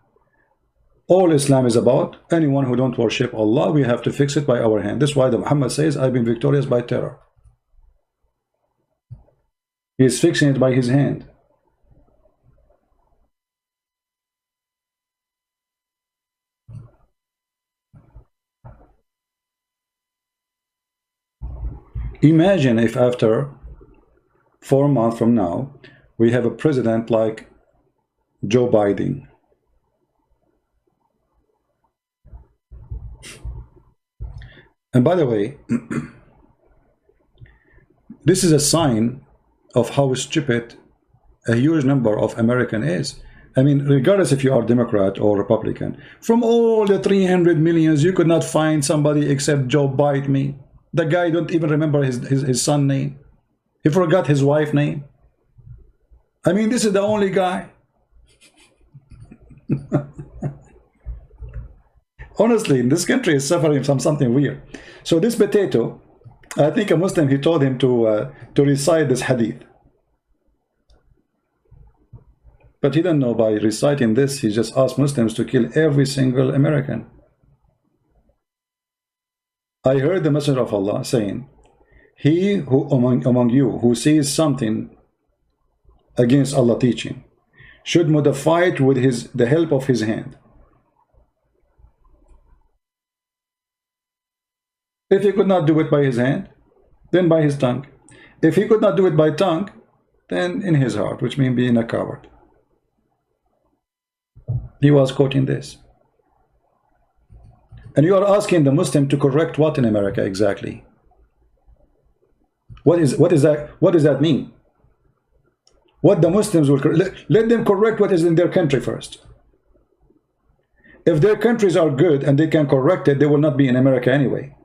Speaker 1: All Islam is about anyone who don't worship Allah, we have to fix it by our hand. That's why the Muhammad says, I've been victorious by terror. He is fixing it by his hand. Imagine if after 4 months from now, we have a president like Joe Biden. And by the way, this is a sign of how stupid a huge number of American is. I mean, regardless if you are Democrat or Republican, from all the 300 millions, you could not find somebody except Joe Biden. The guy don't even remember his son name. He forgot his wife name. I mean, this is the only guy.
Speaker 2: Honestly, this country is suffering from something weird. So this potato, I think a Muslim, he told him to recite this hadith. But he didn't know by reciting this, he just asked Muslims to kill every single American. I heard the Messenger of Allah saying, he who among you who sees something against Allah teaching should modify it with the help of his hand. If he could not do it by his hand, then by his tongue. If he could not do it by tongue, then in his heart, which means being a coward. He was quoting this. And you are asking the Muslim to correct what in America exactly? What is that? What does that mean? What the Muslims will let them correct what is in their country first. If their countries are good and they can correct it, they will not be in America anyway.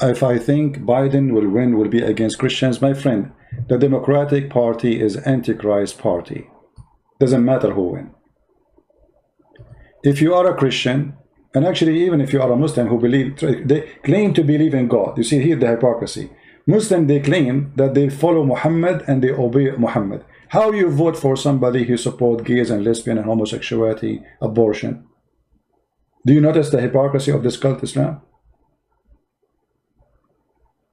Speaker 2: If I think Biden will win, will be against Christians, my friend, the Democratic Party is Antichrist party. Doesn't matter who wins. If you are a Christian, and actually even if you are a Muslim who believe, they claim to believe in God. You see here the hypocrisy. Muslim, they claim that they follow Muhammad and they obey Muhammad. How you vote for somebody who support gays and lesbian and homosexuality, abortion? Do you notice the hypocrisy of this cult Islam?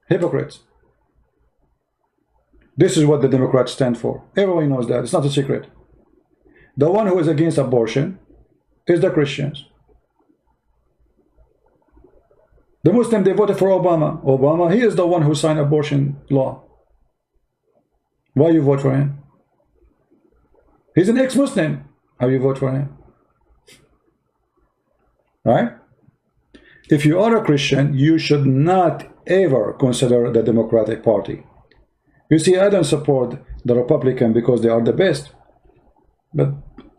Speaker 2: Hypocrites. This is what the Democrats stand for. Everyone knows that. It's not a secret. The one who is against abortion is the Christians. The Muslim, they voted for Obama. Obama, he is the one who signed abortion law. Why you vote for him? He's an ex-Muslim. How you vote for him? Right? If you are a Christian, you should not ever consider the Democratic Party. You see, I don't support the Republican because they are the best. But,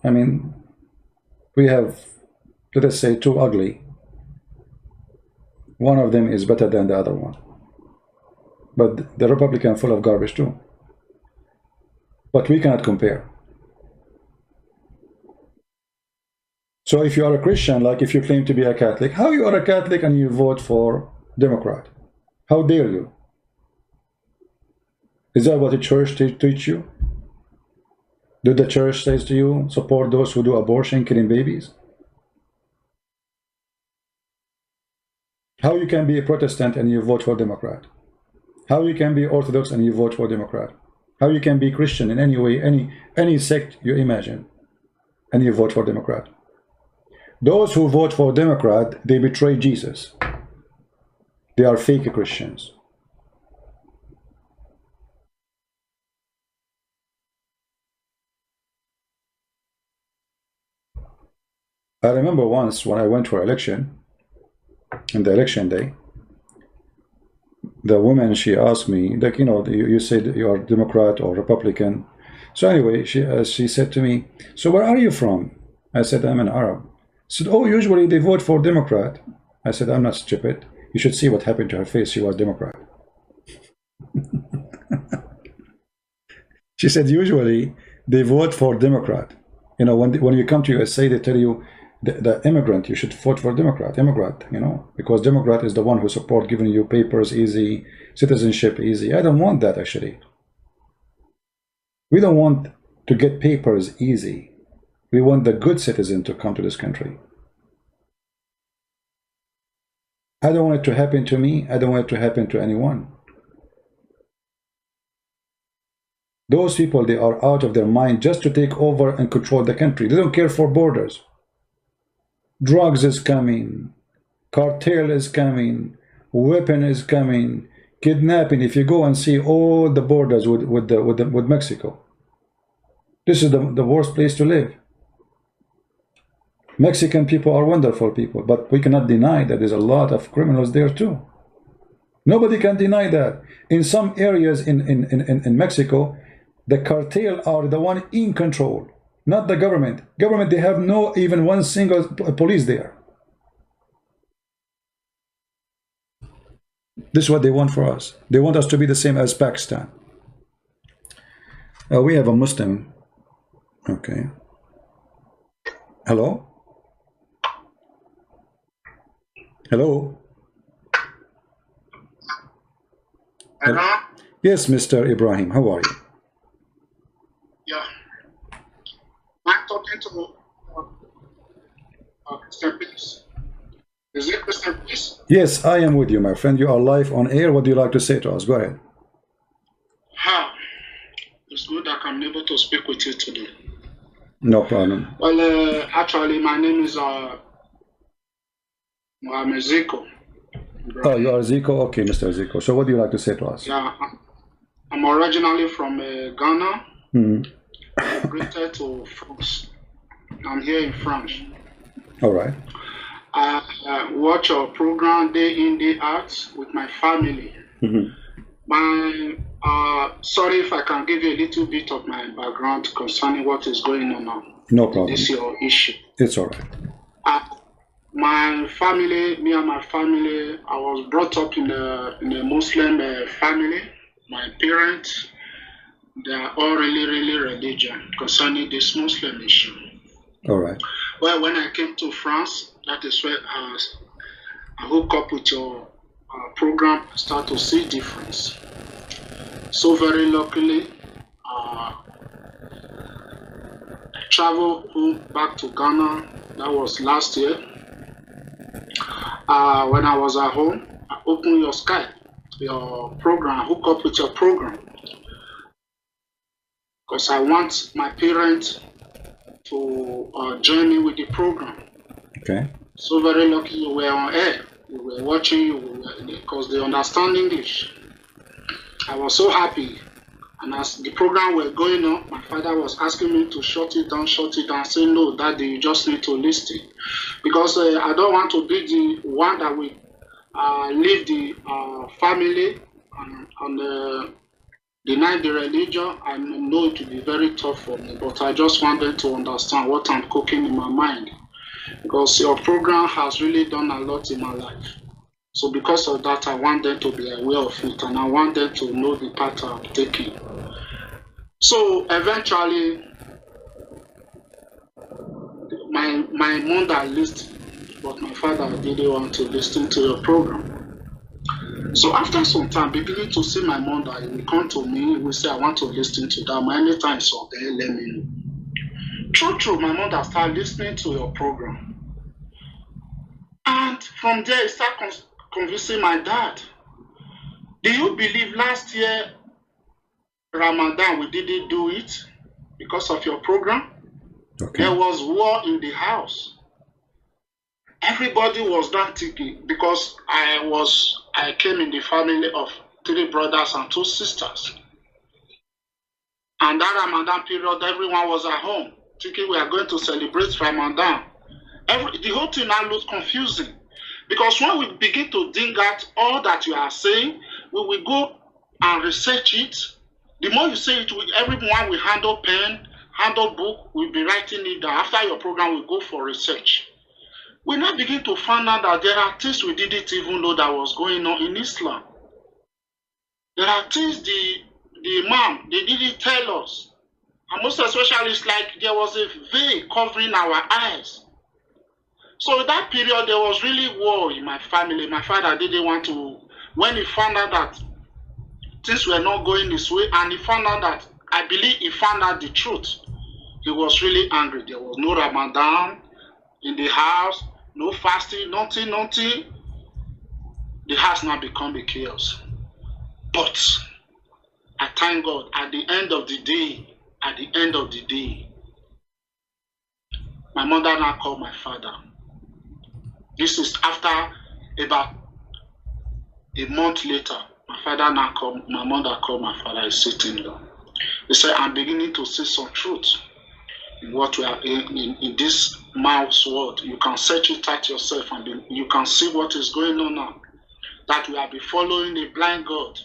Speaker 2: I mean, we have, let us say, two ugly. One of them is better than the other one. But the Republican full of garbage too. But we cannot compare. So if you are a Christian, like if you claim to be a Catholic, how you are a Catholic and you vote for Democrat? How dare you? Is that what the church teach you? Did the church say to you, support those who do abortion, killing babies? How you can be a Protestant and you vote for Democrat? How you can be Orthodox and you vote for Democrat? How you can be Christian in any way, any sect you imagine, and you vote for Democrat? Those who vote for Democrat, they betray Jesus. They are fake Christians. I remember once when I went for election, in the election day, the woman, she asked me, like, you know, you said you are Democrat or Republican. So anyway, she said to me, so where are you from? I said, I'm an Arab. She said, oh, usually they vote for Democrat. I said, I'm not stupid. You should see what happened to her face. She was Democrat. She said, usually they vote for Democrat. You know, when you come to USA, they tell you, the immigrant, you should vote for Democrat, you know, because Democrat is the one who support giving you papers easy, citizenship easy. I don't want that, actually. We don't want to get papers easy. We want the good citizen to come to this country. I don't want it to happen to me. I don't want it to happen to anyone. Those people, they are out of their mind just to take over and control the country. They don't care for borders. Drugs is coming, cartel is coming, weapon is coming, kidnapping. If you go and see all the borders with Mexico, this is the worst place to live. Mexican people are wonderful people, but we cannot deny that there's a lot of criminals there too. Nobody can deny that. In some areas in Mexico, the cartel are the one in control. Not the government. Government, they have no even one single police there.
Speaker 1: This is what they want for us. They want us to be the same as Pakistan. We have a Muslim. Okay. Hello? Hello?
Speaker 3: Hello?
Speaker 1: Yes, Mr. Ibrahim. How are you?
Speaker 3: Yeah. I'm talking to Christian Peace. Is it Christian Peace?
Speaker 1: Yes, I am with you, my friend. You are live on air. What do you like to say to us? Go ahead.
Speaker 3: It's good that I'm able to speak with you today.
Speaker 1: No problem.
Speaker 3: Well, actually, my name is Mohammed.
Speaker 1: Oh, you are Zico? Okay, Mr. Zico. So what do you like to say to us?
Speaker 3: Yeah, I'm originally from Ghana. Migrated to France. I'm here in France.
Speaker 1: All right.
Speaker 3: I watch your program day in, day out with my family. Sorry if I can give you a little bit of my background concerning what is going on now.
Speaker 1: No problem.
Speaker 3: This is your issue.
Speaker 1: It's all right.
Speaker 3: My family, me and my family, I was brought up in a Muslim family. My parents, they are all really religious concerning this Muslim issue.
Speaker 1: All right.
Speaker 3: Well, when I came to France, that is where I hooked up with your program, start to see difference. So very luckily, I traveled home back to Ghana. That was last year. When I was at home, I opened your Skype, your program, hook up with your program. Because I want my parents to join me with the program. Okay. So very lucky you were on air. We were watching you because they understand English. I was so happy. And as the program was going on, my father was asking me to shut it down, say, no, Daddy, you just need to listen. Because I don't want to be the one that will leave the family and deny the religion. I know it will be very tough for me, but I just wanted to understand what I'm cooking in my mind. Because your program has really done a lot in my life. So because of that, I want them to be aware of it, and I want them to know the path I'm taking. So eventually, my mother listened, but my father didn't want to listen to your program. So after some time, beginning to see my mother, he will come to me, he will say, I want to listen to that. Anytime it's on there, let me know. True, my mother started listening to your program. And from there, he started convincing my dad. Do you believe last year, Ramadan, we didn't do it because of your program? Okay. There was war in the house. Everybody was not thinking because I came in the family of 3 brothers and 2 sisters. And that Ramadan period, everyone was at home, thinking we are going to celebrate Ramadan. The whole thing now looks confusing. Because when we begin to dig out all that you are saying, we will go and research it. The more you say it, everyone will handle pen, handle book, will be writing it down. After your program, we go for research. We now begin to find out that there are things we didn't even know that was going on in Islam. There are things the Imam, they didn't tell us. And most especially, it's like there was a veil covering our eyes. So that period, there was really war in my family. My father didn't want to, when he found out that things were not going this way, and he found out that, I believe he found out the truth, he was really angry. There was no Ramadan in the house, no fasting, nothing. The house now become a chaos. But I thank God, at the end of the day, my mother now called my father. This is after about a month later. My mother called my father, is sitting down. He said, I'm beginning to see some truth in what we are in this mouse world. You can search it out yourself and you can see what is going on now. That we have been following a blind God,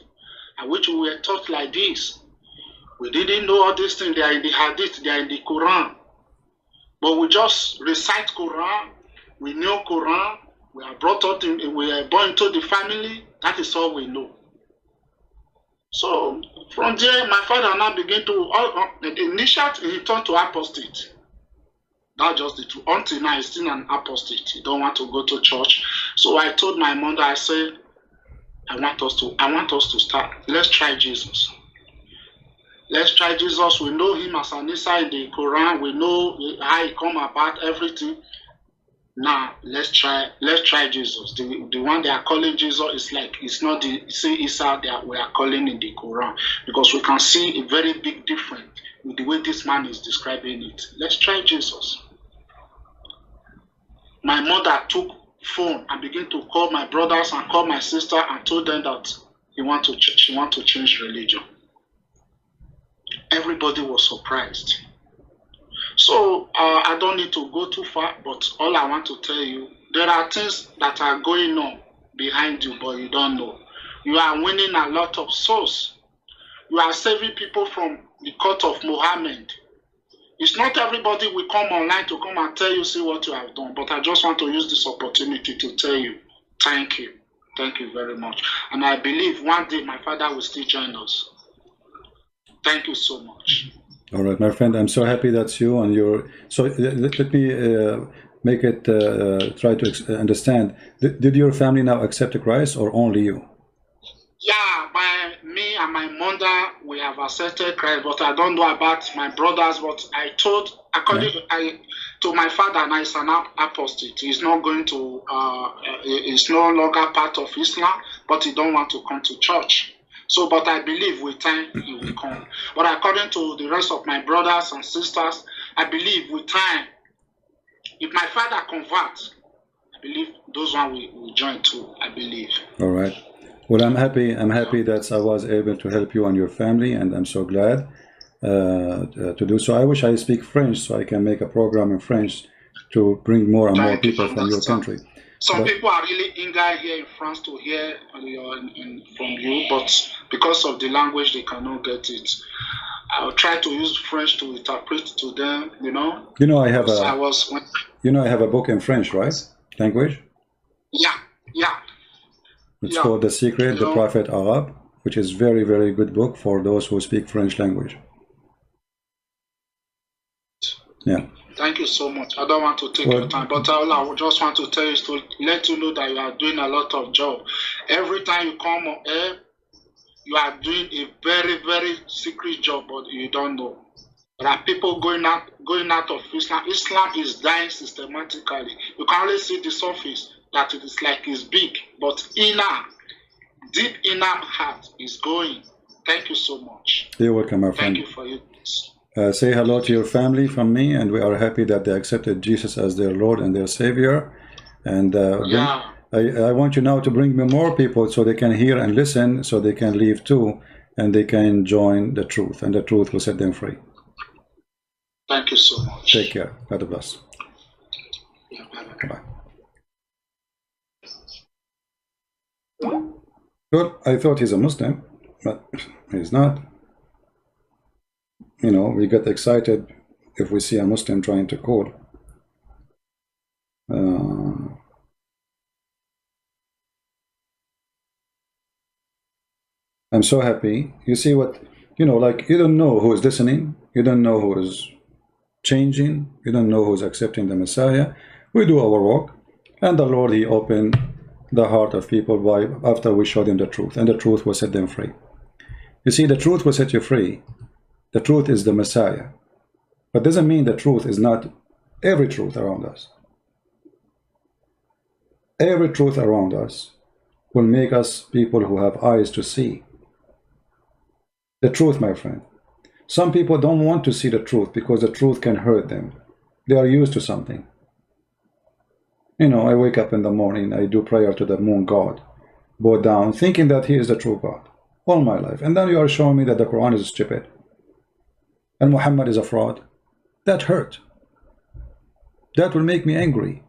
Speaker 3: and which we were taught like this. We didn't know all these things. They are in the Hadith, they are in the Quran. But we just recite Quran. We know Quran. We are brought up we are born into the family That is all we know. So from there, my father now began to, initially he turned to apostate. That's just the truth. Until now, he's still an apostate. He don't want to go to church. So I told my mother, I said, I want us to start. Let's try Jesus. Let's try Jesus. We know him as an Isa in the Quran. We know how he come about everything. Now let's try Jesus. The one they are calling Jesus is like, it's not the Isa that we are calling in the Quran, because we can see a very big difference with the way this man is describing it. Let's try Jesus. My mother took phone and began to call my brothers and call my sister and told them that she want to change religion. Everybody was surprised. So I don't need to go too far, but all I want to tell you, there are things that are going on behind you, but you don't know. You are winning a lot of souls. You are saving people from the court of Mohammed. It's not everybody will come online to come and tell you, see what you have done. But I just want to use this opportunity to tell you, thank you. Thank you very much. And I believe one day my father will still join us. Thank you so much.
Speaker 1: All right, my friend, I'm so happy that's you and your. So let me make it, try to understand. Did your family now accept Christ or only you?
Speaker 3: Yeah, me and my mother, we have accepted Christ, but I don't know about my brothers. But I told, according to my father, now he's an apostate. He's not going to, he's no longer part of Islam, but he don't want to come to church. So, but I believe with time he will come. But according to the rest of my brothers and sisters, I believe with time, if my father converts, I believe those one will join too. I believe.
Speaker 1: All right. Well, I'm happy that I was able to help you and your family, and I'm so glad to do so. I wish I speak French so I can make a program in French to bring more and more people from your country.
Speaker 3: Some people are really eager here in France to hear from you, but because of the language, they cannot get it. I'll try to use French to interpret to them, you know.
Speaker 1: You know, I have a book in French, right? Language?
Speaker 3: Yeah.
Speaker 1: It's called The Secret, the Prophet Arab, which is very, very good book for those who speak French language. Yeah.
Speaker 3: Thank you so much. I don't want to take your time, but all I just want to tell you is to let you know that you are doing a lot of job. Every time you come on air, you are doing a very, very secret job, but you don't know. There are people going out of Islam. Islam is dying systematically. You can only see the surface, that it is like it's big, but deep inner heart is going. Thank you so much.
Speaker 1: You're welcome, my friend.
Speaker 3: Thank you for
Speaker 1: it. Say hello to your family from me, and we are happy that they accepted Jesus as their Lord and their Savior. And I want you now to bring me more people so they can hear and listen, so they can leave too, and they can join the truth, and the truth will set them free.
Speaker 3: Thank you so much.
Speaker 1: Take care. God bless.
Speaker 3: Yeah, bye-bye.
Speaker 1: Bye. Well, I thought he's a Muslim, but he's not. You know, we get excited if we see a Muslim trying to call. I'm so happy. You see what, you know, like you don't know who is listening. You don't know who is changing. You don't know who is accepting the Messiah. We do our work. And the Lord, he opened the heart of people after we showed them the truth. And the truth will set them free. You see, the truth will set you free. The truth is the Messiah. But doesn't mean the truth is not every truth around us. Every truth around us will make us people who have eyes to see. The truth, my friend. Some people don't want to see the truth because the truth can hurt them. They are used to something. You know, I wake up in the morning, I do prayer to the moon god, bow down, thinking that he is the true God all my life. And then you are showing me that the Quran is stupid and Muhammad is a fraud. That hurt. That will make me angry.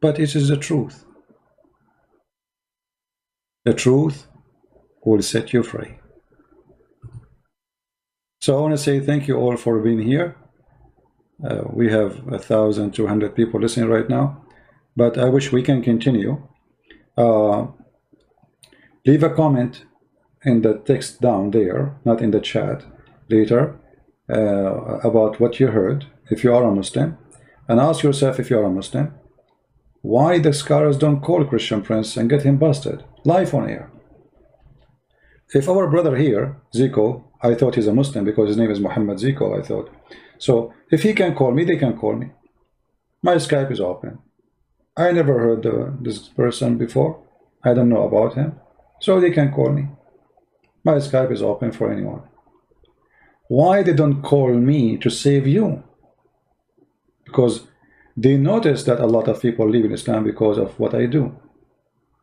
Speaker 1: But it is the truth. The truth will set you free. So I want to say thank you all for being here. We have 1,200 people listening right now, but I wish we can continue. Leave a comment in the text down there, not in the chat later, about what you heard, if you are a Muslim, and ask yourself, if you are a Muslim, why the scholars don't call Christian Prince and get him busted live on air. If our brother here, Zico, I thought he's a Muslim because his name is Muhammad Zico, I thought. So if he can call me, they can call me. My Skype is open. I never heard this person before. I don't know about him. So they can call me. My Skype is open for anyone. Why they don't call me to save you? Because they notice that a lot of people leave in Islam because of what I do.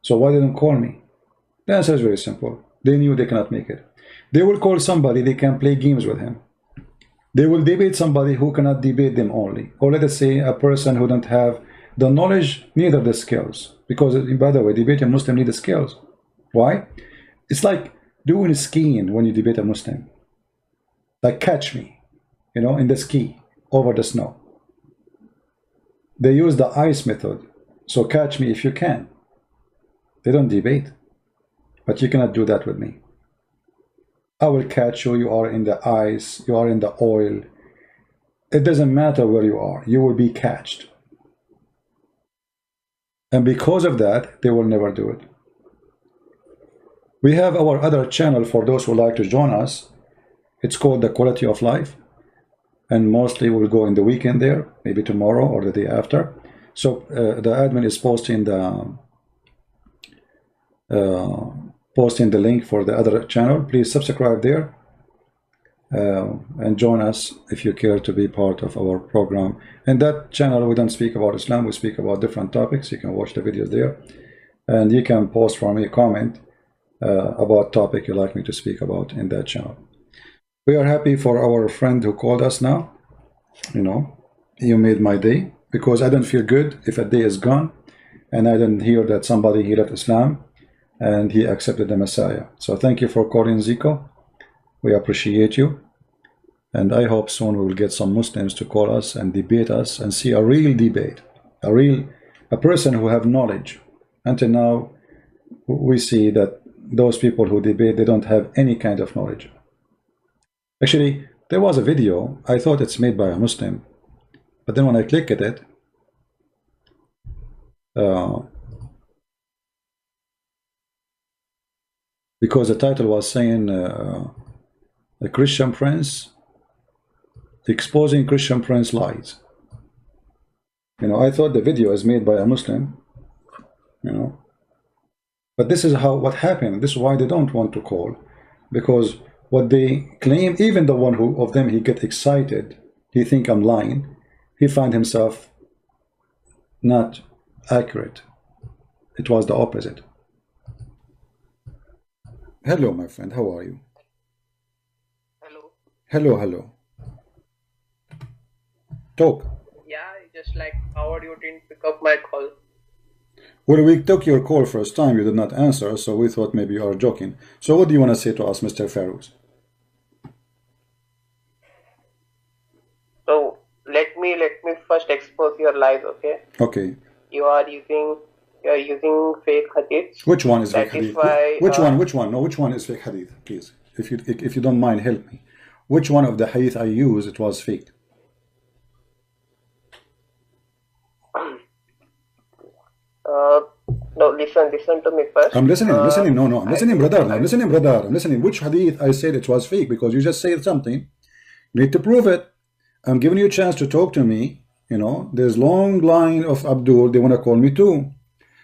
Speaker 1: So why they don't call me? The answer is very simple. They knew they cannot make it. They will call somebody they can play games with him. They will debate somebody who cannot debate them only. Or let us say a person who don't have the knowledge, neither the skills. Because, by the way, debating a Muslim need the skills. Why? It's like doing skiing when you debate a Muslim. Like catch me, you know, in the ski over the snow. They use the ice method. So catch me if you can. They don't debate. But you cannot do that with me. I will catch you. You are in the ice. You are in the oil. It doesn't matter where you are. You will be catched. And because of that, they will never do it. We have our other channel for those who like to join us. It's called The Quality of Life. And mostly we'll go in the weekend there, maybe tomorrow or the day after. So the admin is posting the link for the other channel. Please subscribe there and join us if you care to be part of our program. In that channel, we don't speak about Islam. We speak about different topics. You can watch the videos there. And you can post for me a comment about topic you like me to speak about in that channel. We are happy for our friend who called us now. You know, you made my day, because I don't feel good if a day is gone and I didn't hear that somebody he left Islam and he accepted the Messiah. So thank you for calling, Zico. We appreciate you. And I hope soon we will get some Muslims to call us and debate us and see a real debate, a person who have knowledge. Until now, we see that those people who debate, they don't have any kind of knowledge. Actually, there was a video, I thought it's made by a Muslim, but then when I click at it, because the title was saying a Christian Prince, exposing Christian Prince lies. You know, I thought the video is made by a Muslim, you know, but this is what happened. This is why they don't want to call, because what they claim, even the one who of them, he get excited, he think I'm lying, he find himself not accurate. It was the opposite. Hello, my friend, how are you?
Speaker 4: Hello.
Speaker 1: Hello, hello. Talk.
Speaker 4: Yeah, just like Howard, you didn't pick up my call.
Speaker 1: Well, we took your call first time, you did not answer, so we thought maybe you are joking. So what do you want to say to us, Mr. Farouz?
Speaker 4: So let me first expose your lies, okay?
Speaker 1: Okay.
Speaker 4: You are using fake hadiths.
Speaker 1: Which one is fake
Speaker 4: That is
Speaker 1: hadith?
Speaker 4: why,
Speaker 1: Which one? No, which one is fake hadith? Please, if you don't mind, help me. Which one of the hadith I used, it was fake?
Speaker 4: No, listen to me first.
Speaker 1: I'm listening. No, I'm listening, brother. I'm listening. Which hadith I said it was fake? Because you just said something. You need to prove it. I'm giving you a chance to talk to me. You know, there's long line of Abdul. They want to call me too.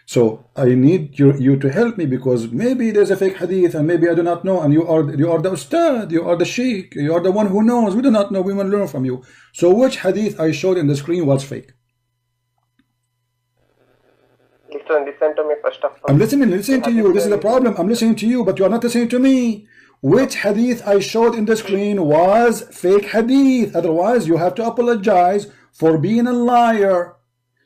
Speaker 1: So I need you to help me, because maybe there's a fake hadith and maybe I do not know. And you are the ustad, you are the sheikh, you are the one who knows. We do not know. We want to learn from you. So which hadith I showed in the screen was fake?
Speaker 4: Listen to me first of all.
Speaker 1: I'm listening to you. This is the problem. I'm listening to you, but you are not listening to me. Which hadith I showed in the screen was fake hadith. Otherwise, you have to apologize for being a liar.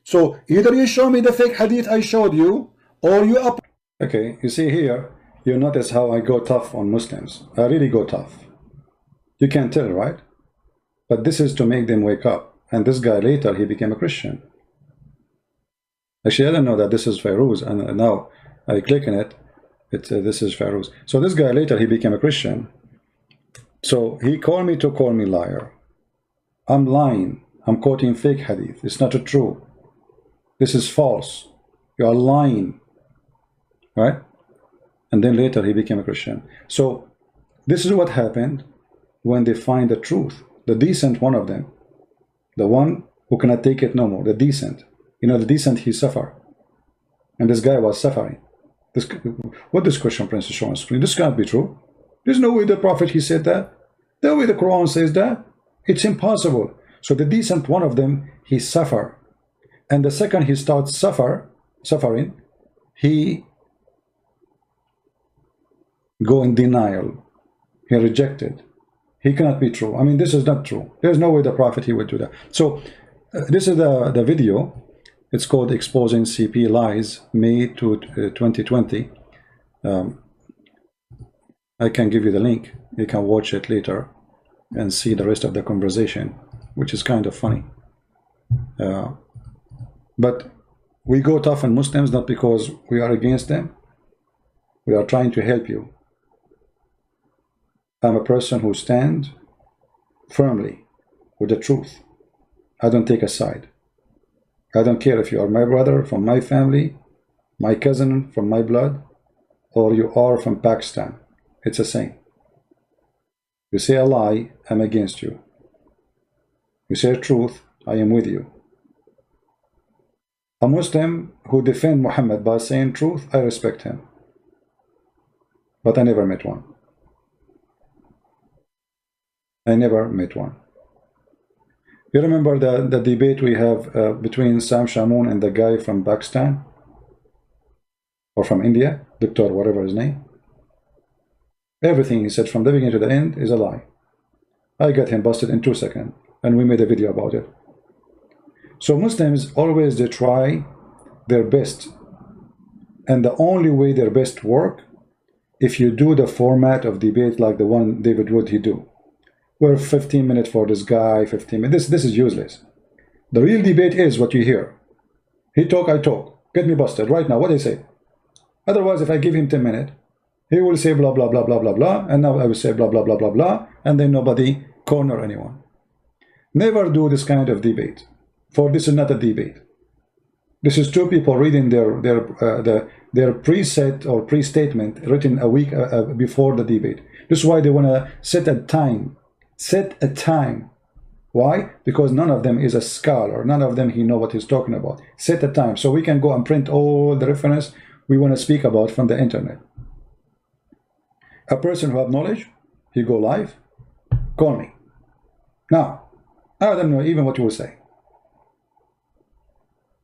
Speaker 1: So either you show me the fake hadith I showed you, or you up. Okay, you see here, you notice how I go tough on Muslims. I really go tough. You can tell, right? But this is to make them wake up. And this guy later, he became a Christian. Actually, I didn't know that this is Fairuz, and now I click on it. This is Pharaoh's. So this guy later he became a Christian. So he called me to call me liar. I'm lying. I'm quoting fake hadith. It's not true. This is false. You are lying. Right? And then later he became a Christian. So this is what happened when they find the truth. The decent one of them. The one who cannot take it no more. The decent. You know, the decent, he suffered. And this guy was suffering. What this Christian prince is showing on screen, this can't be true. There's no way the prophet, he said that. The way the Quran says that. It's impossible. So the decent one of them, he suffered. And the second he starts suffering, he go in denial. He rejected. He cannot be true. I mean, this is not true. There's no way the prophet, he would do that. So this is the video. It's called Exposing CP Lies, May 2020. I can give you the link. You can watch it later and see the rest of the conversation, which is kind of funny. But we go tough on Muslims not because we are against them. We are trying to help you. I'm a person who stands firmly with the truth. I don't take a side. I don't care if you are my brother from my family, my cousin from my blood, or you are from Pakistan. It's the same. You say a lie, I'm against you. You say truth, I am with you. A Muslim who defends Muhammad by saying truth, I respect him. But I never met one. I never met one. You remember the debate we have between Sam Shamoun and the guy from Pakistan? Or from India? Doctor, whatever his name. Everything he said from the beginning to the end is a lie. I got him busted in 2 seconds. And we made a video about it. So Muslims always, they try their best. And the only way their best work, if you do the format of debate like the one David Wood he do. We're 15 minutes for this guy, 15 minutes. This is useless. The real debate is what you hear. He talk, I talk. Get me busted right now. What I say? Otherwise, if I give him 10 minutes, he will say blah, blah, blah, blah, blah, blah. And now I will say blah, blah, blah, blah, blah. And then nobody corner anyone. Never do this kind of debate. For this is not a debate. This is two people reading their preset or pre-statement written a week before the debate. This is why they want to set a time. Set a time. Why? Because none of them is a scholar. None of them he know what he's talking about. Set a time so we can go and print all the reference we want to speak about from the internet. A person who have knowledge, he go live, call me. Now, I don't know even what you will say.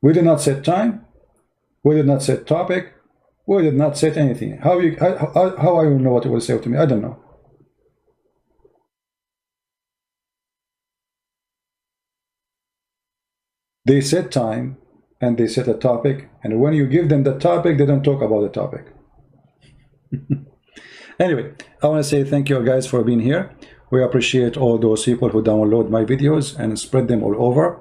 Speaker 1: We did not set time. We did not set topic. We did not set anything. How I will know what you will say to me? I don't know. They set time and they set a topic, and when you give them the topic, they don't talk about the topic. Anyway, I want to say thank you guys for being here. We appreciate all those people who download my videos and spread them all over.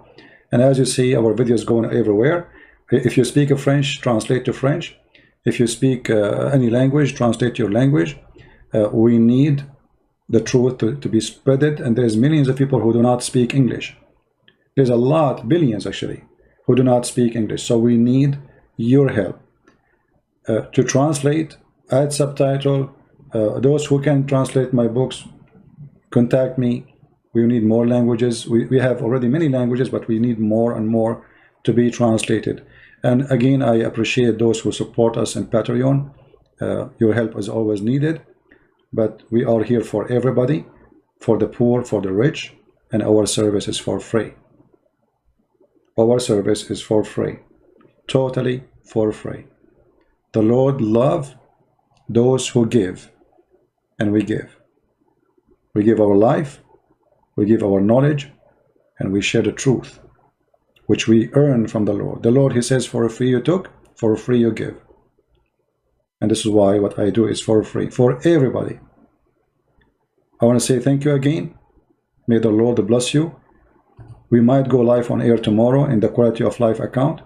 Speaker 1: And as you see, our videos going everywhere. If you speak French, translate to French. If you speak any language, translate your language. We need the truth to be spreaded, and there's millions of people who do not speak English. There's a lot, billions actually, who do not speak English. So we need your help to translate, add subtitle. Those who can translate my books, contact me. We need more languages. We have already many languages, but we need more and more to be translated. And again, I appreciate those who support us in Patreon. Your help is always needed, but we are here for everybody, for the poor, for the rich, and our service is for free. Our service is for free, totally for free. The Lord loves those who give, and we give. We give our life, we give our knowledge, and we share the truth, which we earn from the Lord. The Lord, he says, for free you took, for free you give. And this is why what I do is for free, for everybody. I want to say thank you again. May the Lord bless you. We might go live on air tomorrow in the Quality of Life account.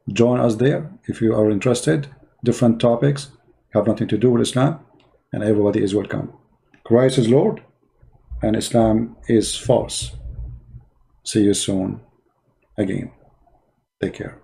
Speaker 1: Join us there if you are interested. different topics, have nothing to do with Islam, and everybody is welcome. Christ is Lord, and Islam is false. See you soon again. Take care.